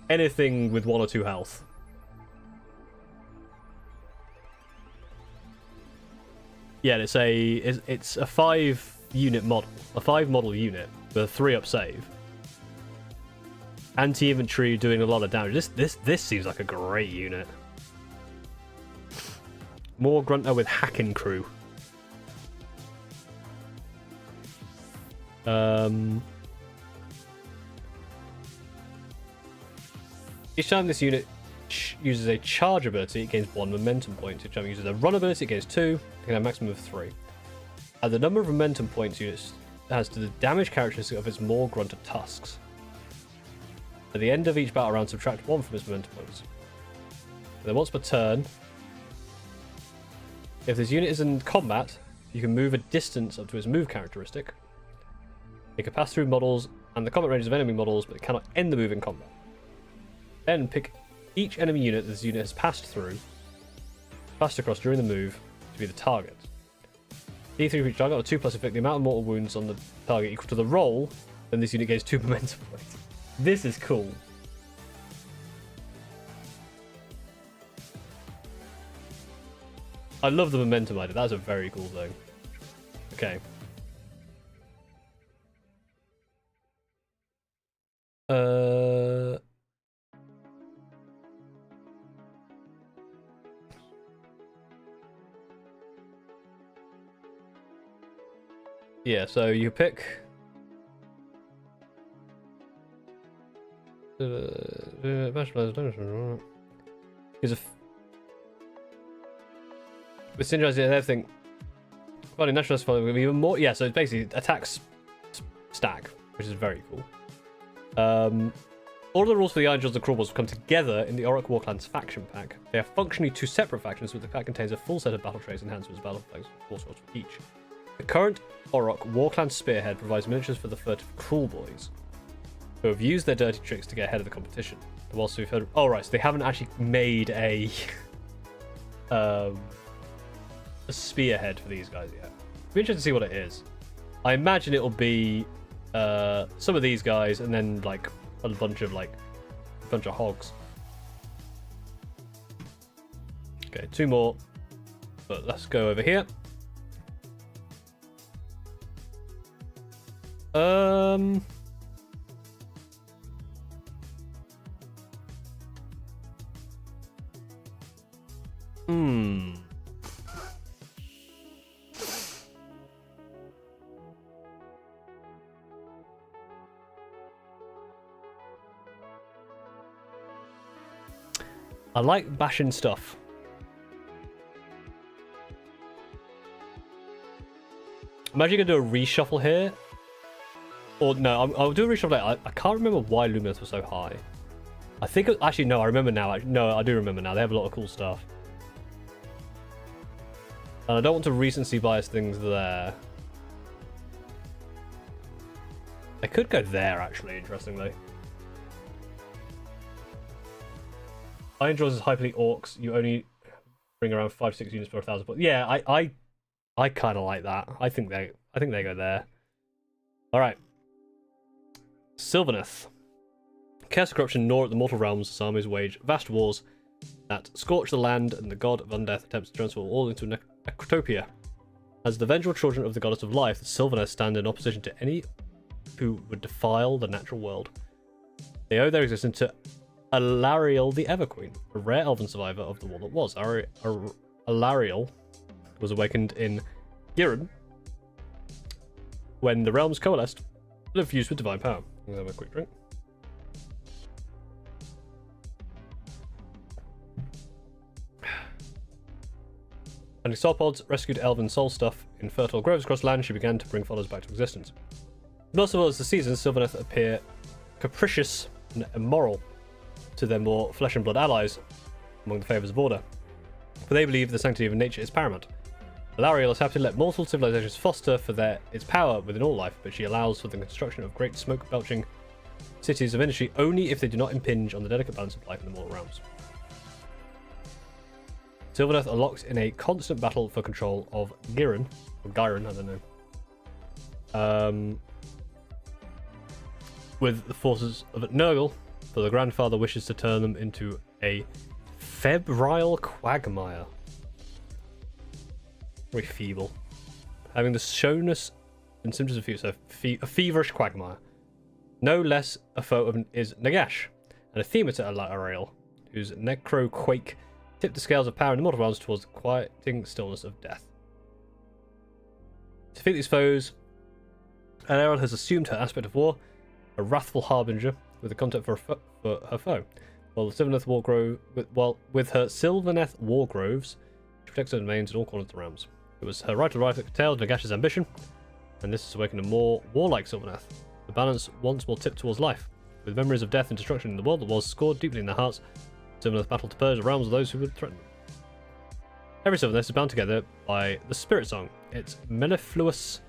anything with 1 or 2 health. Yeah, it's a 5-unit model, a 5-model unit with a 3-up save. Anti-infantry doing a lot of damage. This seems like a great unit. More grunter with hacking crew. Each time this unit uses a charge ability, it gains 1 momentum point. Each time it uses a run ability, it gains 2. It can have a maximum of 3. Add the number of momentum points units has to the damage characteristic of its more grunter tusks. At the end of each battle round, subtract 1 from its momentum points. And then once per turn, if this unit is in combat, you can move a distance up to its move characteristic. It can pass through models and the combat ranges of enemy models, but it cannot end the move in combat. Then pick each enemy unit this unit has passed across during the move to be the target. D3 for each target, or 2+ inflict the amount of mortal wounds on the target equal to the roll, then this unit gains 2 momentum points. This is cool. I love the momentum idea. That's a very cool thing. Okay. Yeah, so you pick with synergize and everything. Well, natural will be even more. Yeah, so it's basically attacks stack, which is very cool. All of the rules for the Ironjaws and Kruleboyz will come together in the Orruk Warclans faction pack. They are functionally two separate factions, but the pack contains a full set of battle traits, enhancements, battle flags, four swords for each. The current Orruk Warclan Spearhead provides miniatures for the furtive Kruleboyz, who have used their dirty tricks to get ahead of the competition. Whilst we've heard, oh right, so they haven't actually made a spearhead for these guys yet. Be interested to see what it is. I imagine it'll be some of these guys, and then like a bunch of hogs. Okay, two more. But let's go over here. I like bashing stuff. Imagine you can do a reshuffle here. Or no, I'll do a reshuffle later. I can't remember why Lumineth was so high. I think, actually no, I remember now. No, I do remember now. They have a lot of cool stuff. And I don't want to recency bias things there. I could go there, actually, interestingly. Ironjaws is hyperly orcs. You only bring around 5 to 6 units per 1,000. But yeah, I kind of like that. I think they go there. All right. Sylvaneth. Chaos and corruption gnaw at the mortal realms as armies wage vast wars that scorch the land, and the god of undeath attempts to transform all into a necrotopia. As the vengeful children of the goddess of life, the Sylvaneth stand in opposition to any who would defile the natural world. They owe their existence to Alariel the Everqueen, a rare elven survivor of the war that was. Alariel was awakened in Khorne when the realms coalesced and fused with divine power. Let's have a quick drink. Finding sauropods, rescued elven soul stuff in fertile groves across land, she began to bring followers back to existence. Most of all, as the seasons, Sylvaneth appear capricious and immoral to their more flesh and blood allies among the favours of order, for they believe the sanctity of nature is paramount. Alariel is happy to let mortal civilizations foster for its power within all life, but she allows for the construction of great smoke-belching cities of industry only if they do not impinge on the delicate balance of life in the mortal realms. Sylvaneth are locked in a constant battle for control of Khorne, or Gyron, I don't know, with the forces of Nurgle, for the grandfather wishes to turn them into a febrile quagmire. Very feeble. Having the showness and symptoms of fever, so a feverish quagmire. No less a foe is Nagash, and a theme to Alariel, whose necro quake tipped the scales of power in the mortal realms towards the quieting stillness of death. To defeat these foes, Alariel has assumed her aspect of war, a wrathful harbinger with a contempt for her foe, while the Sylvaneth with her Sylvaneth war groves, she protects her domains in all corners of the realms. It was her right to right that curtailed Nagash's ambition, and this has awakened a more warlike Sylvaneth. The balance once more tipped towards life, with memories of death and destruction in the world that was scored deeply in their hearts. Sylvaneth battled to purge the realms of those who would threaten them. Every Sylvaneth is bound together by the Spirit Song, its mellifluous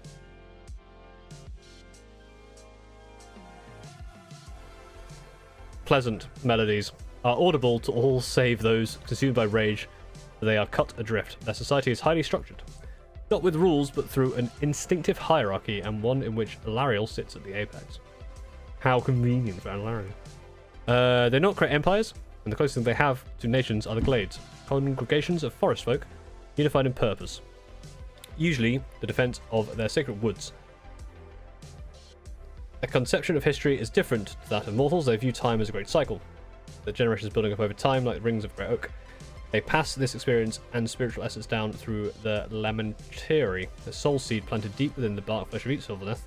pleasant melodies are audible to all save those consumed by rage. They are cut adrift. Their society is highly structured, not with rules, but through an instinctive hierarchy, and one in which Alariel sits at the apex. How convenient for Alariel. They don't create empires, and the closest thing they have to nations are the Glades, congregations of forest folk, unified in purpose, usually the defense of their sacred woods. Their conception of history is different to that of mortals. They view time as a great cycle, the generations building up over time like the rings of Grey Oak. They pass this experience and spiritual essence down through the Lamentary, the soul seed planted deep within the dark flesh of each Sylvaneth.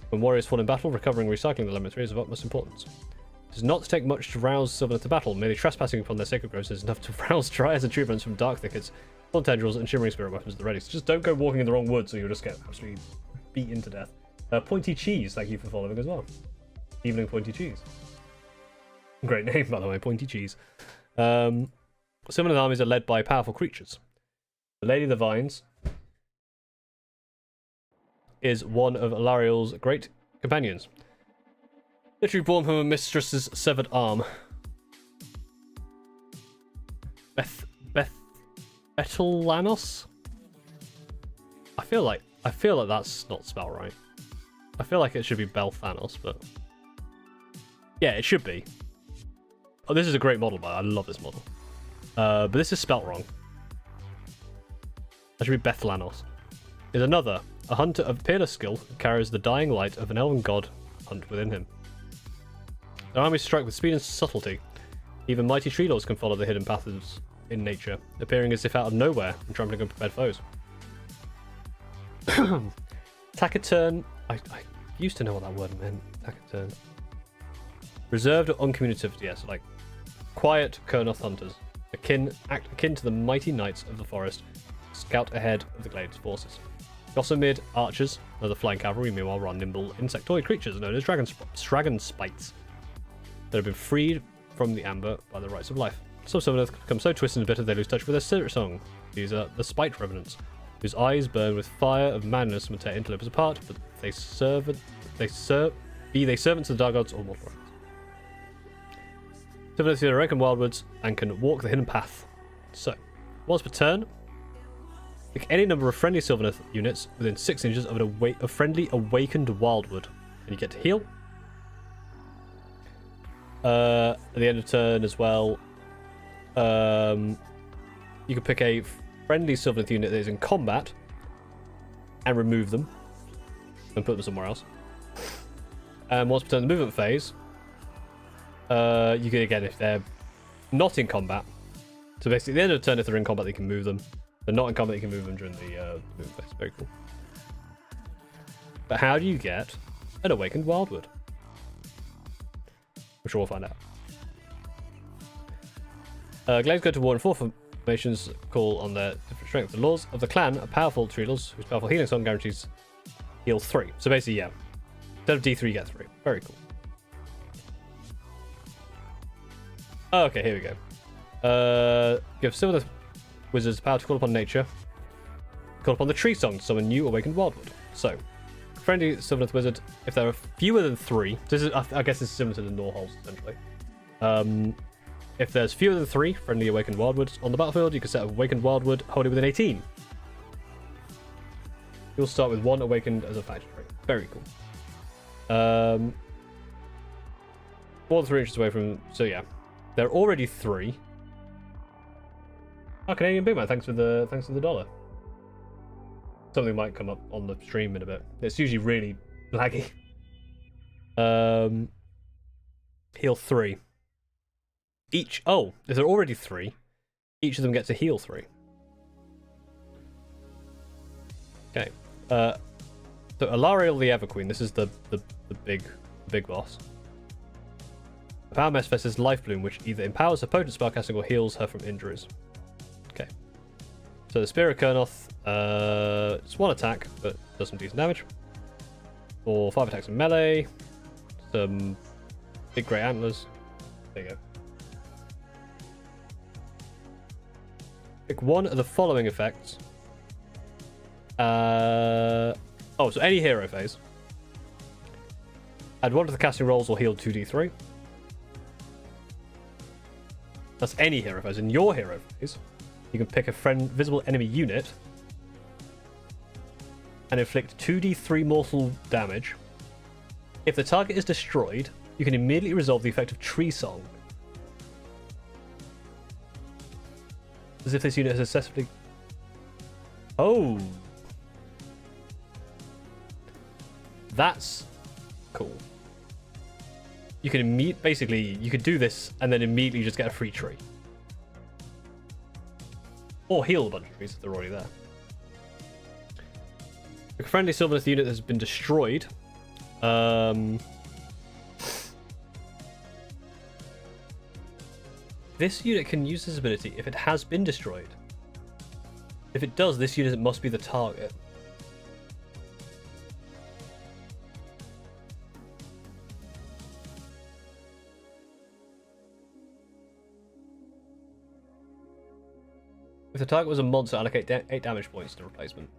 When warriors fall in battle, recovering and recycling the Lamentary is of utmost importance. It does not take much to rouse Sylvaneth to battle. Merely trespassing upon their sacred groves is enough to rouse Dryas and Treeburns from dark thickets, full tendrils, and shimmering spirit weapons at the ready. So just don't go walking in the wrong woods, or you'll just get absolutely beaten to death. Pointy Cheese, thank you for following as well. Evening Pointy Cheese. Great name, by the way, Pointy Cheese. Sylvaneth armies are led by powerful creatures. The Lady of the Vines is one of Alariel's great companions. Literally born from a mistress's severed arm. Betelanos? I feel like that's not spelled right. I feel like it should be Belthanos, but yeah, it should be. Oh, this is a great model, I love this model. But this is spelt wrong. That should be Bethlanos. Is another, a hunter of peerless skill who carries the dying light of an elven god hunt within him. Their armies strike with speed and subtlety. Even mighty tree lords can follow the hidden paths in nature, appearing as if out of nowhere and trampling unprepared foes. Taciturn. I used to know what that word meant. Taciturn. Reserved or uncommunicative, yes, like quiet Kurnoth hunters. Act akin to the mighty knights of the forest, scout ahead of the Glade's forces. Gossamid archers, another flying cavalry, meanwhile run nimble insectoid creatures known as dragon spites that have been freed from the amber by the rights of life. Some Sylvaneth become so twisted and bitter they lose touch with their spirit song. These are the Spite Revenants, whose eyes burn with fire of madness and tear interlopers apart, but be they servants of the dark gods or mortal. Sylvaneth are rank in wildwoods and can walk the hidden path. So, once per turn, pick any number of friendly Sylvaneth units within 6 inches of a friendly awakened wildwood, and you get to heal. At the end of turn as well, you can pick a friendly Sylvaneth unit that is in combat and remove them and put them somewhere else. And once per turn, the movement phase, you can, again, if they're not in combat, so basically at the end of the turn, if they're in combat, they can move them. If they're not in combat, you can move them during the movement phase. Very cool. But how do you get an awakened wildwood? Which we'll find out. Glades go to war in 4 formations, call on their different strength. The laws of the clan are powerful tree lords, whose powerful healing song guarantees heal 3. So basically, yeah, instead of D3, you get 3. Very cool. Okay, here we go. Give Sylvaneth wizards the power to call upon nature. Call upon the tree song to summon new awakened wildwood. So, friendly Sylvaneth wizard, if there are fewer than 3, this is, I guess this is similar to the Norholds, essentially. If there's fewer than 3 friendly awakened wildwoods on the battlefield, you can set awakened wildwood holding within 18. You'll start with 1 awakened as a faction trait. Very cool. More than 3 inches away from, so yeah. There are already 3. Oh, Canadian Big Man, thanks for the dollar. Something might come up on the stream in a bit. It's usually really laggy. Heal 3. Each. Oh, if there are already 3, each of them gets a heal 3. Okay. So Alariel the Everqueen. This is the big boss. The power manifests is Life Bloom, which either empowers her potent spellcasting or heals her from injuries. Okay. So the Spear of Kurnoth, it's 1 attack, but does some decent damage. Or 5 attacks in melee. Some big grey antlers. There you go. Pick 1 of the following effects. So any hero phase. Add 1 to the casting rolls or heal 2d3. That's any hero phase. In your hero phase, you can pick a visible enemy unit and inflict 2d3 mortal damage. If the target is destroyed, you can immediately resolve the effect of Tree Song. As if this unit has successfully... Oh! That's cool. You can basically, you could do this and then immediately just get a free tree. Or heal a bunch of trees if they're already there. A friendly Sylvaneth unit has been destroyed. This unit can use this ability if it has been destroyed. If it does, this unit must be the target. If the target was a monster, allocate 8 damage points to replacement.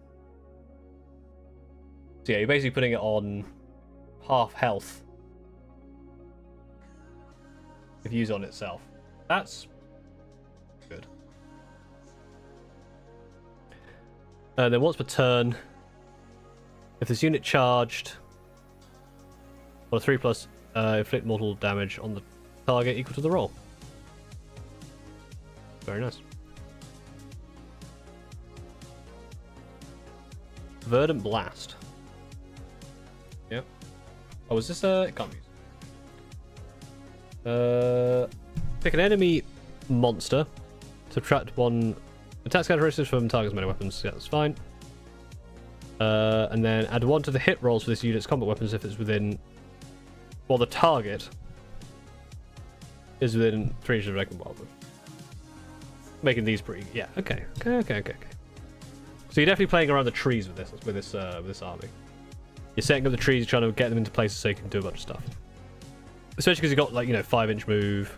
So yeah, you're basically putting it on half health if used on itself. That's good. And then once per turn, if this unit charged on a 3+, inflict mortal damage on the target equal to the roll. Very nice. Verdant Blast. Yep. Oh, is this it can't be used. Pick an enemy monster. Subtract 1 attack characteristics from target's melee weapons. Yeah, that's fine. And then add 1 to the hit rolls for this unit's combat weapons if it's within... Well, the target is within 3 inches of regular wildwood. Making these pretty... Yeah, okay. So you're definitely playing around the trees with this army. You're setting up the trees, trying to get them into places so you can do a bunch of stuff. Especially because you've got, like, 5-inch move.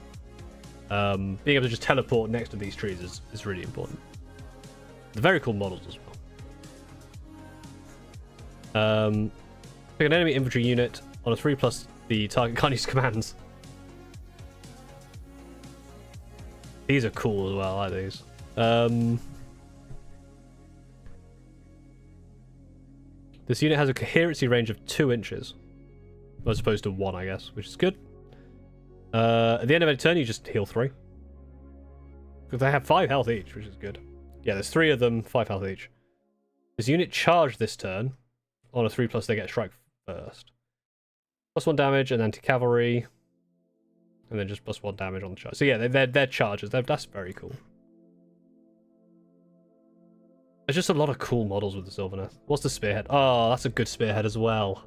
Being able to just teleport next to these trees is really important. They're very cool models as well. Pick an enemy infantry unit on a 3+, the target can't use commands. These are cool as well, I like these. This unit has a coherency range of 2 inches. As opposed to 1, I guess, which is good. At the end of a turn, you just heal 3. Because they have 5 health each, which is good. Yeah, there's 3 of them, 5 health each. This unit charged this turn. On a 3+, they get strike first. +1 damage and anti-cavalry. And then just +1 damage on the charge. So yeah, they're charges. That's very cool. There's just a lot of cool models with the Sylvaneth. What's the spearhead? Oh, that's a good spearhead as well.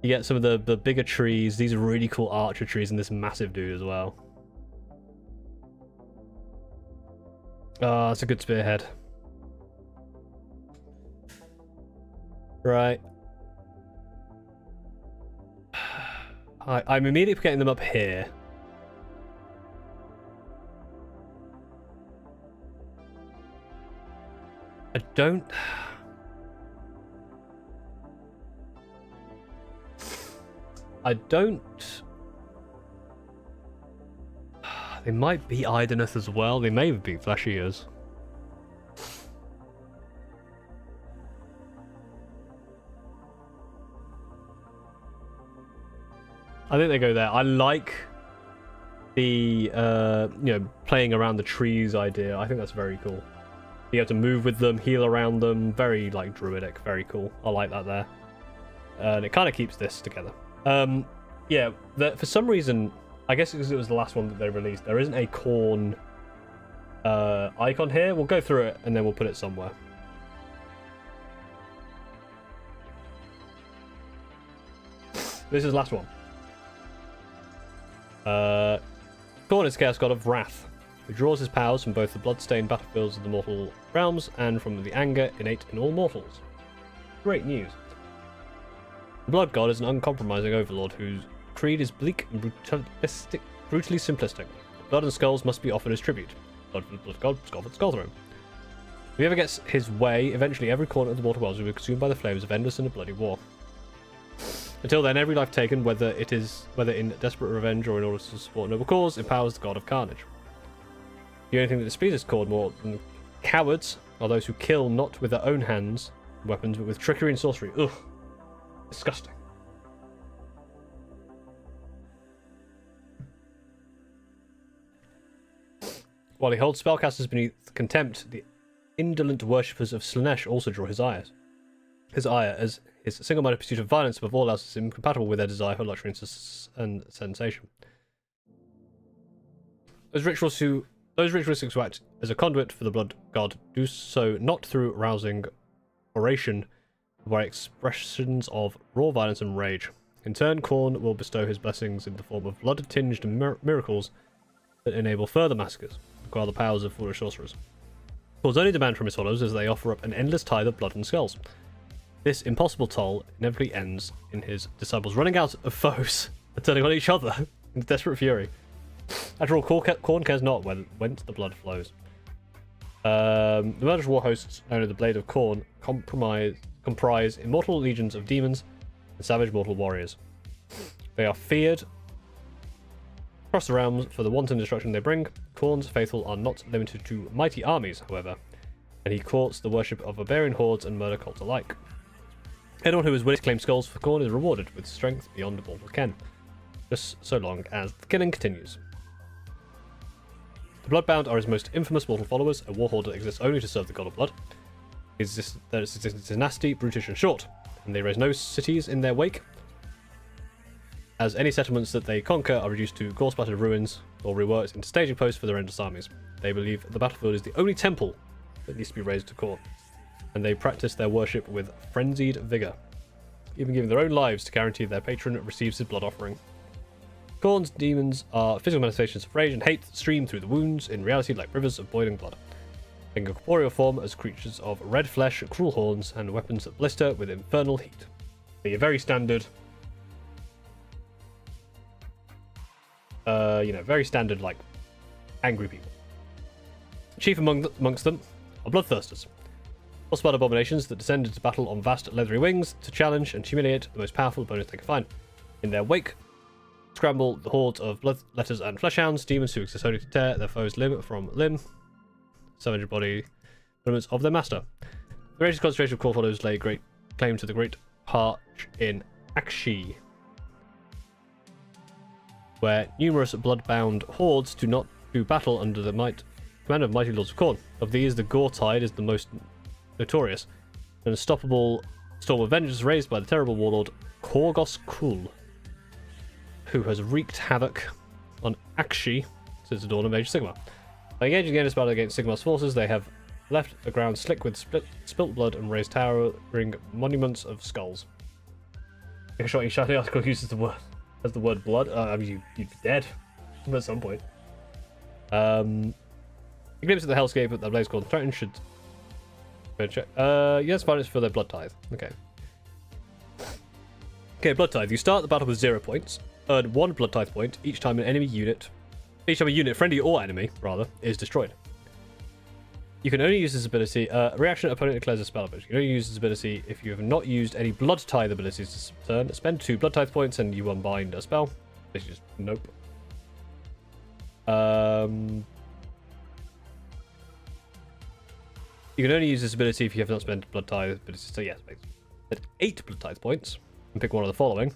You get some of the bigger trees. These are really cool archer trees and this massive dude as well. Oh, that's a good spearhead. Right. I'm immediately getting them up here. I don't... They might be Ironjaws as well. They may be Flesh Eaters. I think they go there. I like the playing around the trees idea. I think that's very cool. You have to move with them, heal around them. Very like druidic. Very cool. I like that there. And it kind of keeps this together. Yeah, for some reason, I guess because it was the last one that they released, there isn't a Khorne icon here. We'll go through it and then we'll put it somewhere. This is the last one. Khorne is Chaos God of Wrath, who draws his powers from both the blood-stained battlefields of the mortal realms and from the anger innate in all mortals. Great news. The Blood God is an uncompromising overlord whose creed is bleak and brutally simplistic. Blood and skulls must be offered as tribute. Blood for the Blood God, skull for the Skull Throne. If he ever gets his way, eventually every corner of the mortal worlds will be consumed by the flames of endless and a bloody war. Until then, every life taken, whether in desperate revenge or in order to support a noble cause, empowers the God of Carnage. The only thing that displeases Khorne more than cowards are those who kill not with their own hands, weapons, but with trickery and sorcery. Ugh. Disgusting. While he holds spellcasters beneath contempt, the indolent worshippers of Slaanesh also draw his ire. His ire, as his single-minded pursuit of violence above all else is incompatible with their desire for luxury and sensation. Those ritualists who act as a conduit for the blood god do so not through rousing oration, but by expressions of raw violence and rage. In turn, Khorne will bestow his blessings in the form of blood-tinged miracles that enable further massacres, acquire the powers of foolish sorcerers. Khorne's only demand from his followers is that they offer up an endless tithe of blood and skulls. This impossible toll inevitably ends in his disciples running out of foes and turning on each other in desperate fury. After all, Khorne cares not whence the blood flows. The murderous war hosts known as the Blade of Khorne comprise immortal legions of demons and savage mortal warriors. They are feared across the realms for the wanton destruction they bring. Khorne's faithful are not limited to mighty armies, however, and he courts the worship of barbarian hordes and murder cults alike. Anyone who is willing to claim skulls for Khorne is rewarded with strength beyond mortal ken, just so long as the killing continues. The Bloodbound are his most infamous mortal followers, a warhorde that exists only to serve the god of blood. Their existence is nasty, brutish, and short, and they raise no cities in their wake, as any settlements that they conquer are reduced to gore-splattered ruins or reworked into staging posts for their endless armies. They believe the battlefield is the only temple that needs to be raised to Khorne, and they practice their worship with frenzied vigor, even giving their own lives to guarantee their patron receives his blood offering. Khorne's demons are physical manifestations of rage and hate that stream through the wounds, in reality like rivers of boiling blood. Taking a corporeal form as creatures of red flesh, cruel horns, and weapons that blister with infernal heat. They're very standard, very standard, like, angry people. Chief amongst them are bloodthirsters, hostile abominations that descend into battle on vast leathery wings to challenge and humiliate the most powerful opponents they can find. In their wake, scramble the hordes of bloodletters and fleshhounds, demons who exist only to tear their foes limb from limb, savage body elements of their master. The greatest concentration of core followers lay great claim to the great parch in Akshi, where numerous bloodbound hordes do not do battle under the command of mighty lords of Khorne. Of these, the Gore Tide is the most notorious, an unstoppable storm of vengeance raised by the terrible warlord Khorgos Khul, who has wreaked havoc on Akshi since the dawn of Age of Sigmar. By engaging in this battle against Sigmar's forces, they have left the ground slick with spilt blood and raised towering monuments of skulls. A shiny article uses the word blood. I mean, you'd be dead at some point. A glimpse at the hellscape that the Blaze Khorne threaten should check. Yes, fine, it's for their blood tithe. Okay, blood tithe. You start the battle with 0 points. Earn 1 blood tithe point each time a unit, friendly or enemy, rather, is destroyed. You can only use this ability. Reaction: opponent declares a spell ability. You can only use this ability if you have not used any blood tithe abilities this turn. Spend 2 blood tithe points and you unbind a spell. Basically just nope. You can only use this ability if you have not spent blood tithe abilities. So yes, at 8 blood tithe points and pick one of the following.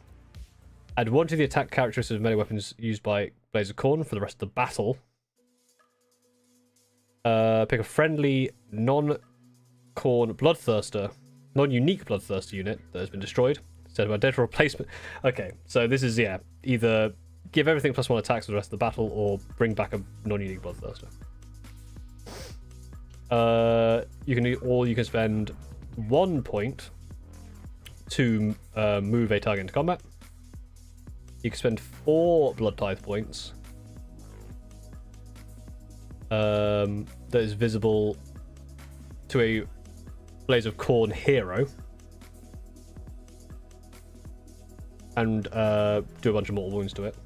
Add 1 to the attack characteristics of melee weapons used by Blaze of Khorne for the rest of the battle. Pick a friendly non-unique bloodthirster unit that has been destroyed instead of a dead replacement. Okay, so this is either give everything +1 attacks for the rest of the battle or bring back a non-unique bloodthirster. You can spend 1 point to move a target into combat. You can spend 4 blood tithe points. That is visible to a Blaze of Khorne hero, and do a bunch of mortal wounds to it.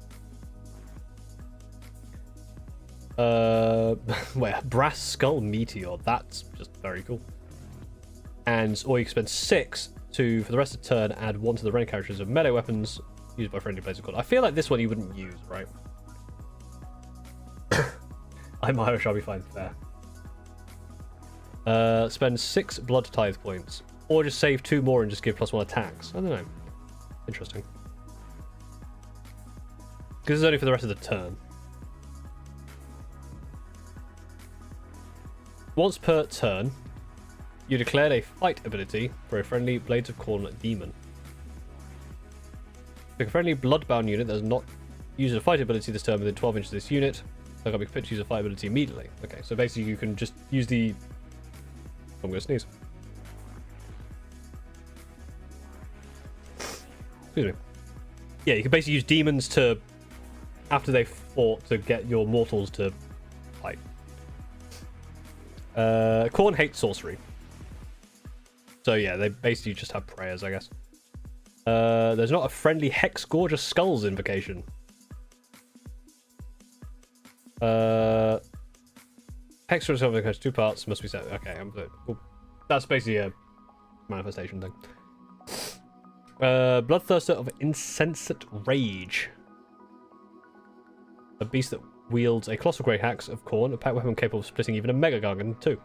Brass Skull Meteor, that's just very cool. Or you can spend 6 to, for the rest of the turn, add 1 to the range characters of melee weapons used by friendly Blaze of Khorne. I feel like this one you wouldn't use, right? I'm Irish, I'll be fine. Fair. Spend 6 blood tithe points. Or just save 2 more and just give +1 attacks. I don't know. Interesting. Because it's only for the rest of the turn. Once per turn, you declared a fight ability for a friendly Blades of Khorne demon. Pick a friendly bloodbound unit that has not used a fight ability this turn within 12 inches of this unit. I got to use a fight ability immediately. Okay, so basically you can just use the... I'm going to sneeze. Excuse me. Yeah, you can basically use demons to, after they fought, to get your mortals to fight. Khorne hates sorcery. So yeah, they basically just have prayers, I guess. There's not a friendly Hex Gorgeous Skulls invocation. Hexer is something has 2 parts, must be set. Okay, well, that's basically a manifestation thing. Bloodthirster of Insensate Rage. A beast that wields a colossal great axe of Khorne, a pack weapon capable of splitting even a Mega Gargant in 2.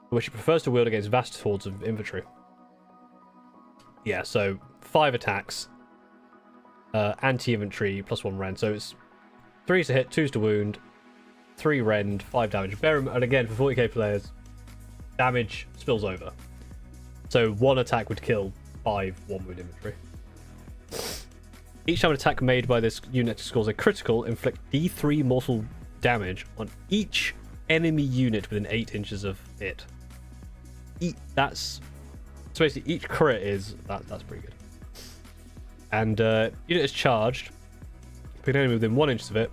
Which he prefers to wield against vast hordes of infantry. Yeah, so 5 attacks. Anti-infantry, +1 rend. So it's 3's to hit, 2's to wound, 3 rend, 5 damage. And again, for 40k players, damage spills over. So 1 attack would kill 5 1-wound infantry. Each time an attack made by this unit scores a critical, inflict D3 mortal damage on each enemy unit within 8 inches of it. So basically each crit is that's pretty good. And unit is charged. If an enemy within 1 inch of it,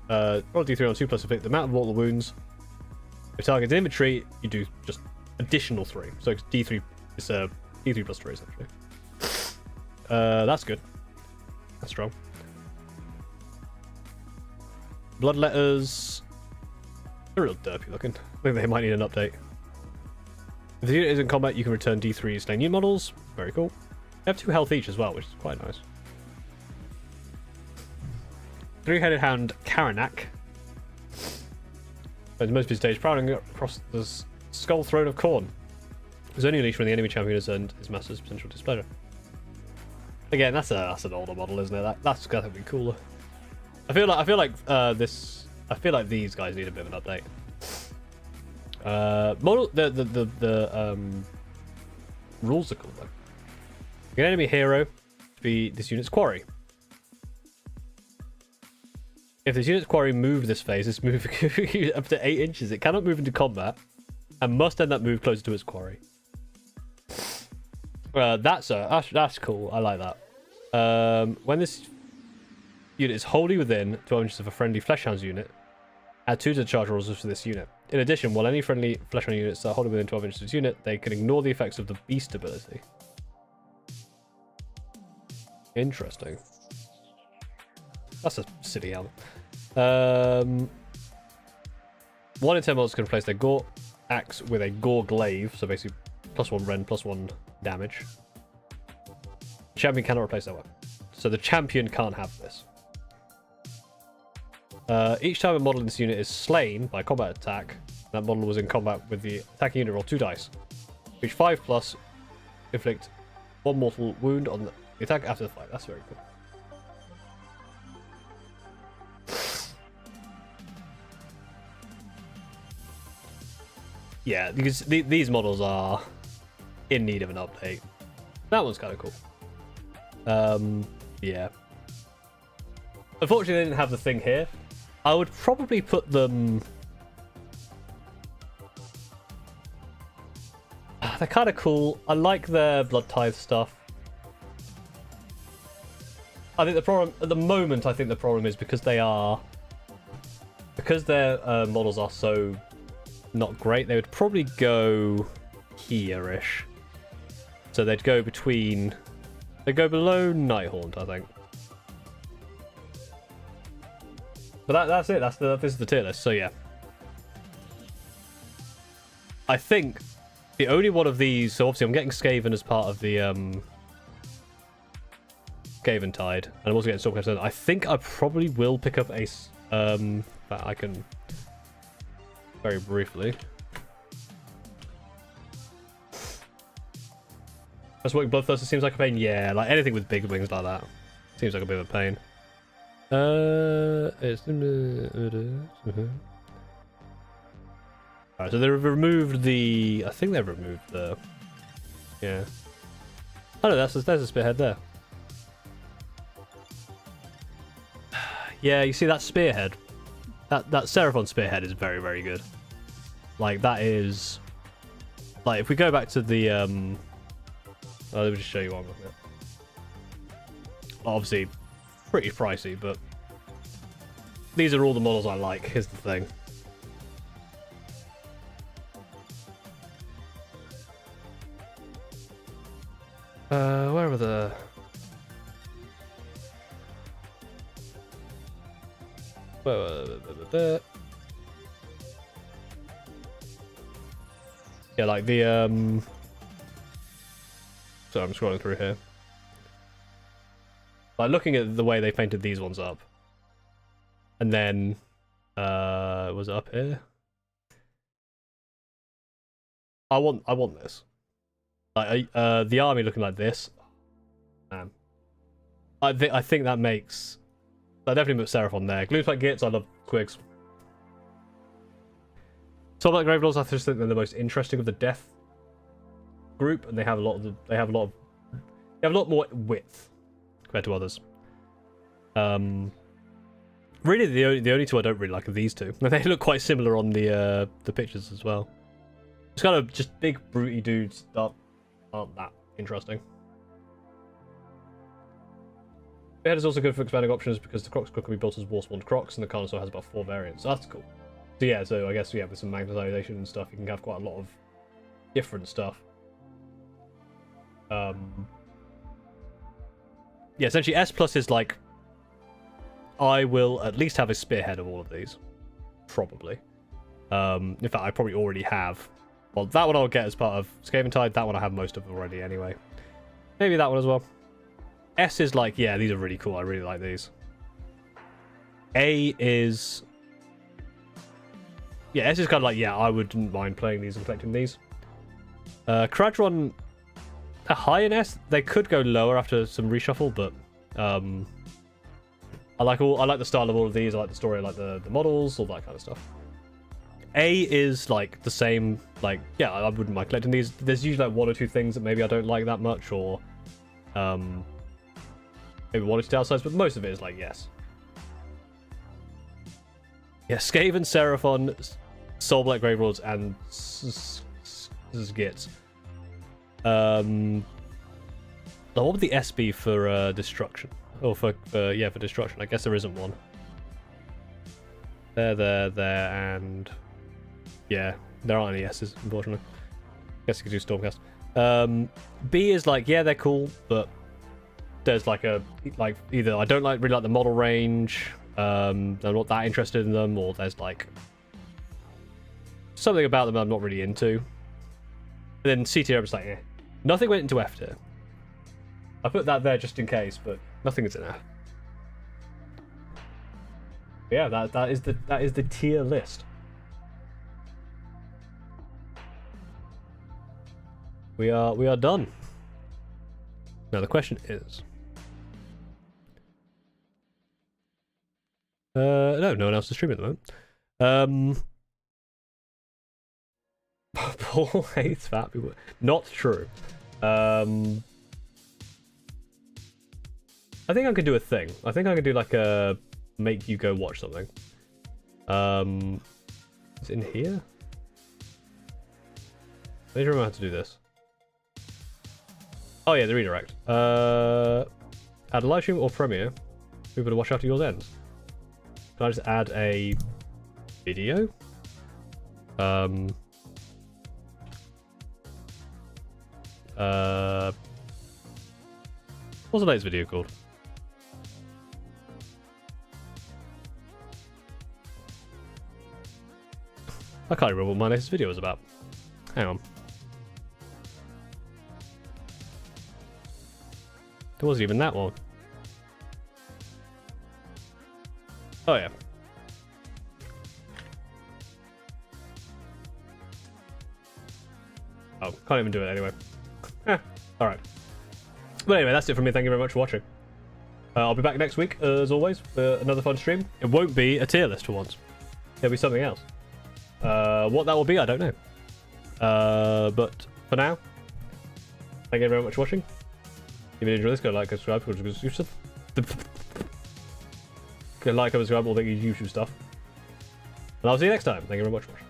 roll D3 on 2 plus inflict the amount of mortal wounds. If target's infantry, you do just additional 3. So it's D3. It's D3 plus 3 essentially. That's good. That's strong. Bloodletters. They're real derpy looking. I think they might need an update. If the unit is in combat, you can return D3 slain unit models. Very cool. They have 2 health each as well, which is quite nice. 3-headed hound Karanak. Spends most of his days prowling across the skull throne of Khorne. It's only unleashed when the enemy champion has earned his master's potential displeasure. Again, that's an older model, isn't it? That's gotta be cooler. I feel like these guys need a bit of an update. The rules are cool though. An enemy hero to be this unit's quarry. If this unit's quarry move this phase, this move up to 8 inches. It cannot move into combat and must end that move closer to its quarry. That's cool. I like that. When this unit is wholly within 12 inches of a friendly Fleshhounds unit, add 2 to the charge rolls for this unit. In addition, while any friendly Fleshhound units are wholly within 12 inches of this unit, they can ignore the effects of the beast ability. Interesting. That's a silly element. 1 in 10 models can replace their Gore Axe with a Gore Glaive, so basically +1 rend, +1 damage. The champion cannot replace that weapon. So the champion can't have this. Each time a model in this unit is slain by a combat attack, that model was in combat with the attacking unit, roll 2 dice. Reach 5+, inflict 1 mortal wound on the attack after the fight. That's very cool. Yeah, because these models are in need of an update. That one's kind of cool. Yeah. Unfortunately, they didn't have the thing here. I would probably put them... They're kind of cool. I like their Blood Tithe stuff. I think the problem... At the moment, I think the problem is because they are... Because their models are so not great, they would probably go here-ish. So they'd go between... They go below Nighthaunt, I think. But that's it. This is the tier list. So yeah, I think the only one of these. So obviously, I'm getting Skaven as part of the Skaven Tide, and I'm also getting Soulblight. I think I probably will pick up a that I can very briefly. That's what Bloodthirster seems like a pain. Yeah, like anything with big wings like that seems like a bit of a pain. Alright, so they've removed the... I think they've removed the... Yeah. Oh no, there's a spearhead there. Yeah, you see that spearhead? That Seraphon spearhead is very, very good. Like, that is... Like, if we go back to the... let me just show you what I'm looking at. Obviously, pretty pricey, but these are all the models I like. Here's the thing. Where are the... Yeah, like the so I'm scrolling through here. Like looking at the way they painted these ones up, and then was it up here? I want this. Like the army looking like this. Man, I think that makes. I definitely put Seraphon there. Glues like Gits. I love Quigs. Soulblight Gravelords, I just think they're the most interesting of the death group, and they have a lot more width compared to others. Really, the only two I don't really like are these two. They look quite similar on the pictures as well. It's kind of just big, brutey dudes that aren't that interesting. Behead is also good for expanding options because the Crocs can be built as Warspawned Crocs, and the Carnosaur has about 4 variants. So that's cool. So yeah, so I guess with some magnetization and stuff, you can have quite a lot of different stuff. Yeah, essentially S plus is like, I will at least have a spearhead of all of these, probably. In fact, I probably already have. Well, that one I'll get as part of Skaven Tide. That one I have most of already anyway. Maybe that one as well. S is like, yeah, these are really cool. I really like these. A is... Yeah, S is kind of like, yeah, I wouldn't mind playing these and collecting these. Kradron, a high in S. They could go lower after some reshuffle, but I like the style of all of these. I like the story, I like the models, all that kind of stuff. A is like the same, like, yeah, I wouldn't mind collecting these. There's usually like 1 or 2 things that maybe I don't like that much, or maybe 1 or 2 downsides, but most of it is like, yes. Yeah, Skaven, Seraphon, Soulblight Gravelords, and Gits. What would the S be for destruction? Oh, for destruction. I guess there isn't one. There, and yeah, there aren't any S's, unfortunately. Guess you could do Stormcast. B is like, yeah, they're cool, but there's like either I don't really like the model range. I'm not that interested in them, or there's like something about them I'm not really into. And then C tier, I was like, eh. Nothing went into F tier. I put that there just in case, but nothing is in F. Yeah, that is the tier list. We are done. Now the question is, no one else is streaming at the moment. Paul hates fat people. Not true. I think I could do a thing. I think I could do like a make you go watch something. It's in here. I need to remember how to do this. Oh yeah, the redirect. Add a live stream or premiere. People to watch after yours ends. Can I just add a video? What's the latest video called? I can't remember what my latest video was about. Hang on. There wasn't even that one. Oh yeah. Oh, can't even do it anyway. Alright. But anyway, that's it from me. Thank you very much for watching. I'll be back next week, as always, for another fun stream. It won't be a tier list for once. It'll be something else. What that will be, I don't know. But for now, thank you very much for watching. If you enjoyed this, go like, subscribe, go like, subscribe, all the YouTube stuff. And I'll see you next time. Thank you very much for watching.